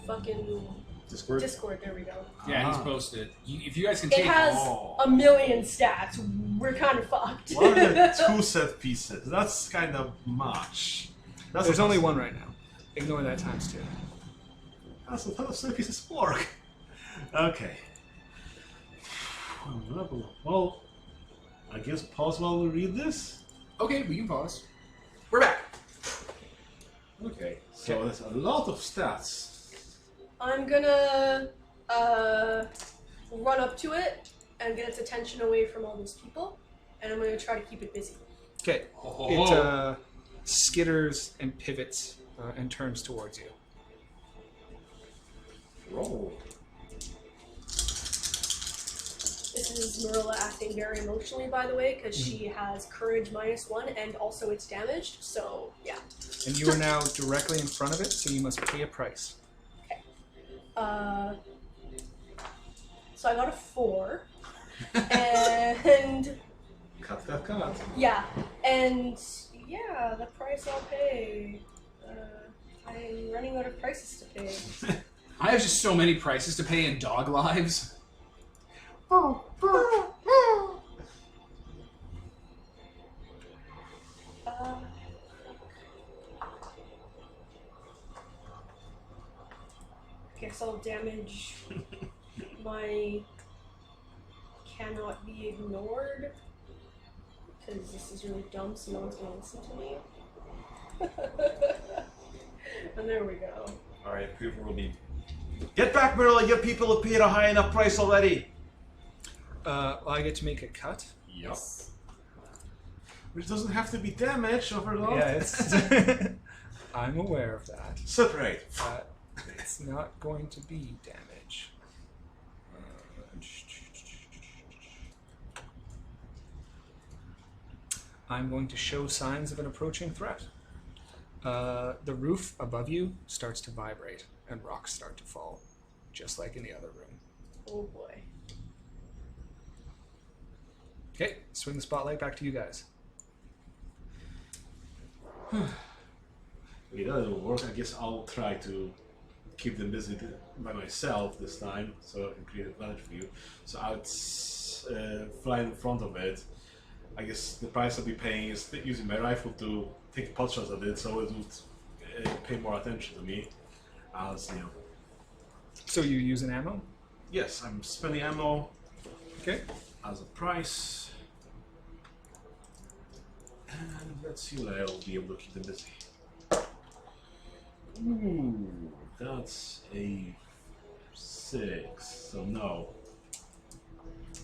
fucking Discord. Discord. There we go. Yeah, he's Ah. posted. If you guys can It take has Oh. a million stats. We're kind of fucked. What are the two set pieces? That's kind of much. That's There's a only one right now. Ignore that times 2. That's a ton of set pieces work. Okay. Well, I guess pause while we read this. Okay, we can pause. We're back. Okay. So there's a lot of stats. I'm gonna run up to it and get its attention away from all those people, and I'm gonna try to keep it busy. Okay. Oh. It skitters and pivots and turns towards you. Roll. This is Marilla acting very emotionally, by the way, because she has courage -1 and also it's damaged. So yeah. And you are now directly in front of it, so you must pay a price. So I got a 4, and Cut. yeah, and yeah, the price I'll pay. I'm running out of prices to pay. I have just so many prices to pay in dog lives. Guess I'll damage my cannot be ignored because this is really dumb, so no one's gonna listen to me. And there we go. All right, approval will be. Get back, Marilla. Your people have paid a high enough price already. Well, I get to make a cut. Yup. Which doesn't have to be damage overload. Yeah, it's. I'm aware of that. Separate. It's not going to be damage. I'm going to show signs of an approaching threat. The roof above you starts to vibrate, and rocks start to fall, just like in the other room. Oh boy. Okay, swing the spotlight back to you guys. Okay, that will work. I guess I'll try to keep them busy by myself this time, so I can create advantage for you. So I'd fly in front of it. I guess the price I'll be paying is using my rifle to take pot shots at it, so it would pay more attention to me. As you know. So you use an ammo? Yes, I'm spending ammo Okay. as a price. And let's see what I'll be able to keep them busy. Ooh, that's a 6, so no.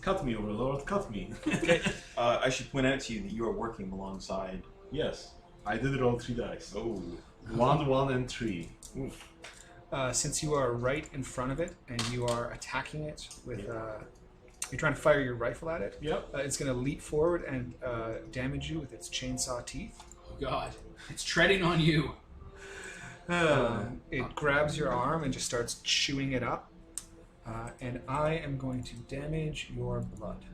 Cut me, Overlord, cut me. Okay. I should point out to you that you are working alongside Yes. I did roll 3 dice. Oh. 1, 1, and 3. Oof. Since you are right in front of it and you are attacking it with, you're trying to fire your rifle at it. Yep. It's going to leap forward and damage you with its chainsaw teeth. Oh God, it's treading on you. It grabs your arm and just starts chewing it up. And I am going to damage your blood.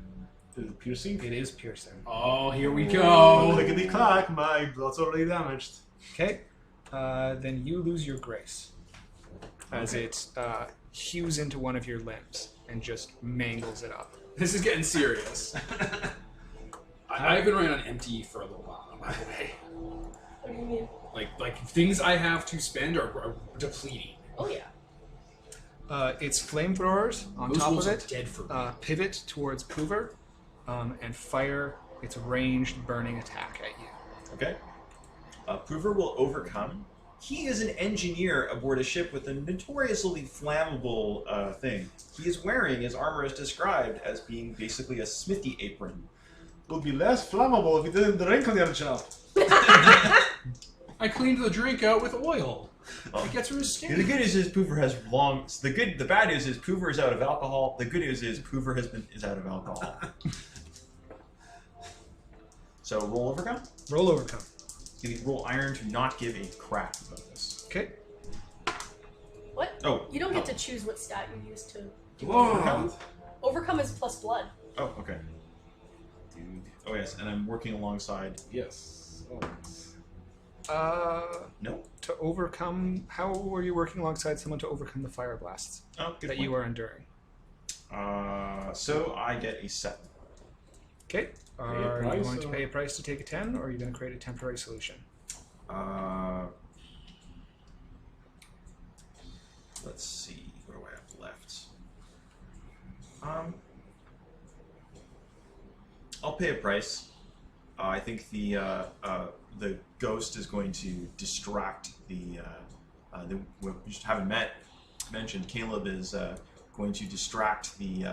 Is it piercing? It is piercing. Oh, here we Oh, go. lickety clack, my blood's already damaged. Okay. Then you lose your grace as it hews into one of your limbs and just mangles it up. This is getting serious. I've been running on empty for a little while, by the way. What do you mean? Like things I have to spend are depleting. Oh yeah. Its flamethrowers on Those top wolves of are it dead for me. pivot towards Poover and fire its ranged burning attack at you. Okay. Prover will overcome. He is an engineer aboard a ship with a notoriously flammable thing. He is wearing his armor as described as being basically a smithy apron. Would be less flammable if you didn't drink on your job. I cleaned the drink out with oil. Oh. It gets rid of The skin. good news is Poover has long. The bad news is Poover is out of alcohol. The good news is Poover is out of alcohol. So roll overcome. Roll overcome. You need to roll iron to not give a crap about this. Okay. What? Oh. You don't get to choose what stat you use to do Whoa. overcome. Overcome is plus blood. Oh, okay. Dude. Oh yes, and I'm working alongside. Yes. Always. No. To overcome, how were you working alongside someone to overcome the fire blasts Oh, good that point. you are enduring? So I get a 7. Okay. Are you price, going to or- pay a price to take a 10, or are you going to create a temporary solution? Let's see. What do I have left? I'll pay a price. I think the ghost is going to distract we just haven't mentioned. Caleb is going to distract the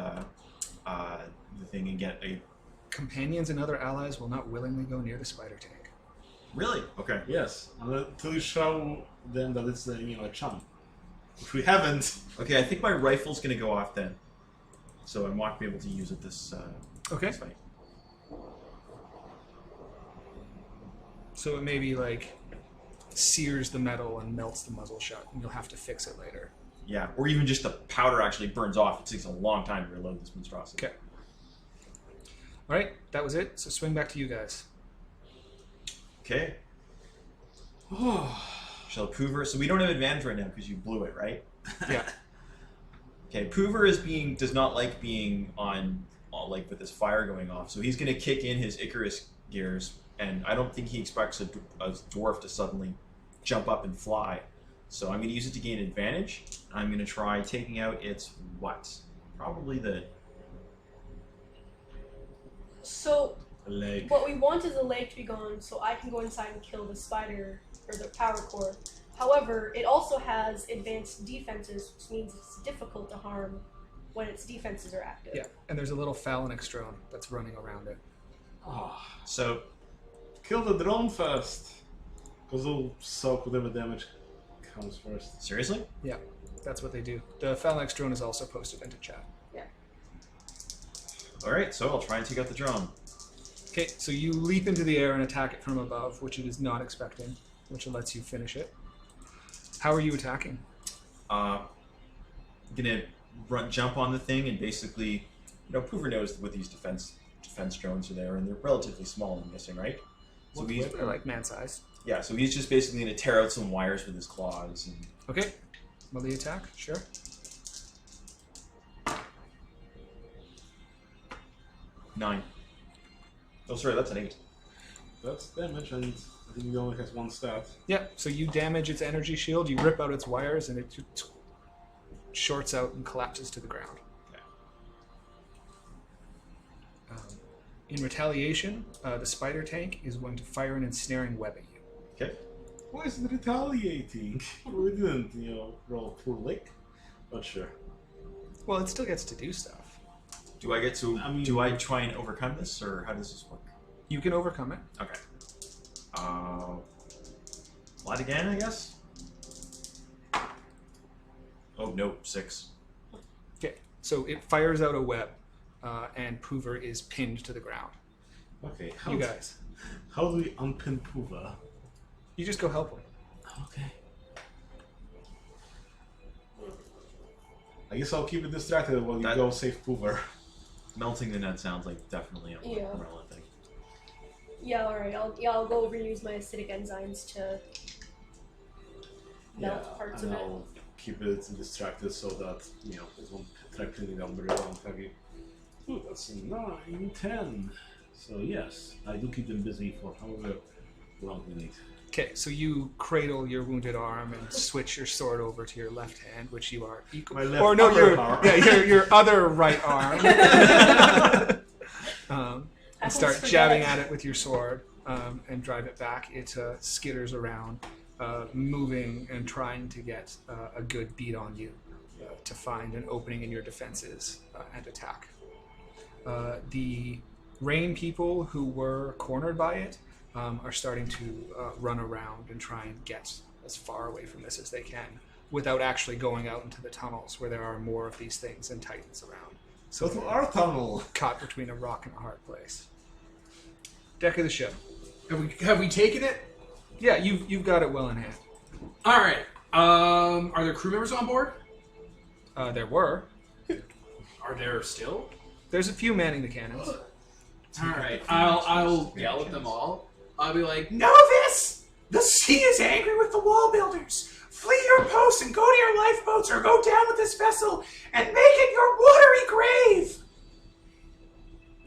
thing and get a. Companions and other allies will not willingly go near the spider tank. Really? Okay. Yes. Until you show them that it's a chum. Which we haven't. Okay, I think my rifle's going to go off then. So I won't be able to use it this Okay. fight. So it maybe like sears the metal and melts the muzzle shut, and you'll have to fix it later. Yeah, or even just the powder actually burns off. It takes a long time to reload this monstrosity. Okay. All right, that was it. So swing back to you guys. Okay. Shall Poover? So we don't have advantage right now because you blew it, right? Yeah. Okay. Poover does not like being on like with this fire going off. So he's going to kick in his Icarus gears, and I don't think he expects a dwarf to suddenly jump up and fly. So I'm going to use it to gain advantage. I'm going to try taking out its what? Probably the. So Leg. what we want is the leg to be gone, so I can go inside and kill the spider or the power core. However, it also has advanced defenses, which means it's difficult to harm when its defenses are active. Yeah, and there's a little phalanx drone that's running around it. So Kill the drone first. Because they'll soak whatever damage comes first. seriously? Yeah, that's what they do. The phalanx drone is also posted into chat. All right. So I'll try and take out the drone. Okay, so you leap into the air and attack it from above, which it is not expecting, which lets you finish it. How are you attacking? Gonna jump on the thing and basically, Poover knows what these defense drones are there, and they're relatively small. I'm guessing, right? So he's They're like man-sized. yeah. So he's just basically gonna tear out some wires with his claws. And Okay, melee attack, sure. nine. Oh, sorry, that's an 8. That's damage, and I think he only has one stat. Yeah, so you damage its energy shield, you rip out its wires, and it shorts out and collapses to the ground. Okay. In retaliation, the spider tank is going to fire an ensnaring web at you. Okay. Why is it retaliating? We didn't, roll poor lick. But sure. Well, it still gets to do stuff. Do I get to? I mean- do I try and overcome this, or how does this work? You can overcome it. Okay. Slide again, I guess. Oh no, 6. Okay, so it fires out a web, and Poover is pinned to the ground. Okay, You guys, how do we unpin Puva? you just go help him. Okay. I guess I'll keep it distracted while you go save Poover. Melting the net sounds like definitely a Yeah. Marilla thing. Yeah, alright. I'll go over and use my acidic enzymes to melt parts and of it. I'll keep it distracted so that, it won't try pinning down Marilla and have you. Ooh, that's a 9, 10. So yes, I do keep them busy for however long we need. Okay, so you cradle your wounded arm and switch your sword over to your left hand, which you are equal. My left or no, upper your arm. your other right arm. And start Apples for jabbing dads. at it with your sword and drive it back. It skitters around, moving and trying to get a good beat on you to find an opening in your defenses and attack. The rain people who were cornered by it are starting to run around and try and get as far away from this as they can without actually going out into the tunnels where there are more of these things and titans around. So Go to our tunnel. caught between a rock and a hard place. Deck of the ship. Have we taken it? Yeah, you've got it well in hand. All right. Are there crew members on board? There were. Are there still? There's a few manning the cannons. All right. I'll yell at them all. I'll be like, Know this! The sea is angry with the wall builders. Flee your posts and go to your lifeboats or go down with this vessel and make it your watery grave.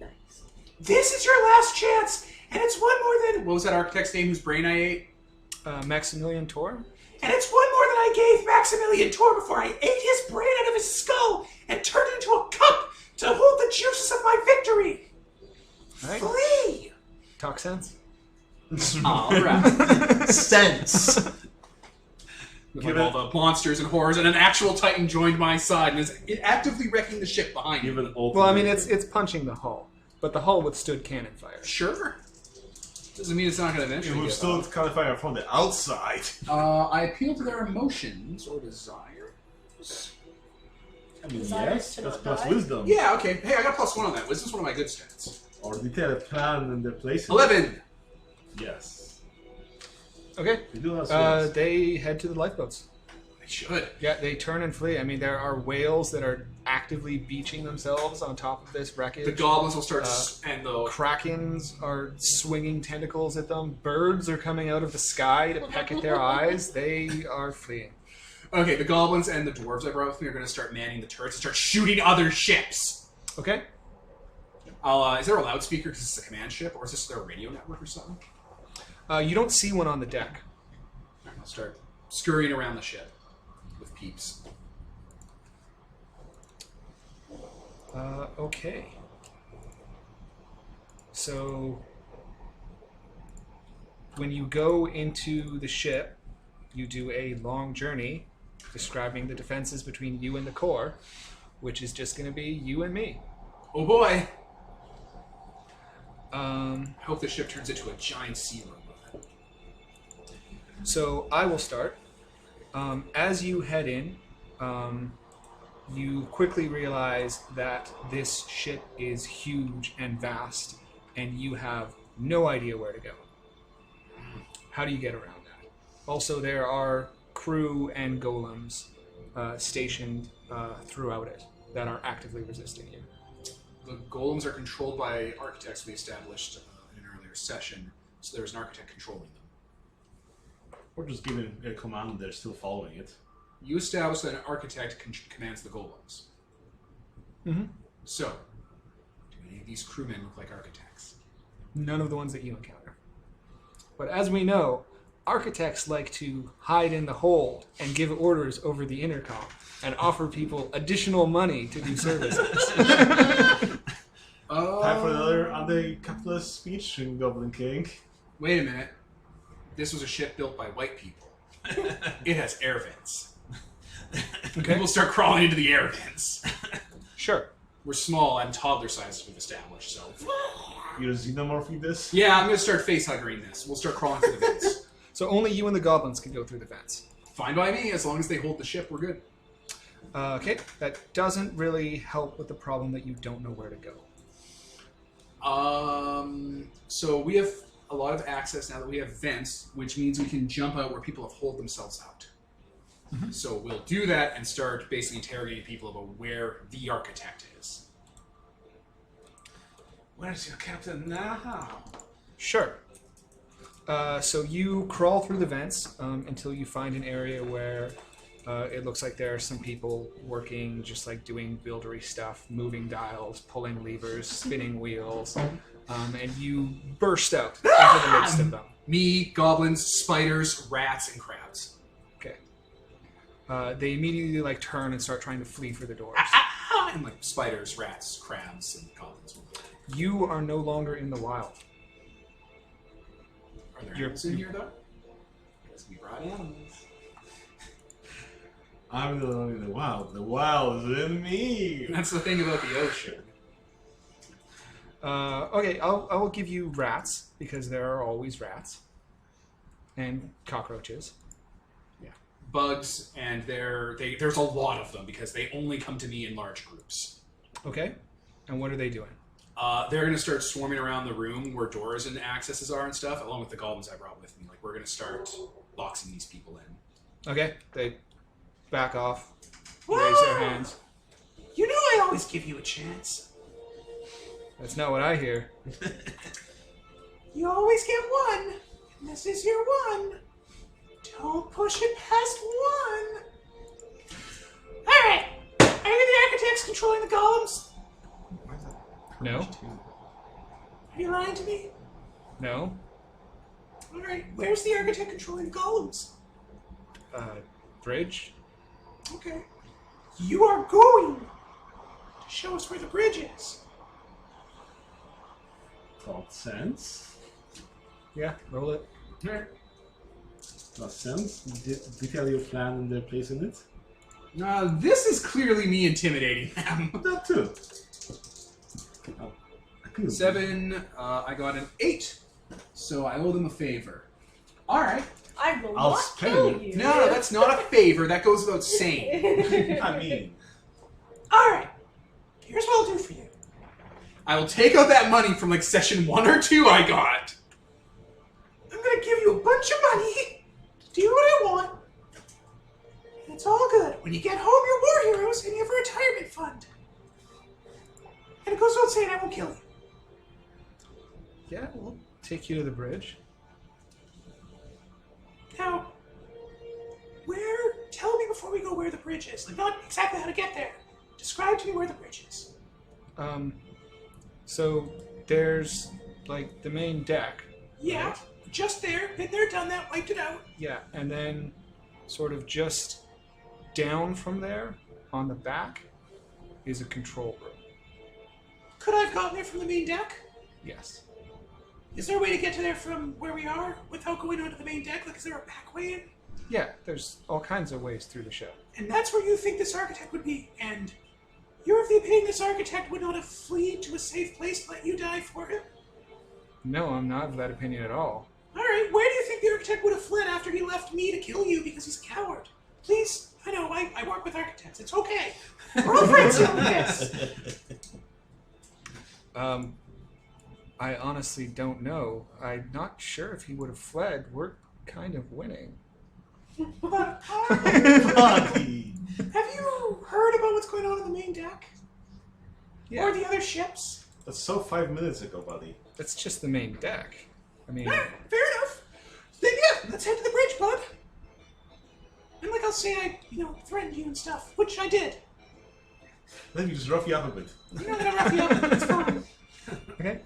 Nice. This is your last chance, and it's one more than what was that architect's name whose brain I ate? Maximilian Tor? and it's one more than I gave Maximilian Tor before I ate his brain out of his skull and turned it into a cup to hold the juices of my victory. All right. Flee! Talk sense? All right. Sense. With all the monsters and horrors, and an actual Titan joined my side and is actively wrecking the ship behind Give me. an ultimate. Well, I mean, it's punching the hull, but the hull withstood cannon fire. Sure. Doesn't mean it's not going to It eventually will give still up. kind of fire from the outside. I appeal to their emotions or desires. I mean, Desires yes, to that's not plus die? wisdom. Yeah, okay. Hey, I got +1 on that. Wisdom's one of my good stats. Or detailed plan in their places. 11! Yes. Okay. We do have skills. They head to the lifeboats. I should. Yeah, they turn and flee. I mean, there are whales that are actively beaching themselves on top of this wreckage. The goblins will start, and the Krakens are swinging tentacles at them. Birds are coming out of the sky to peck at their eyes. They are fleeing. okay, the goblins and the dwarves I brought with me are going to start manning the turrets and start shooting other ships. Okay. Is there a loudspeaker because it's a command ship, or is this their radio network or something? You don't see one on the deck. Alright, I'll start scurrying around the ship with peeps. Okay. So, when you go into the ship, you do a long journey describing the defenses between you and the core, which is just going to be you and me. Oh boy! Um, I hope the ship turns into a giant sea robot. So I will start. As you head in, you quickly realize that this ship is huge and vast, and you have no idea where to go. How do you get around that? Also, there are crew and golems stationed throughout it that are actively resisting you. The golems are controlled by architects we established in an earlier session, so there's an architect controlling them. Or just giving a command, they're still following it. You establish that an architect commands the golems. Mm-hmm. So, do any of these crewmen look like architects? None of the ones that you encounter. But as we know, architects like to hide in the hold and give orders over the intercom and offer people additional money to do services. Time for another anti-capitalist speech in Goblin King. Wait a minute. This was a ship built by white people. It has air vents. Okay. People start crawling into the air vents. Sure. We're small and toddler sizes we've established, so... You're xenomorphing this? Yeah, I'm going to start facehuggering this. We'll start crawling through the vents. So only you and the goblins can go through the vents. Fine by me, as long as they hold the ship, we're good. Okay, that doesn't really help with the problem that you don't know where to go. So we have a lot of access now that we have vents, which means we can jump out where people have holed themselves out. So we'll do that and start basically interrogating people about where the architect is. Where's your captain now? Sure. So you crawl through the vents until you find an area where it looks like there are some people working, just like doing buildery stuff, moving dials, pulling levers, spinning wheels, and you burst out into the midst of them. Me, goblins, spiders, rats, and crabs. Okay. They immediately like turn and start trying to flee for the doors. And like spiders, rats, crabs, and goblins. You are no longer in the wild. Are there animals in here, though? Because we brought animals. I'm the one in the wild. The wild is in me. That's the thing about the ocean. Okay, I will give you rats, because there are always rats. And cockroaches. Bugs, and there's a lot of them, because they only come to me in large groups. Okay. And what are they doing? They're going to start swarming around the room where doors and accesses are and stuff, along with the goblins I brought with me. Like, we're going to start boxing these people in. Okay, they back off, raise their hands. You know I always give you a chance. That's not what I hear. You always get one, and this is your one. Don't push it past one. All right. Are you the architects controlling the golems? No? Are you lying to me? No? All right. Where's the architect controlling the golems? Bridge? Okay. You are going to show us where the bridge is. Thought sense. Yeah, roll it. Thought sense. Detail your plan and their place in it. This is clearly me intimidating them. That too. 7, I got an 8, so I owe them a favor. Alright. I will I'll not spend kill it. you. No, that's not a favor. That goes without saying. I mean, All right. Here's what I'll do for you. I will take out that money from like session 1 or 2 I got. I'm going to give you a bunch of money to do what I want. And it's all good. When you get home, you're war heroes and you have a retirement fund. And it goes without saying I won't kill you. Yeah, we'll take you to the bridge. Now, tell me before we go where the bridge is. Like, not exactly how to get there. Describe to me where the bridge is. So there's like the main deck. Yeah, right? just there. Been there, done that, wiped it out. Yeah, and then sort of just down from there on the back is a control room. Could I have gotten there from the main deck? Yes. Is there a way to get to there from where we are without going onto the main deck? Like, is there a back way in? Yeah, there's all kinds of ways through the ship. And that's where you think this architect would be. And you're of the opinion this architect would not have fled to a safe place to let you die for him? No, I'm not of that opinion at all. Alright, where do you think the architect would have fled after he left me to kill you because he's a coward? Please, I know, I work with architects. It's okay. We're all friends here with this. I honestly don't know. I'm not sure if he would have fled. We're kind of winning. But, buddy. have you heard about what's going on in the main deck? Yeah, Or the other ships? That's so 5 minutes ago, buddy. that's just the main deck. I mean, Alright, fair enough. Then yeah, let's head to the bridge, bud. And like I'll say I, threatened you and stuff, which I did. Let me just rough you up a bit. I'm not gonna rough you up, but it's fine. okay.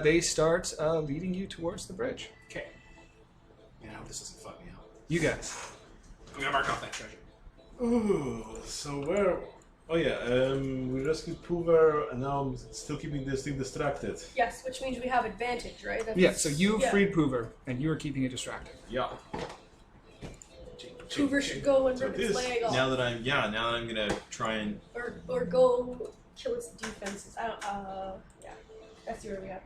They start leading you towards the bridge. Okay. I hope this doesn't fuck me up. You guys. I'm gonna mark off that treasure. Ooh, so where? Oh yeah, we rescued Poover, and now I'm still keeping this thing distracted. Yes, which means we have advantage, right? That's, Yeah, so you yeah. freed Poover, and you are keeping it distracted. Yeah. Hoover should go and So rip its this- leg off. Now that I'm gonna try and Or go kill its defenses. I don't. Yeah. That's the order we have.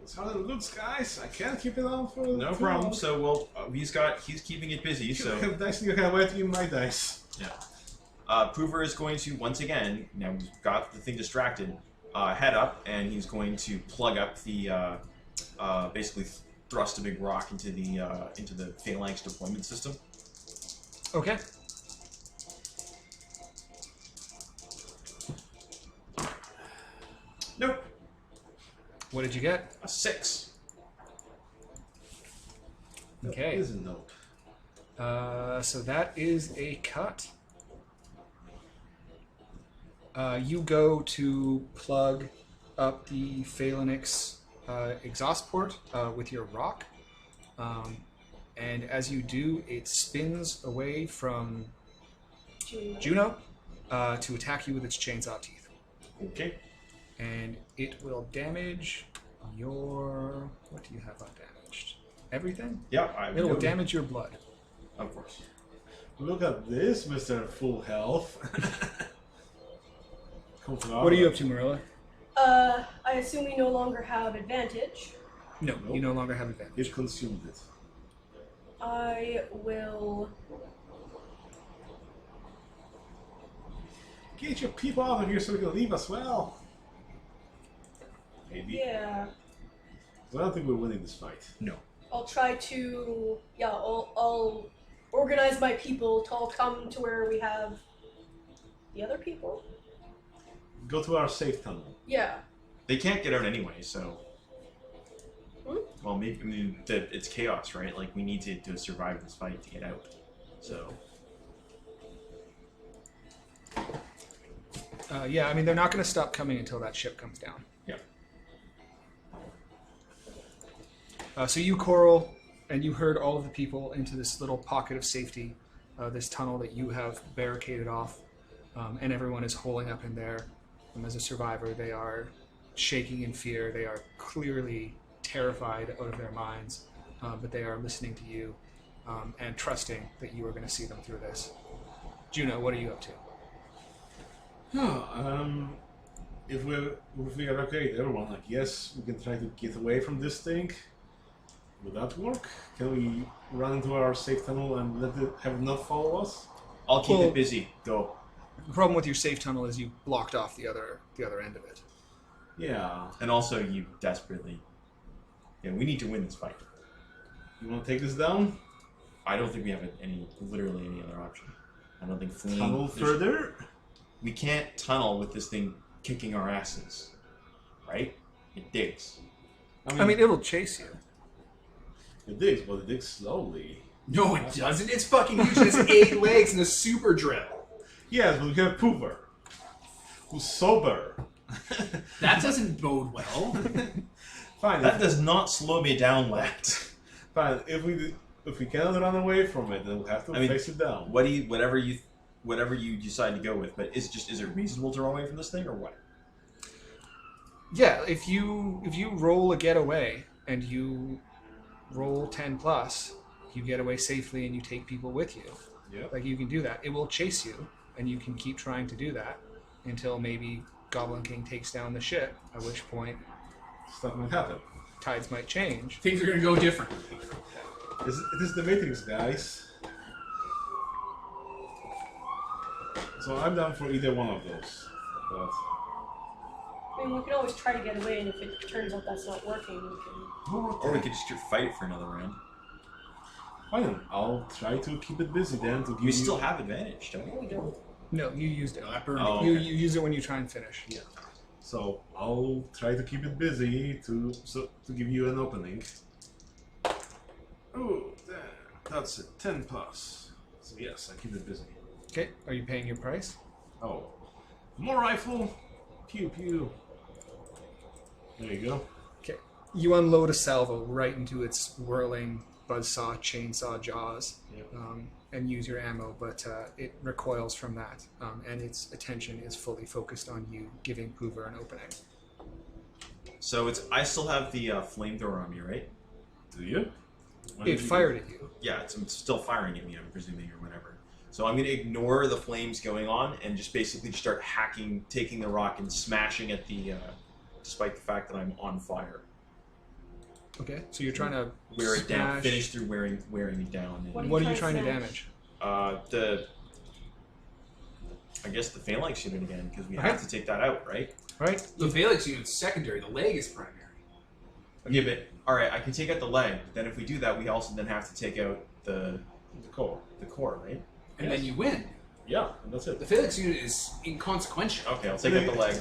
That's how it looks, guys. I can't keep it on for No too problem. long. So he's keeping it busy. You So have dice, you can wait in my dice. Prover is going to once again. Now we've got the thing distracted. Head up, and he's going to plug up the basically thrust a big rock into the phalanx deployment system. Okay. Nope. What did you get? A 6. Okay. It is a nope. So that is a cut. You go to plug up the phalanx exhaust port with your rock, and as you do, it spins away from Juno to attack you with its chainsaw teeth. Okay. And it will damage your... What do you have undamaged? Everything? Yeah. It will damage your blood. Of course. Look at this, Mr. Full Health. What are you up to, Marilla? I assume we no longer have advantage. No, Nope. you no longer have advantage. It consumed it. I will. Get your people out of here so we can leave as well. Maybe. Yeah. I don't think we're winning this fight. No. I'll try to. Yeah. I'll organize my people to all come to where we have the other people. Go to our safe tunnel. Yeah. They can't get out anyway, so. Hmm? Well, maybe it's chaos, right? Like we need to survive this fight to get out. So. Yeah, I mean, they're not going to stop coming until that ship comes down. Yeah. So you, Coral, and you herd all of the people into this little pocket of safety, this tunnel that you have barricaded off, and everyone is holing up in there. As a survivor, they are shaking in fear. They are clearly terrified out of their minds, but they are listening to you and trusting that you are going to see them through this. Juno, what are you up to? If we evacuate everyone, like, yes, we can try to get away from this thing. Would that work? Can we run into our safe tunnel and let it have it not follow us? I'll keep Well- it busy. Go. The problem with your safe tunnel is you blocked off the other end of it. Yeah. And also, you desperately. Yeah, we need to win this fight. You want to take this down? I don't think we have literally any other option. I don't think fleeing. Tunnel further? We can't tunnel with this thing kicking our asses, right? It digs. I mean, it'll chase you. It digs, but it digs slowly. No, it doesn't. It's fucking huge. It has 8 legs and a super drill. Yes, but we have Poover, who's sober. That doesn't bode well. Fine. That does not slow me down, Lex. Fine. If we cannot run away from it, then we'll have to face it down. Whatever you decide to go with, but is it reasonable to run away from this thing or what? Yeah, if you roll a getaway and you roll 10 plus, you get away safely and you take people with you. Yeah. Like, you can do that. It will chase you, and you can keep trying to do that until maybe Goblin King takes down the ship, at which point Stuff might happen. tides might change. Things are going to go different. It is the Matrix, guys. So I'm down for either one of those. But I mean, we can always try to get away, and if it turns out that's not working, we can. Or we could just fight it for another round. fine then. I'll try to keep it busy then. To give You still have advantage, don't you? We don't. No, you used it. No, that burned Oh, me. You okay. use it when you try and finish. Yeah. So I'll try to keep it busy to give you an opening. Oh, that's a 10 plus. So yes, I keep it busy. Okay, are you paying your price? Oh, more rifle. Pew pew. There you go. Okay. You unload a salvo right into its whirling buzzsaw chainsaw jaws, Yep. and use your ammo, but it recoils from that, and its attention is fully focused on you, giving Poover an opening. So I still have the flamethrower on me, right? Do you? When It did you- fired at you. Yeah, it's still firing at me, I'm presuming, or whatever. So I'm going to ignore the flames going on and just basically just start hacking, taking the rock and smashing at the, despite the fact that I'm on fire. Okay, so you're trying to Wear it down, smash- finish through wearing it down. And, What are you trying to smash? damage? I guess the phalanx unit again, because we Okay. have to take that out, right? Right? The phalanx unit's secondary. The leg is primary. Yeah, but alright, I can take out the leg, but then if we do that, we also then have to take out the core. right? And Yes. then you win. Yeah, and that's it. The phalanx unit is inconsequential. Okay, I'll take out the leg.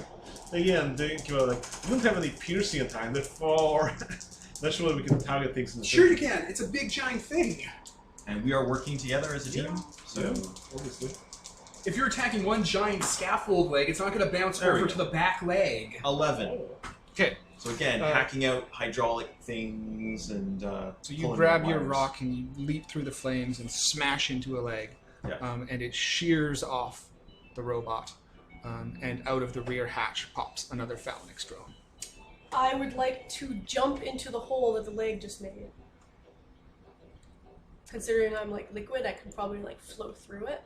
Again, think about like we don't have any piercing attack, therefore not sure we can target things in the Sure you can. It's a big giant thing. And we are working together as a team. Yeah. So obviously. If you're attacking one giant scaffold leg, it's not going to bounce There we over go. to the back leg. 11. Okay, So again, hacking out hydraulic things and so you pulling grab the your wires. rock and you leap through the flames and smash into a leg. Yeah. And it shears off the robot. And out of the rear hatch pops another phalanx drone. I would like to jump into the hole that the leg just made. Considering I'm like liquid, I could probably like flow through it.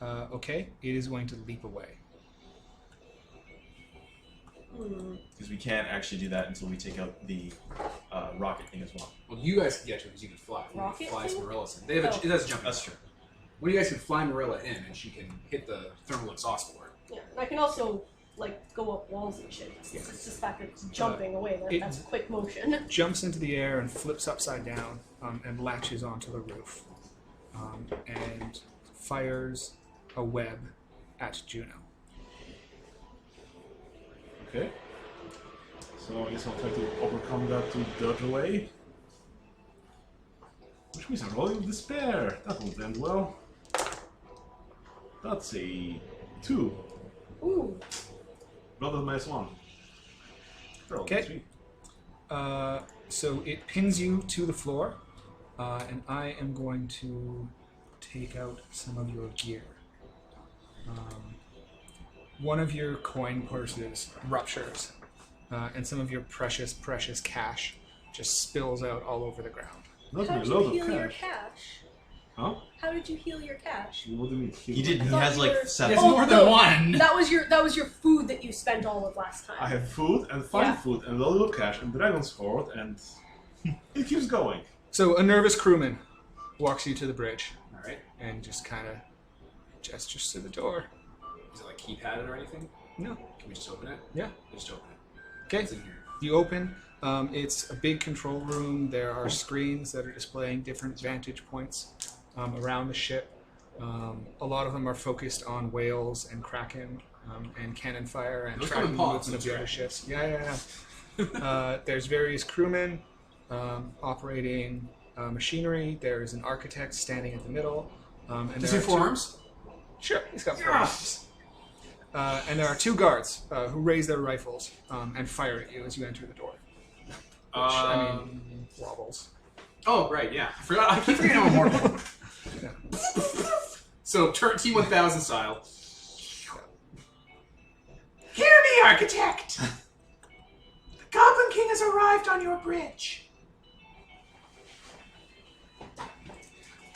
Okay, it is going to leap away. Because we can't actually do that until we take out the rocket thing as well. Well, you guys can get to it because you can fly. You can Rocket fly thing? Marilla's in. They have Oh. it has jumping. That's true. One of you guys can fly Marilla in, and she can hit the thermal exhaust board. Yeah, and I can also like go up walls and shit. It's just the fact that it's jumping away. That's a quick motion. Jumps into the air and flips upside down and latches onto the roof. And fires a web at Juno. Okay. So I guess I'll try to overcome that to dodge away. Which means I'm rolling with despair. That won't end well. That's a 2. Ooh. Rather than -1. Roll Okay. 3. So it pins you to the floor, and I am going to take out some of your gear. One of your coin purses ruptures, and some of your precious cash just spills out all over the ground. Not How a did you lot of heal your cash. cash? Huh? How did you heal your cash? What do you mean? He did. He thought has you like were- 7. It's more than no, one. That was your food that you spent all of last time. I have food and fine Yeah. food and a lot of cash and dragon's sword and it keeps going. So a nervous crewman walks you to the bridge All right. and just kind of gestures to the door. Is it like keypadded or anything? No. Can we just open it? Yeah. We just open it. Okay. What's in here? You open. It's a big control room. There are screens that are displaying different vantage points around the ship. A lot of them are focused on whales and kraken and cannon fire and Those tracking come the in pods, movement of the other those ships. Yeah. There's various crewmen operating machinery. There's an architect standing in the middle. And Does he there have are two- 4 arms? Sure, he's got 4 Yes! arms. And there are 2 guards who raise their rifles and fire at you as you enter the door. Wobbles. Oh, right, yeah. I forgot. I keep forgetting I'm immortal. So, T-1000 style. Hear me, Architect! The Goblin King has arrived on your bridge.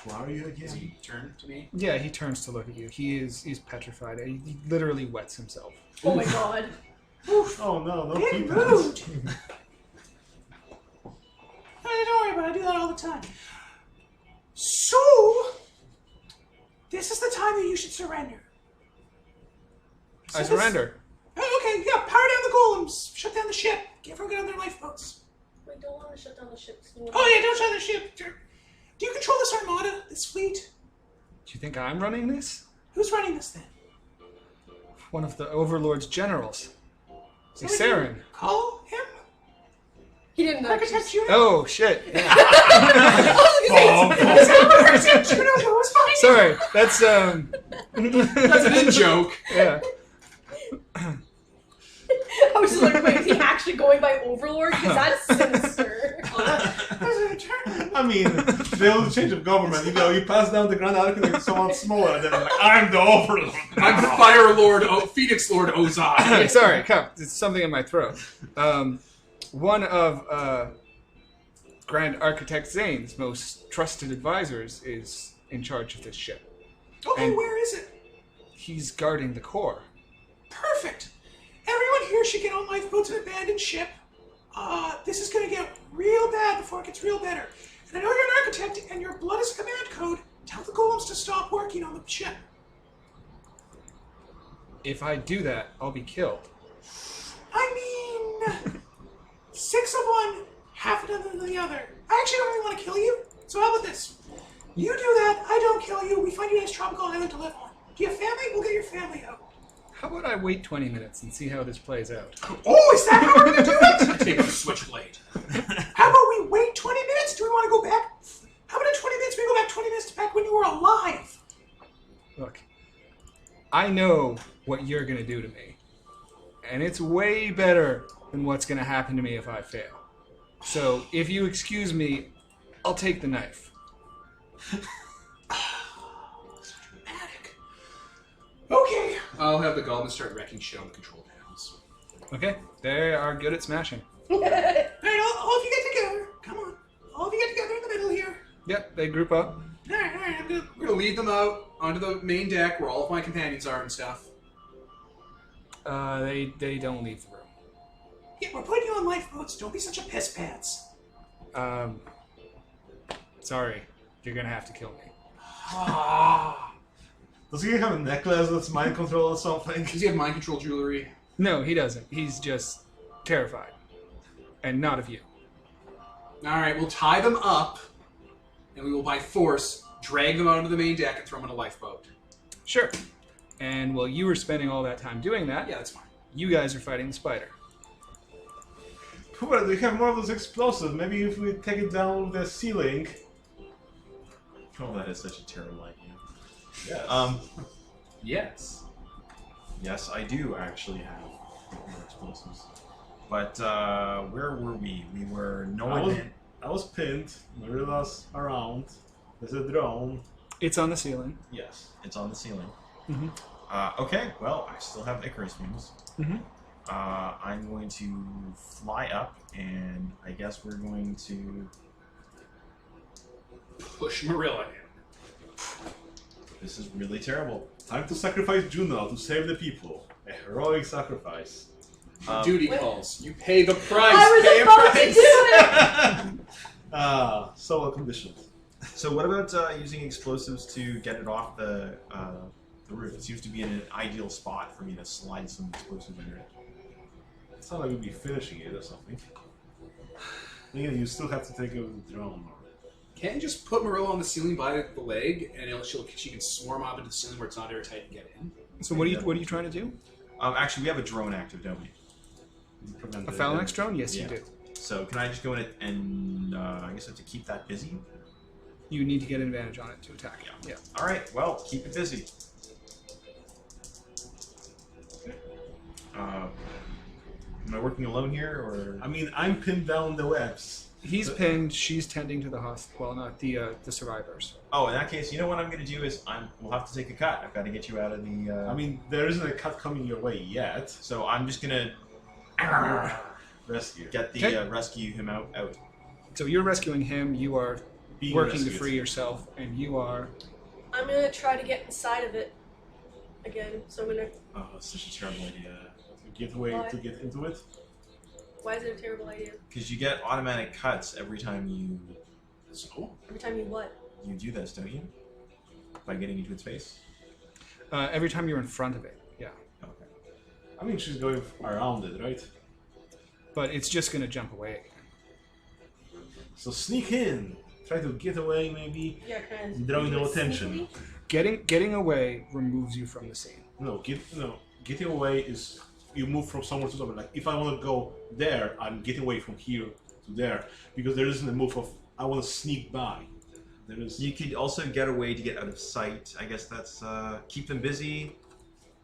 Where are you Does again? he turn to me? Yeah, he turns to look at you. He's petrified. He literally wets himself. Oh my god. Oh no, no Big people. mood. Don't worry about it, I do that all the time. So, this is the time that you should surrender. I surrender. Oh, okay, yeah, power down the golems, shut down the ship, get everyone get on their lifeboats. We don't want to shut down the ship. Oh yeah, don't shut the ship. Do you control this armada, this fleet? Do you think I'm running this? Who's running this then? One of the Overlord's generals. So Saren. Call him? He didn't know. Architect Juno? Oh, shit. Yeah. Architect Juno goes fine. Sorry, that's, That's an in-joke. Yeah. I was just like, wait, is he actually going by Overlord? Because that's sinister. I mean, the old change of government, you pass down the Grand Architect to someone smaller, and then like, I'm the Overlord. I'm Fire Lord, Phoenix Lord Ozai. Hey, sorry, come. It's something in my throat. One of Grand Architect Zane's most trusted advisors is in charge of this ship. Okay, And- where is it? He's guarding the core. Perfect. Everyone here should get on lifeboats and abandoned ship. This is gonna get real bad before it gets real better. And I know you're an architect and your blood is a command code. Tell the golems to stop working on the ship. If I do that, I'll be killed. I mean, 6 of one, half a dozen of the other. I actually don't really want to kill you, so how about this? You do that, I don't kill you, we find you a nice tropical island to live on. Do you have family? We'll get your family out. How about I wait 20 minutes and see how this plays out? Oh, is that how we're going to do it? Take a switchblade. How about we wait 20 minutes? Do we want to go back? How about in 20 minutes we go back 20 minutes to back when you were alive? Look, I know what you're going to do to me. And it's way better than what's going to happen to me if I fail. So, if you excuse me, I'll take the knife. Dramatic. Okay. I'll have the goblins start wrecking shit on the control panels. Okay, they are good at smashing. All right, all of you get together. Come on. All of you get together in the middle here. Yep, they group up. All right, I'm good. We're gonna lead them out onto the main deck where all of my companions are and stuff. They don't leave the room. Yeah, we're putting you on lifeboats. Don't be such a piss pants. Sorry, you're gonna have to kill me. Does he have a necklace that's mind control or something? Does he have mind control jewelry? No, he doesn't. He's just terrified. And not of you. Alright, we'll tie them up, and we will by force drag them out onto the main deck and throw them in a lifeboat. Sure. And while you were spending all that time doing that, Yeah, that's fine. you guys are fighting the spider. Well, we have more of those explosives. Maybe if we take it down the ceiling. Oh, that is such a terrible idea. Yes. Yes. Yes, I do actually have more explosives. But where were we? We were I was pinned. Marilla's around. There's a drone. It's on the ceiling. Yes. It's on the ceiling. Mm-hmm. Okay, well, I still have Icarus wings. Mm-hmm. I'm going to fly up, and I guess we're going to... Push Marilla in. This is really terrible. Time to sacrifice Juno to save the people. A heroic sacrifice. Duty Wait. calls. You pay the price. I pay a was about to price. do it! So well conditioned. So what about using explosives to get it off the roof? It seems to be in an ideal spot for me to slide some explosives under it. It's not like we'd be finishing it or something. Again, you still have to take over the drone. Can't you just put Marilla on the ceiling by the leg, and she can swarm up into the ceiling where it's not airtight and get in? So what are you trying to do? Actually, we have a drone active, don't we? A phalanx drone? Yes, Yeah. you do. So can I just go in it and I guess I have to keep that busy? You need to get an advantage on it to attack. Yeah. All right. Well, keep it busy. Am I working alone here, or? I mean, I'm pinned down the webs. He's pinned. She's tending to the hospital. Well, not the survivors. Oh, in that case, you know what I'm going to do is we'll have to take a cut. I've got to get you out of the. I mean, there isn't a cut coming your way yet. So I'm just going to Rescue. get the Okay. rescue him out. So you're rescuing him. You are Being working to rescued. free yourself, and you are. I'm gonna try to get inside of it again. So I'm gonna. Oh, it's such a terrible idea. Get away Why? to get into it. Why is it a terrible idea? Because you get automatic cuts every time you Every time you what? do this, don't you? By getting into its face. Every time you're in front of it. Yeah. Okay. I mean, she's going around it, right? But it's just going to jump away. So sneak in. Try to get away, maybe. Yeah, kind of. Drawing no attention. Getting away removes you from the scene. Getting away is you move from somewhere to somewhere. Like if I want to go there, I'm getting away from here to there because there isn't a move of I want to sneak by. There is. You could also get away to get out of sight. I guess that's keep them busy.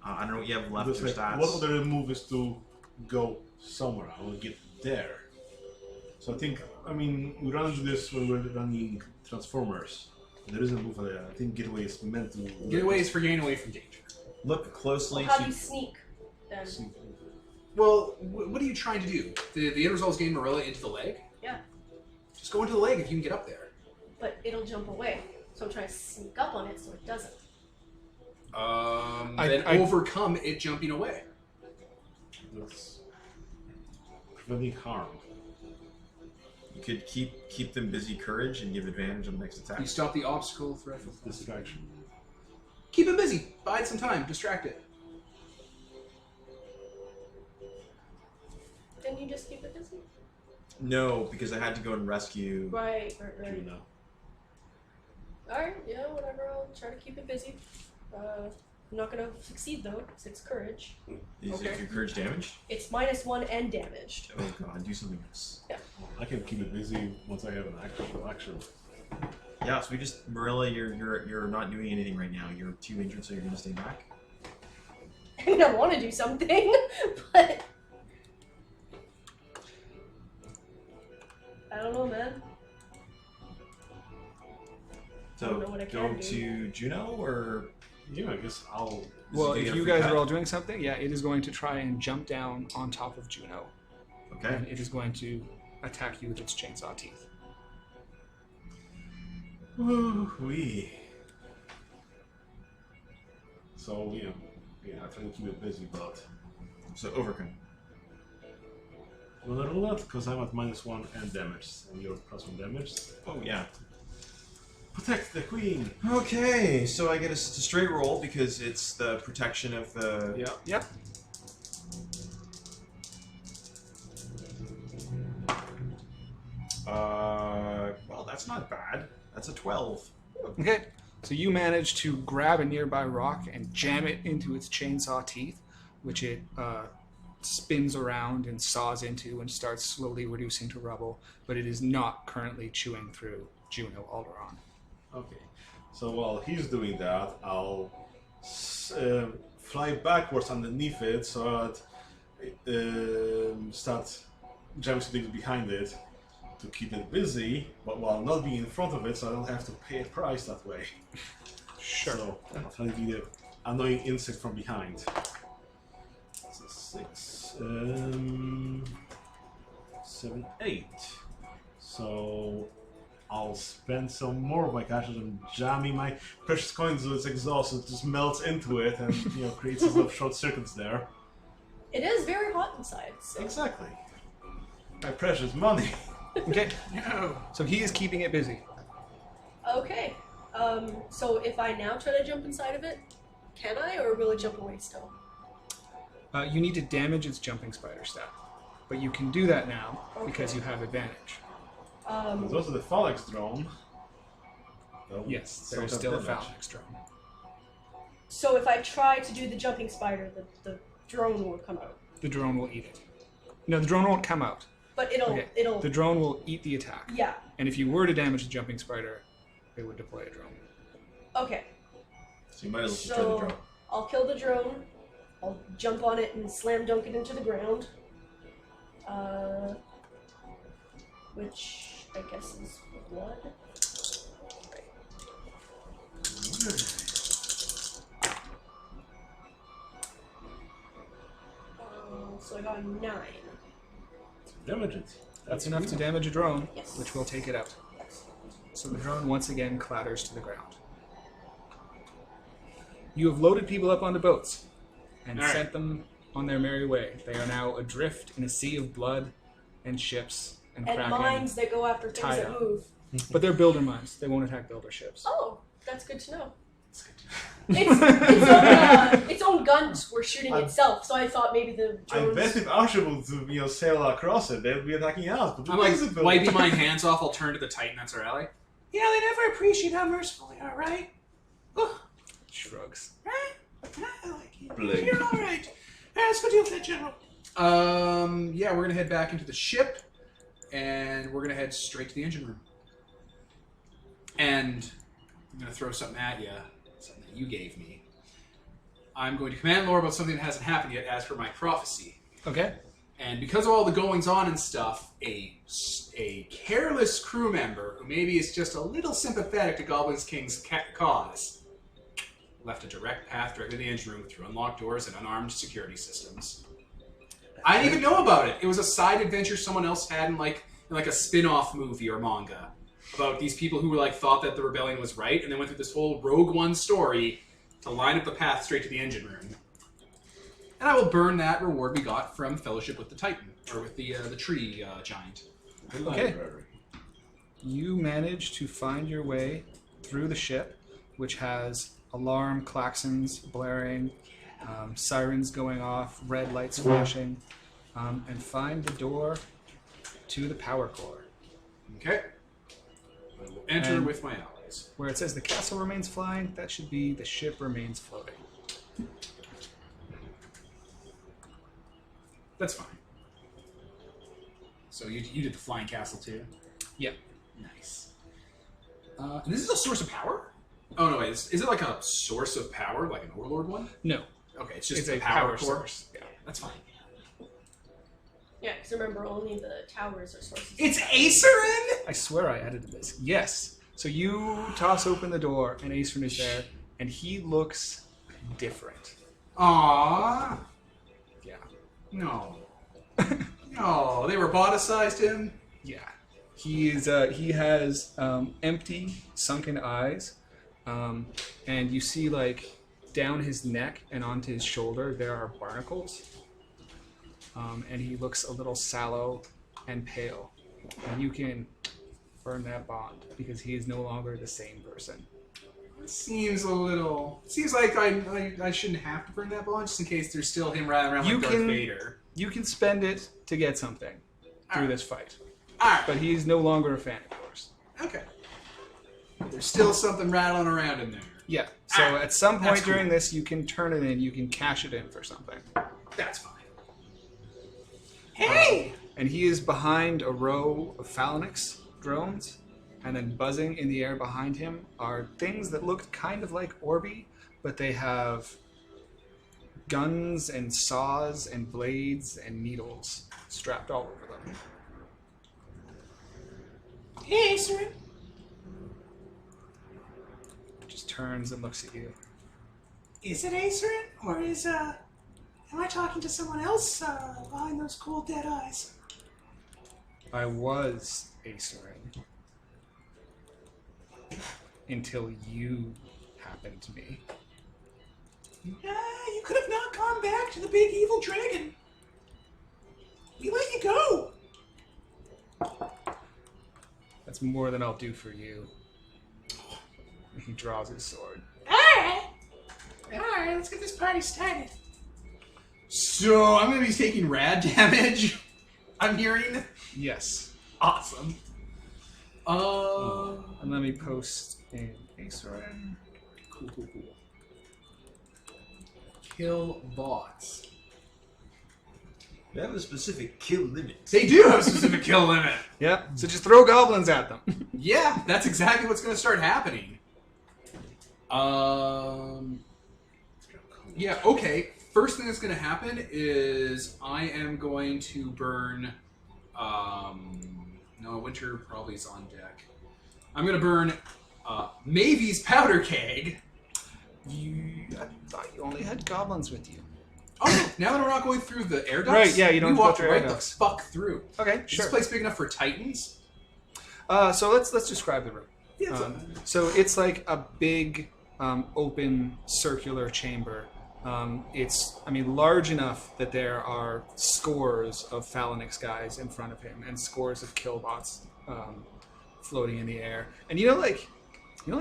I don't know what you have left That's for like, stats. what other move is to go somewhere? I will get there. So I think, I mean, we run into this when we're running Transformers. There isn't a move for that. I think Getaway is meant to... Getaway is for getting away from danger. Look closely Well, how do to. you sneak then? Well, what are you trying to do? The end result is getting Marilla into the leg? Yeah, Just go into the leg if you can get up there. but it'll jump away. So I'm trying to sneak up on it so it doesn't. Then overcome it jumping away. That's preventing harm. You could keep them busy courage and give advantage on the next attack. You stop the obstacle threat. Distraction. Keep it busy. Bide some time. Distract it. Didn't you just keep it busy? No, because I had to go and rescue. Right. Juno. Alright, yeah, whatever. I'll try to keep it busy. I'm not gonna succeed though, because it's courage. Is it your courage damage? It's -1 and damaged. Oh god, do something else. Yeah. I can keep it busy once I have an actual action. Yeah, so we just Marilla, you're not doing anything right now. You're too injured, so you're gonna stay back. I mean, I want to do something, but I don't know, man. So I don't know what I go can do. to Juno or Yeah, I guess I'll. Well, Is it if getting you a free guys cut? are all doing something, yeah, it is going to try and jump down on top of Juno. Okay. And it is going to attack you with its chainsaw teeth. Woo-wee. So yeah, I try to keep it busy, but So overcome. will I roll that? Because I'm at -1 and damage, and you're +1 damage. Oh yeah. Protect the queen. Okay, so I get a straight roll because it's the protection of the. Yeah. Yep. Well, that's not bad. That's a 12. Okay. So you manage to grab a nearby rock and jam it into its chainsaw teeth, which it spins around and saws into and starts slowly reducing to rubble, but it is not currently chewing through Juno Alderon. Okay. So while he's doing that, I'll fly backwards underneath it so that it start jamming things behind it to keep it busy, but while not being in front of it, so I don't have to pay a price that way. Sure. So I'll try to be the annoying insect from behind. That's a 6. 7, 8. So I'll spend some more of my cash on jamming my precious coins so it's exhausted, it just melts into it and creates a lot of short circuits there. It is very hot inside, so Exactly. My precious money. Okay. No. So he is keeping it busy. okay. So if I now try to jump inside of it, can I, or will it jump away still? You need to damage its jumping spider stat. But you can do that now because you have advantage. There's also the phalanx drone. Yes, there is still a phalanx drone. So if I try to do the jumping spider, the drone will come out. The drone will eat it. No, the drone won't come out. But it'll The drone will eat the attack. yeah. And if you were to damage the jumping spider, it would deploy a drone. Okay. So you might as well just try the So drone. I'll kill the drone. I'll jump on it and slam dunk it into the ground. Which I guess is blood. So I got a 9. Damage it. That's enough to damage a drone, Yes. which will take it out. So the drone once again clatters to the ground. You have loaded people up onto boats and All right. sent them on their merry way. They are now adrift in a sea of blood and ships and And kraken. mines that go after things Tied that up. move. But they're builder mines. They won't attack builder ships. Oh, that's good to know. Its own guns were shooting itself, so I thought maybe the I drones. bet if Archibald to sail across it, they'd be attacking us. But I'm like wiping my hands off. I'll turn to the Titan. That's our ally. Yeah, they never appreciate how merciful they are, right? Shrugs. Right? I like you. Blink. You're all right. Let's go deal with that, General. Yeah, we're gonna head back into the ship, and we're gonna head straight to the engine room. And I'm gonna throw something at you, something that you gave me. I'm going to command lore about something that hasn't happened yet, as per my prophecy. Okay. And because of all the goings on and stuff, a careless crew member who maybe is just a little sympathetic to Goblin King's cause left a direct path directly to the engine room through unlocked doors and unarmed security systems. I didn't even know about it. It was a side adventure someone else had in like a spin-off movie or manga. about these people who were like thought that the rebellion was right, and then went through this whole Rogue One story to line up the path straight to the engine room. And I will burn that reward we got from Fellowship with the Titan, or with the tree giant. The Okay. library. You manage to find your way through the ship, which has alarm klaxons blaring, sirens going off, red lights flashing, and find the door to the power core. Okay. I will enter And- with my allies. Where it says the castle remains flying, that should be the ship remains floating. That's fine. So you did the flying castle too? Yep. Nice. And this is a source of power? Oh no, wait. Is it like a source of power, like an Overlord one? No, Okay, it's just it's a a power power core. source. Yeah. That's fine. Yeah, because remember, only the towers are sources. It's Aetherin! I swear I edited this. Yes. So you toss open the door, and Aceryn is there, and he looks different. Aww. Yeah. No. No, they roboticized him? Yeah. He has empty, sunken eyes, and you see like down his neck and onto his shoulder there are barnacles, and he looks a little sallow and pale, and you can burn that bond because he is no longer the same person. Seems a little... Seems like I shouldn't have to burn that bond just in case there's still him riding around You like Darth can- Vader. You can spend it to get something through Alright. this fight, Alright. but he's no longer a fan of yours. Okay. There's still something rattling around in there. Yeah. So Alright. at some point That's cool. during this, you can turn it in. You can cash it in for something. That's fine. Hey! And he is behind a row of phalanx drones, and then buzzing in the air behind him are things that look kind of like Orbi, but they have guns and saws and blades and needles strapped all over them. Hey, Aceryn. Just turns and looks at you. Is it Aceryn? Or am I talking to someone else behind those cool dead eyes? I was Aceryn. Until you happened to me. You could have not gone back to the big evil dragon. We let you go. That's more than I'll do for you. He draws his sword. Alright, let's get this party started. So, I'm going to be taking rad damage. I'm hearing. Yes. Awesome. And let me post in Aceryn. Cool. Kill bots. They have a specific kill limit. They do have a specific kill limit. Yep. So just throw goblins at them. Yeah, that's exactly what's going to start happening. Yeah, okay. First thing that's going to happen is I am going to burn... no, winter probably is on deck. I'm going to burn Mavy's powder keg. I thought you only had goblins with you. Oh, now that we're not going through the air ducts, Right, yeah, you don't we have to go walked through air right ducts. the fuck through. Okay, Is sure. this place big enough for Titans? So let's describe the room. Yeah, So it's like a big open circular chamber. It's large enough that there are scores of phalanx guys in front of him and scores of killbots floating in the air. And you know like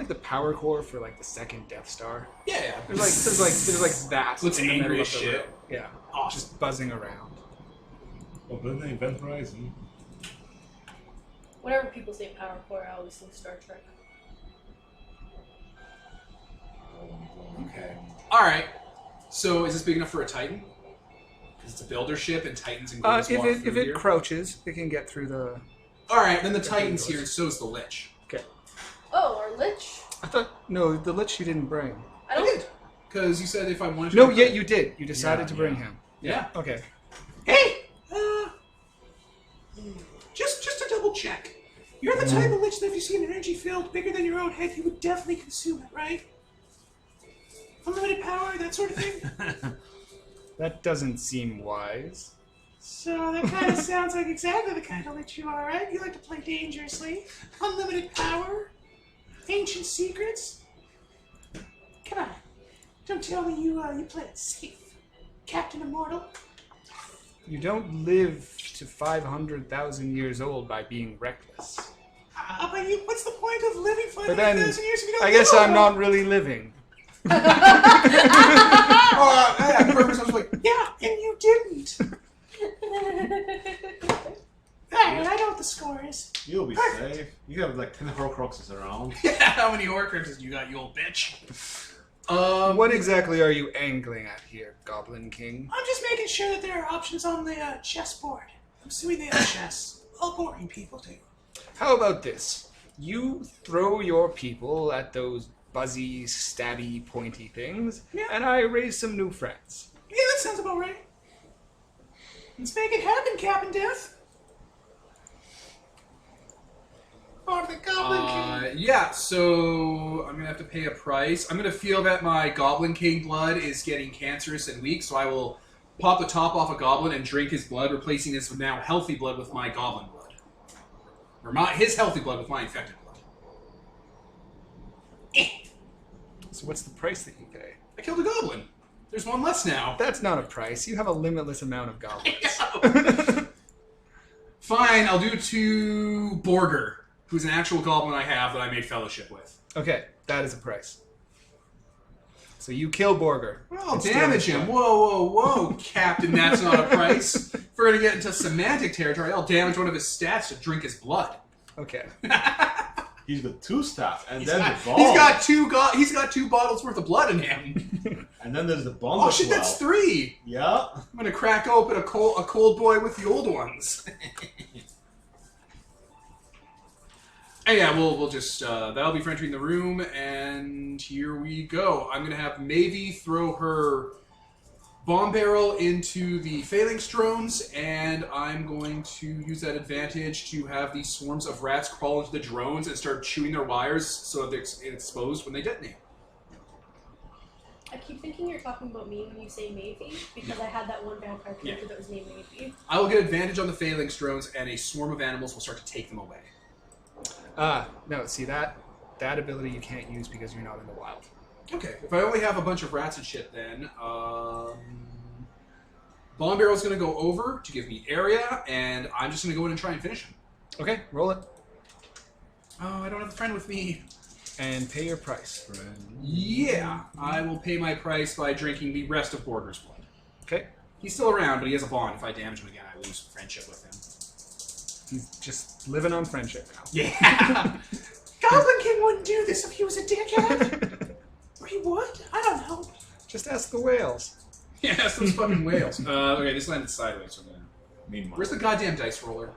the power core for like the second Death Star? yeah. There's like that. Looks in the angry middle as of the shit. room. Yeah. Awesome. Just buzzing around. Well, then they Event Horizon. Whenever people say power core, I always think Star Trek. Okay. All right. So is this big enough for a Titan? Because it's a builder ship, and Titans and goblins walk If through it here. crouches, it can get through the. All right, then the through Titan's doors. here, and so is the Lich. Okay. Oh, our Lich? I thought no, the Lich you didn't bring. I I don't. did. Because you said if I wanted to... No, yeah, you did. You decided Yeah, to bring yeah. him. Yeah. Okay. Hey, just to double check. You're the type of lich that if you see an energy field bigger than your own head, you would definitely consume it, right? Unlimited power, that sort of thing. That doesn't seem wise. So that kind of sounds like exactly the kind of lich you are, right? You like to play dangerously. Unlimited power. Ancient secrets. Come on. Don't tell me you play it safe. Captain Immortal. You don't live to 500,000 years old by being reckless. But what's the point of living But then, 500,000 years if you don't I guess know? I'm not really living. Oh, yeah, purpose. I was like, Yeah, and you didn't. Alright, I know what the score is. You'll be safe. You have like 10 Horcruxes around. how many Horcruxes you got, you old bitch? What exactly are you angling at here, Goblin King? I'm just making sure that there are options on the chessboard. I'm assuming they have chess. All boring people do. How about this? You throw your people at those buzzy, stabby, pointy things, Yeah. and I raise some new friends. Yeah, that sounds about right. Let's make it happen, Captain Death. Or the Goblin King. Yeah, so I'm gonna have to pay a price. I'm gonna feel that my Goblin King blood is getting cancerous and weak, so I will pop the top off a goblin and drink his blood, replacing his now healthy blood with my goblin blood. Or his healthy blood with my infected blood. So what's the price that you pay? I killed a goblin. There's one less now. That's not a price. You have a limitless amount of goblins. Fine, I'll do it to Borger, who's an actual goblin I have that I made fellowship with. Okay, that is a price. So you kill Borger. Well, and steal damage his him. blood. Whoa, whoa, whoa, Captain, that's not a price. If we're gonna get into semantic territory, I'll damage one of his stats to drink his blood. Okay. He's got 2 staff, and He's then got, the bomb. he's got 2 bottles worth of blood in him. And then there's the bomb Oh as shit, well. that's 3. Yeah. I'm gonna crack open a cold boy with the old ones. And yeah, we'll just that'll be for entering the room, and here we go. I'm gonna have Mavie throw her bomb barrel into the phalanx drones, and I'm going to use that advantage to have these swarms of rats crawl into the drones and start chewing their wires so they're exposed when they detonate. I keep thinking you're talking about me when you say Mavie, because I had that one vampire character that was named Mavie. I will get advantage on the phalanx drones, and a swarm of animals will start to take them away. No, see that ability you can't use because you're not in the wild. Okay, if I only have a bunch of rats and shit, then bomb barrel's gonna go over to give me area, and I'm just gonna go in and try and finish him. Okay, roll it. Oh, I don't have a friend with me. And pay your price. Yeah, I will pay my price by drinking the rest of Borger's blood. Okay. He's still around, but he has a bond. If I damage him again, I lose friendship with him. He's just living on friendship now. Yeah. Goblin King wouldn't do this if he was a dickhead. Or he would? I don't know. Just ask the whales. Yeah, that's those fucking whales. Okay, this landed sideways. So I'm gonna... Meanwhile. Where's the goddamn dice roller?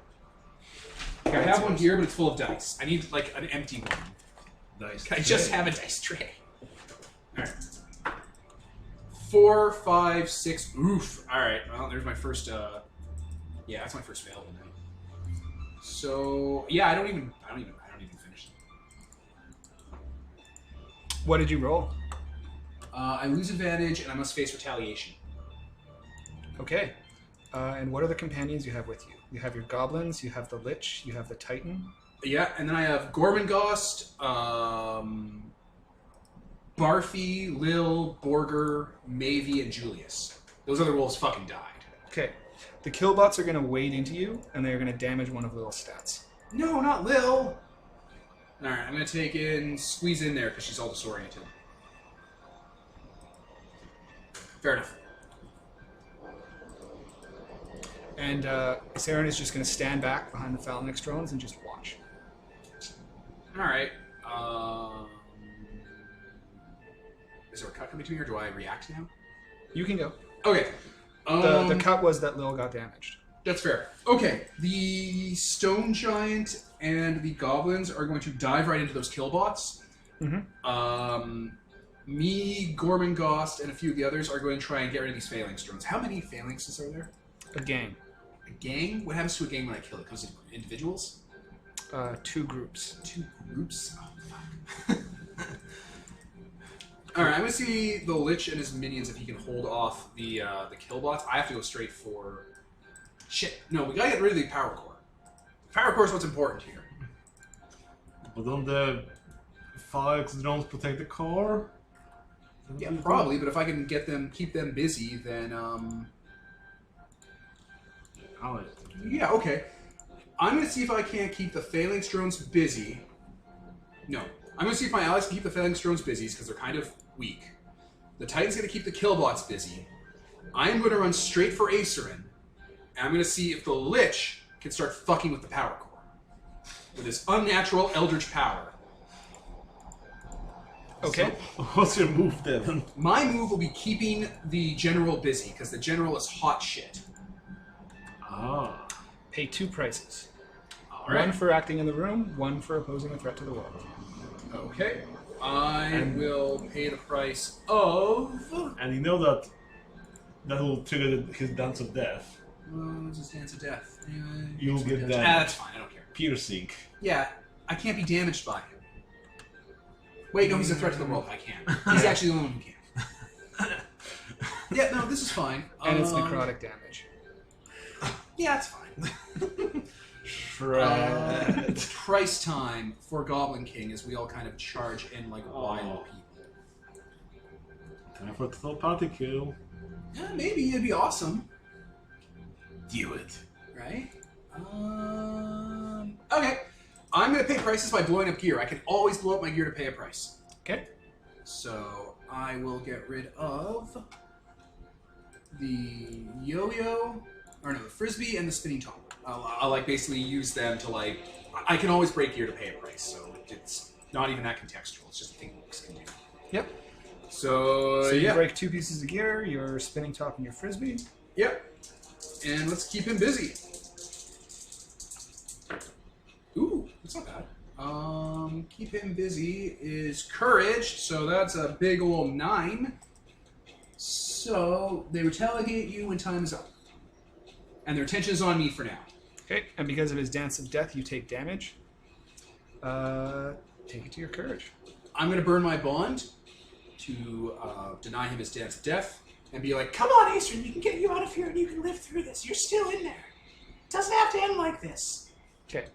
Okay, I have one here, but it's full of dice. I need like an empty one. Dice I just tray. have a dice tray. Alright. 4, 5, 6. Oof. Alright, well, there's my first, yeah, that's my first fail tonight. So, yeah, I don't even finish it. What did you roll? I lose advantage, and I must face retaliation. Okay. And what are the companions you have with you? You have your goblins, you have the lich, you have the titan. Yeah, and then I have Gormengost, Barfy, Lil, Borger, Mavie, and Julius. Those other wolves fucking died. Okay. The killbots are going to wade into you, and they're going to damage one of Lil's stats. No, not Lil! Alright, I'm gonna take in, squeeze in there, because she's all disoriented. Fair enough. And Saren is just going to stand back behind the phalanx drones and just watch. Alright. Is there a cut in between, or do I react now? You can go. Okay. The cut was that Lil got damaged. That's fair. Okay, the stone giant and the goblins are going to dive right into those killbots. Mm-hmm. Me, Gormengost, and a few of the others are going to try and get rid of these phalanx drones. How many phalanxes are there? A gang. A gang? What happens to a gang when I kill it? Goes to individuals? 2 groups. 2 groups? Oh, fuck. Alright, I'm going to see the Lich and his minions if he can hold off the killbots. I have to go straight for Shit. No, we gotta get rid of the power core. Power core is what's important here. But don't the 5X drones protect the core? Yeah, probably. But if I can keep them busy, then yeah, okay. I'm gonna see if I can't keep the phalanx drones busy. No, I'm gonna see if my allies can keep the phalanx drones busy because they're kind of weak. The Titan's gonna keep the killbots busy. I'm gonna run straight for Acerin, and I'm gonna see if the Lich can start fucking with the power core with his unnatural eldritch power. Okay. So, what's your move, Devin? My move will be keeping the general busy because the general is hot shit. Ah. Pay 2 prices. All One right. for acting in the room, one for opposing a threat to the world. Okay. I will pay the price of. And you know that will trigger his dance of death. Well, it's just Dance of Death. Anyway, You'll Dance of get Death. damaged. That's fine. I don't care. Piercing. Yeah, I can't be damaged by him. Wait, no, he's a threat to the world. I can. He's actually the only one who can. Yeah, no, this is fine. And it's necrotic damage. Yeah, it's fine. Shred. Price time for Goblin King as we all kind of charge in like wild people. Time for a total party kill. Yeah, maybe it'd be awesome, Do it. right? Okay. I'm gonna pay prices by blowing up gear. I can always blow up my gear to pay a price. Okay. So I will get rid of the yo-yo, or no, the frisbee and the spinning top. I'll like basically use them to like. I can always break gear to pay a price, so it's not even that contextual. It's just a thing books can do. Yep. So, So you yeah, break 2 pieces of gear, your spinning top and your frisbee. yep. And let's keep him busy. Ooh, that's not bad. Keep him busy is courage, so that's a big ol' 9. So they retaliate you when time is up, and their attention is on me for now. Okay, and because of his dance of death, you take damage. Take it to your courage. I'm gonna burn my bond to deny him his dance of death, and be like, "Come on, Acer, we can get you out of here and you can live through this. You're still in there. It doesn't have to end like this. Okay.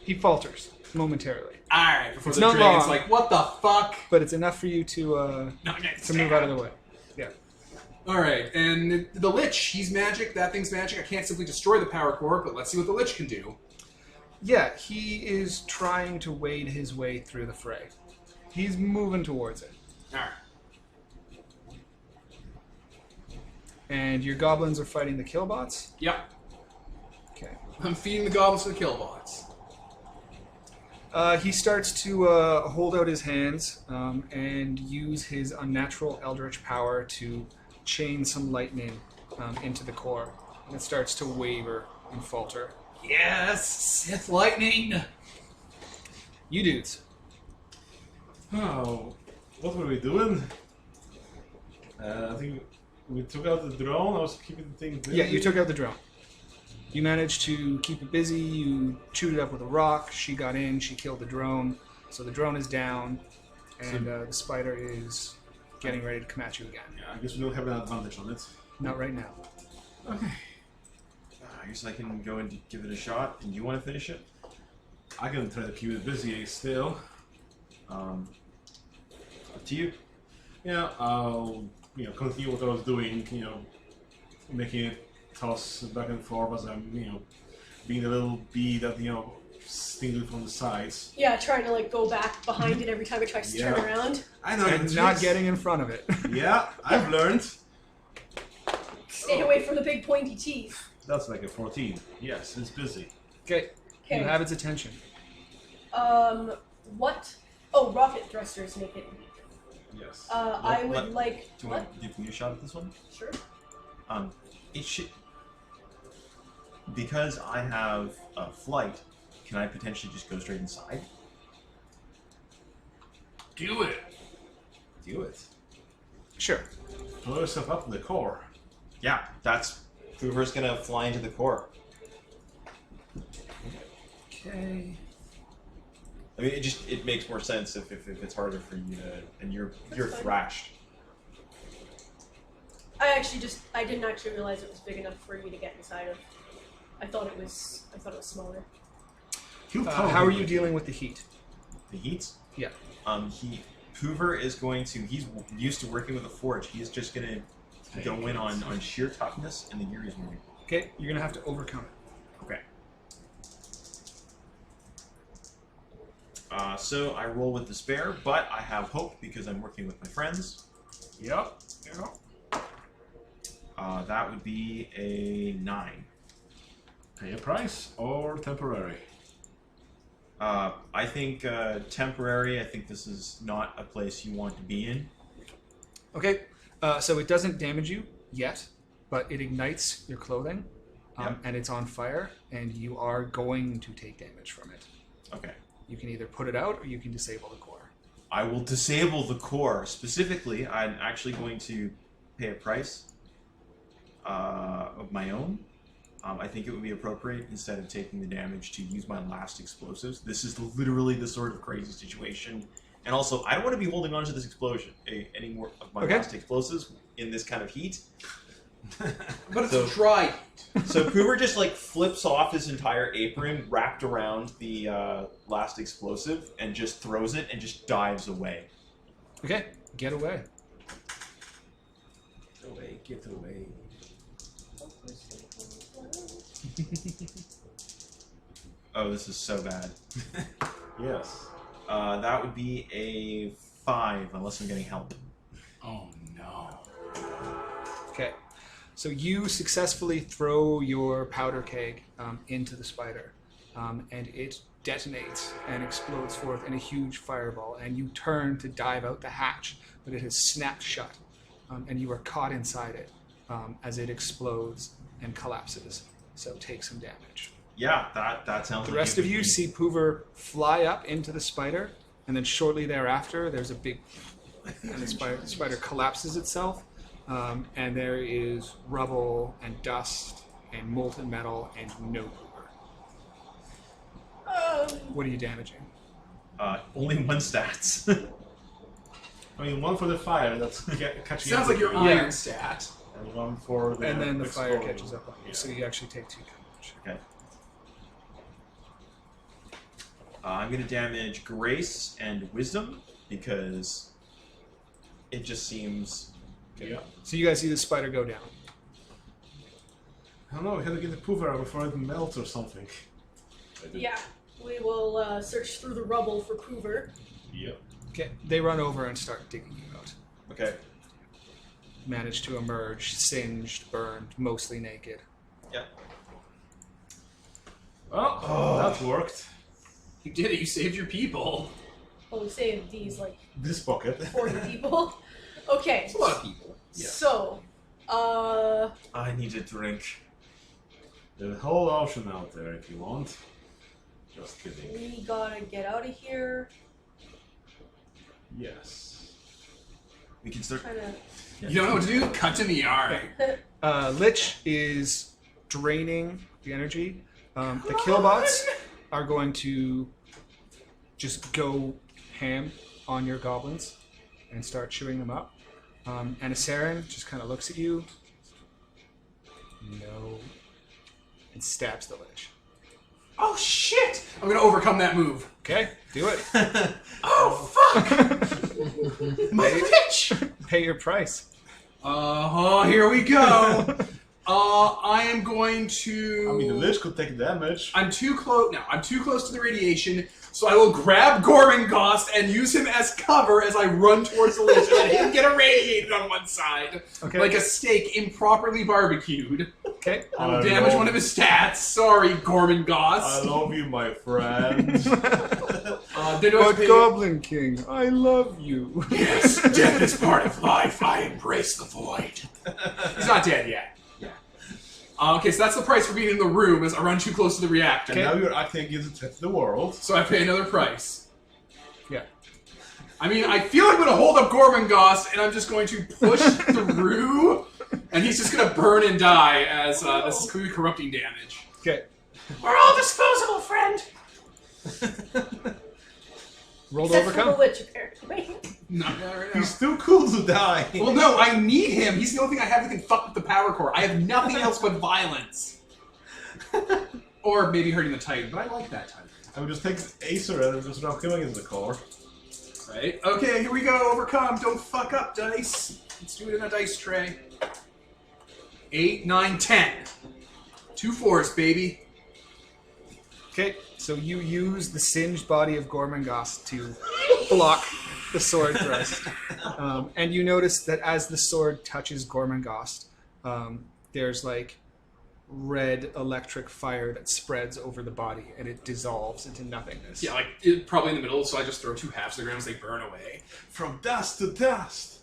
He falters momentarily, all right." Before It's the not dragon's long. like, "What the fuck?" but it's enough for you to move out of the way. Yeah. All right, and the Lich, he's magic. That thing's magic. I can't simply destroy the power core, but let's see what the Lich can do. Yeah, he is trying to wade his way through the fray. He's moving towards it. All right. And your goblins are fighting the killbots. Yep. Okay. I'm feeding the goblins to the killbots. He starts to hold out his hands and use his unnatural eldritch power to chain some lightning into the core. And it starts to waver and falter. Yes, Sith lightning. You dudes. Oh, what were we doing? I think we took out the drone. I was keeping the thing busy. Yeah, you took out the drone. You managed to keep it busy. You chewed it up with a rock. She got in. She killed the drone. So the drone is down, and the spider is getting ready to come at you again. Yeah, I guess we don't have an advantage on it. Not right now. Okay. I guess I can go and give it a shot. And you want to finish it? I can try to keep it busy still. Up to you. Yeah, I'll continue what I was doing. Making it toss back and forth as I'm being a little bee that stinging from the sides. Yeah, trying to like go back behind it every time it tries to turn Yeah. around. I know. And not getting in front of it. Yeah, I've learned. Stay away from the big pointy teeth. That's like a 14. Yes, it's busy. Okay. Okay. You have its attention. What? Oh, rocket thrusters make it weak. Yes. I would let- like. Do you What? want to give me a shot at this one? Sure. It should. Because I have flight, can I potentially just go straight inside? Do it. Do it. Sure. Blow yourself up in the core. Yeah, that's Hoover's gonna fly into the core. Okay. I mean, it makes more sense if it's harder for you to, and you're fine. thrashed. I didn't actually realize it was big enough for you to get inside of. I thought it was smaller. How are you dealing with the heat? The heat? Yeah. Hoover is going to. He's used to working with a forge. He's just going to go in on sheer toughness and the gear is moving. Okay, you're gonna have to overcome it. Okay. So I roll with despair, but I have hope because I'm working with my friends. Yep. That would be a 9. Pay a price or temporary? I think temporary. I think this is not a place you want to be in. Okay, so it doesn't damage you yet, but it ignites your clothing, Yep. and it's on fire, and you are going to take damage from it. Okay. You can either put it out or you can disable the core. I will disable the core. Specifically, I'm actually going to pay a price of my own. I think it would be appropriate, instead of taking the damage, to use my last explosives. This is literally the sort of crazy situation. And also, I don't want to be holding on to this explosion, any more of my last explosives in this kind of heat. But it's dry. So Hoover just like flips off his entire apron wrapped around the last explosive and just throws it and just dives away. Okay, get away. Get away. Oh, this is so bad. Yes. That would be a 5 unless I'm getting help. Oh no. Okay, so you successfully throw your powder keg into the spider, and it detonates and explodes forth in a huge fireball, and you turn to dive out the hatch, but it has snapped shut, and you are caught inside it as it explodes and collapses, so take some damage. Yeah, that sounds The like rest it of would you be- see Poover fly up into the spider, and then shortly thereafter, there's a big, and the spider collapses itself, and there is rubble and dust and molten metal and no Poover. What are you damaging? only 1 stats. I mean, one for the fire that's catching Sounds up like your with you, iron stat. and one for the And then the fire explosion. catches up on you, Yeah. so you actually take 2 damage. Okay. I'm going to damage Grace and Wisdom because it just seems... Yeah. So you guys see the spider go down. I don't know, we had to get the poover out before it melts or something. Yeah, we will search through the rubble for Poover. Yep. Okay, they run over and start digging you out. Okay. Manage to emerge, singed, burned, mostly naked. Yeah. Oh, that worked. You did it. You saved your people. Well, we saved these like This pocket. 40 people. Okay, It's a lot of people. Yeah. so I need a drink. There's a whole ocean out there if you want. Just kidding. we gotta get out of here. Yes. We can start... Kind of. You don't know what to do? Cut to the yard. Lich is draining the energy. The killbots are going to just go ham on your goblins and start chewing them up. And Asarin just kind of looks at you. No. And stabs the Lich. Oh shit! I'm gonna overcome that move. Okay, do it. Oh fuck! My bitch! Pay your price. Here we go. I am going to. I mean, the lich could take damage. I'm too close. No, I'm too close to the radiation, so I will grab Gormengost and use him as cover as I run towards the lich and let him get irradiated on one side, Okay. like a steak improperly barbecued. Okay. I will I damage love- one of his stats. Sorry, I Gormengost. love you, my friend. But Goblin King, I love you. Yes, death is part of life. I embrace the void. He's not dead yet. Okay, so that's the price for being in the room, as I run too close to the reactor. And now you're acting against the threat to the world. So I pay another price. Yeah. I mean, I feel like I'm going to hold up Gormengost, and I'm just going to push through, and he's just going to burn and die as this is clearly corrupting damage. Okay. We're all disposable, friend. Roll to Except for the overcome. Lich, apparently. Not right now. He's too cool to die. Well, no, I need him. He's the only thing I have that can fuck with the power core. I have nothing else but violence. Or maybe hurting the Titan, but I like that Titan. I would just take Acer and just knock him against the core. Right? Okay, here we go. Overcome. Don't fuck up, dice. Let's do it in a dice tray. 8, 9, 10. 2 4s, baby. Okay, so you use the singed body of Gormenghast to block the sword thrust. And you notice that as the sword touches Gormenghast, there's like red electric fire that spreads over the body and it dissolves into nothingness. Yeah, like probably in the middle, so I just throw 2 halves to the ground as they burn away. From dust to dust.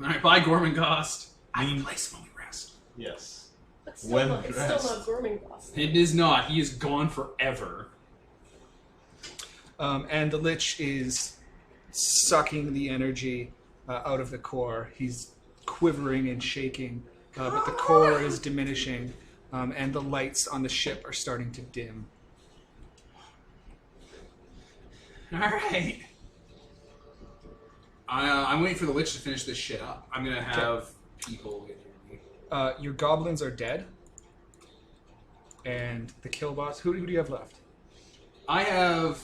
Alright, bye, Gormenghast. I Mean- have a place when we rest. Yes. But still, When it's still dressed. not grooming boss. It is not. He is gone forever. And the Lich is sucking the energy out of the core. He's quivering and shaking, but the core is diminishing, and the lights on the ship are starting to dim. Alright. I'm waiting for the Lich to finish this shit up. I'm gonna have people get near me. Your goblins are dead, and the killbots. Who do you have left? I have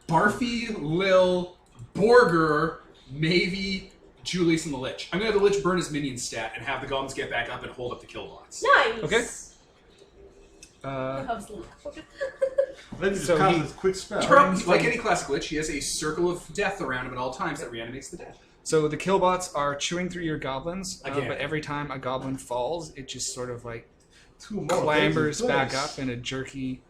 Barfy, Lil, Borger, Mavie, Julius, and the Lich. I'm gonna have the Lich burn his minion stat and have the goblins get back up and hold up the killbots. Nice. Okay. Let me just So cast he- this quick spell. Turns Like from- any classic Lich, he has a circle of death around him at all times that reanimates the dead. So the killbots are chewing through your goblins, Again. but every time a goblin falls, it just sort of like 2 more clambers things in back place. up in a jerky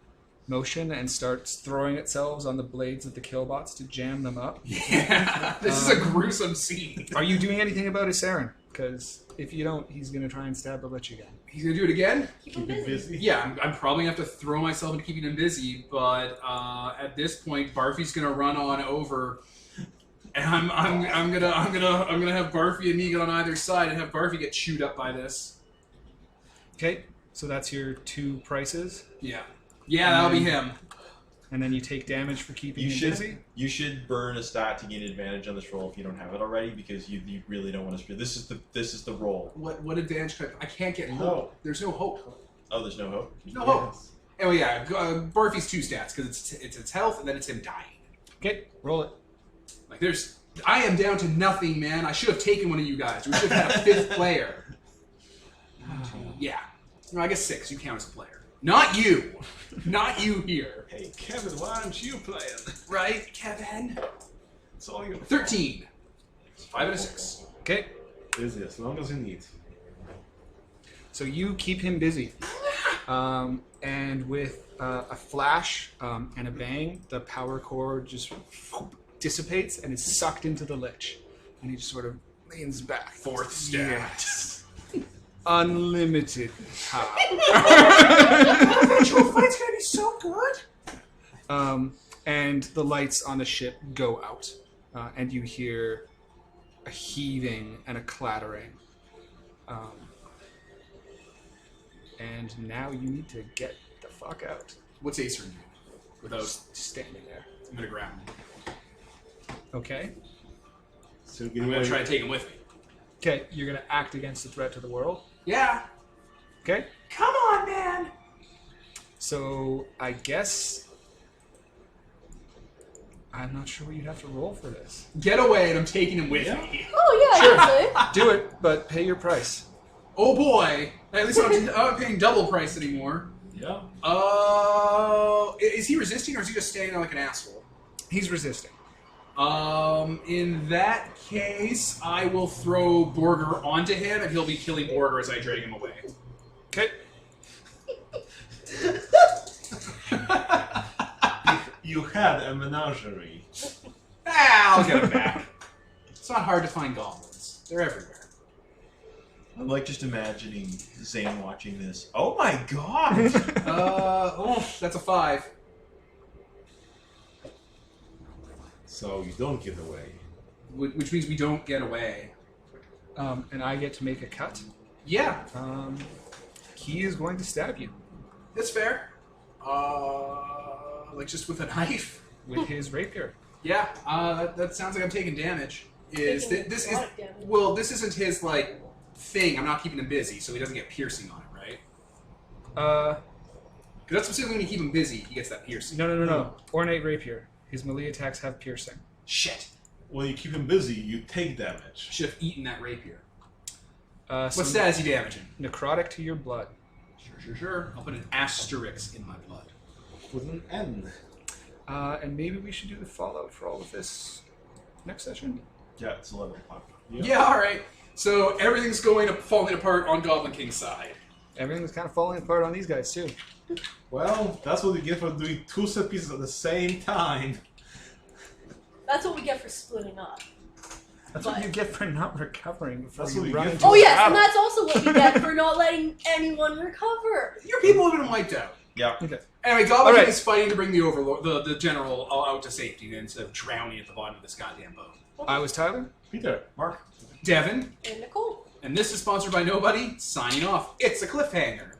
motion and starts throwing itself on the blades of the killbots to jam them up. Yeah, this is a gruesome scene. Are you doing anything about Isarin? Because if you don't, he's going to try and stab the Lich again. He's gonna do it again? Keep him Keep it busy. busy. Yeah, I'm probably gonna have to throw myself into keeping him busy, but at this point, Barfy's gonna run on over, and I'm gonna have Barfy and Negan on either side and have Barfy get chewed up by this. Okay, so that's your 2 prices, Yeah, that'll be him. and then you take damage for keeping him busy. You should burn a stat to gain advantage on this roll if you don't have it already, because you really don't want to. This is the roll. What advantage could I can't get hope. No. There's no hope. Oh, there's no hope. No hope. Oh yeah, Barfy's 2 stats because it's its health and then it's him dying. Okay, roll it. Like I am down to nothing, man. I should have taken one of you guys. We should have had a 5th player. Yeah. No, I guess 6. You count as a player. Not you. Not you here. Hey, Kevin, why aren't you playing? Right, Kevin? It's all your 13. 5 and a 6. Okay, busy as long as you need. so you keep him busy. And with a flash and a bang, the power core just dissipates and is sucked into the Lich. And he just sort of leans back. 4th stat. Yes. Unlimited power. Virtual fight's gonna be so good. And the lights on the ship go out. And you hear a heaving and a clattering. And now you need to get the fuck out. What's Acer do? Without Just standing there. I'm gonna grab him. Okay. So I'm get gonna away. try to take him with me. Okay, you're gonna act against the threat to the world. Yeah. Okay. Come on, man. So I guess I'm not sure what you'd have to roll for this. Get away, and I'm taking him with me. Oh yeah, I'd say. Do it, but pay your price. Oh boy. At least I'm not paying double price anymore. Yeah. Is he resisting or is he just standing there like an asshole? He's resisting. In that case, I will throw Borger onto him, and he'll be killing Borger as I drag him away. Okay. You had a menagerie. I'll get him back. It's not hard to find goblins. They're everywhere. I'm like just imagining Zane watching this. Oh my god! That's a 5. So you don't get away. Which means we don't get away. And I get to make a cut. Yeah, He is going to stab you that's fair. Like just with a knife. with his rapier. Yeah, that sounds like I'm taking damage. This Taking is a lot of damage. well, this isn't his like thing. I'm not keeping him busy, so he doesn't get piercing on it, right? Because that's specifically when you keep him busy, he gets that piercing. No. Ornate rapier. His melee attacks have piercing. Shit. When you keep him busy, you take damage. Should have eaten that rapier. So What stat is he damaging? necrotic to your blood. Sure. I'll put an asterisk in my blood. With an N. And maybe we should do the fallout for all of this next session. Yeah, it's 11 o'clock. Yeah, alright. So everything's falling apart on Goblin King's side. Everything's kind of falling apart on these guys too. Well, that's what you get for doing 2 set pieces at the same time. That's what we get for splitting up. That's But- what you get for not recovering before That's you what you run get into for- Oh a yes, and battle. that's also what we get for not letting anyone recover. Your people have been wiped out. Yeah. Okay. Anyway, Goblin Alright. King is fighting to bring the Overlord, the General, out to safety instead of drowning at the bottom of this goddamn boat. I was Tyler. Peter. Mark. Devin, And Nicole. and this is sponsored by nobody. Signing off. It's a cliffhanger.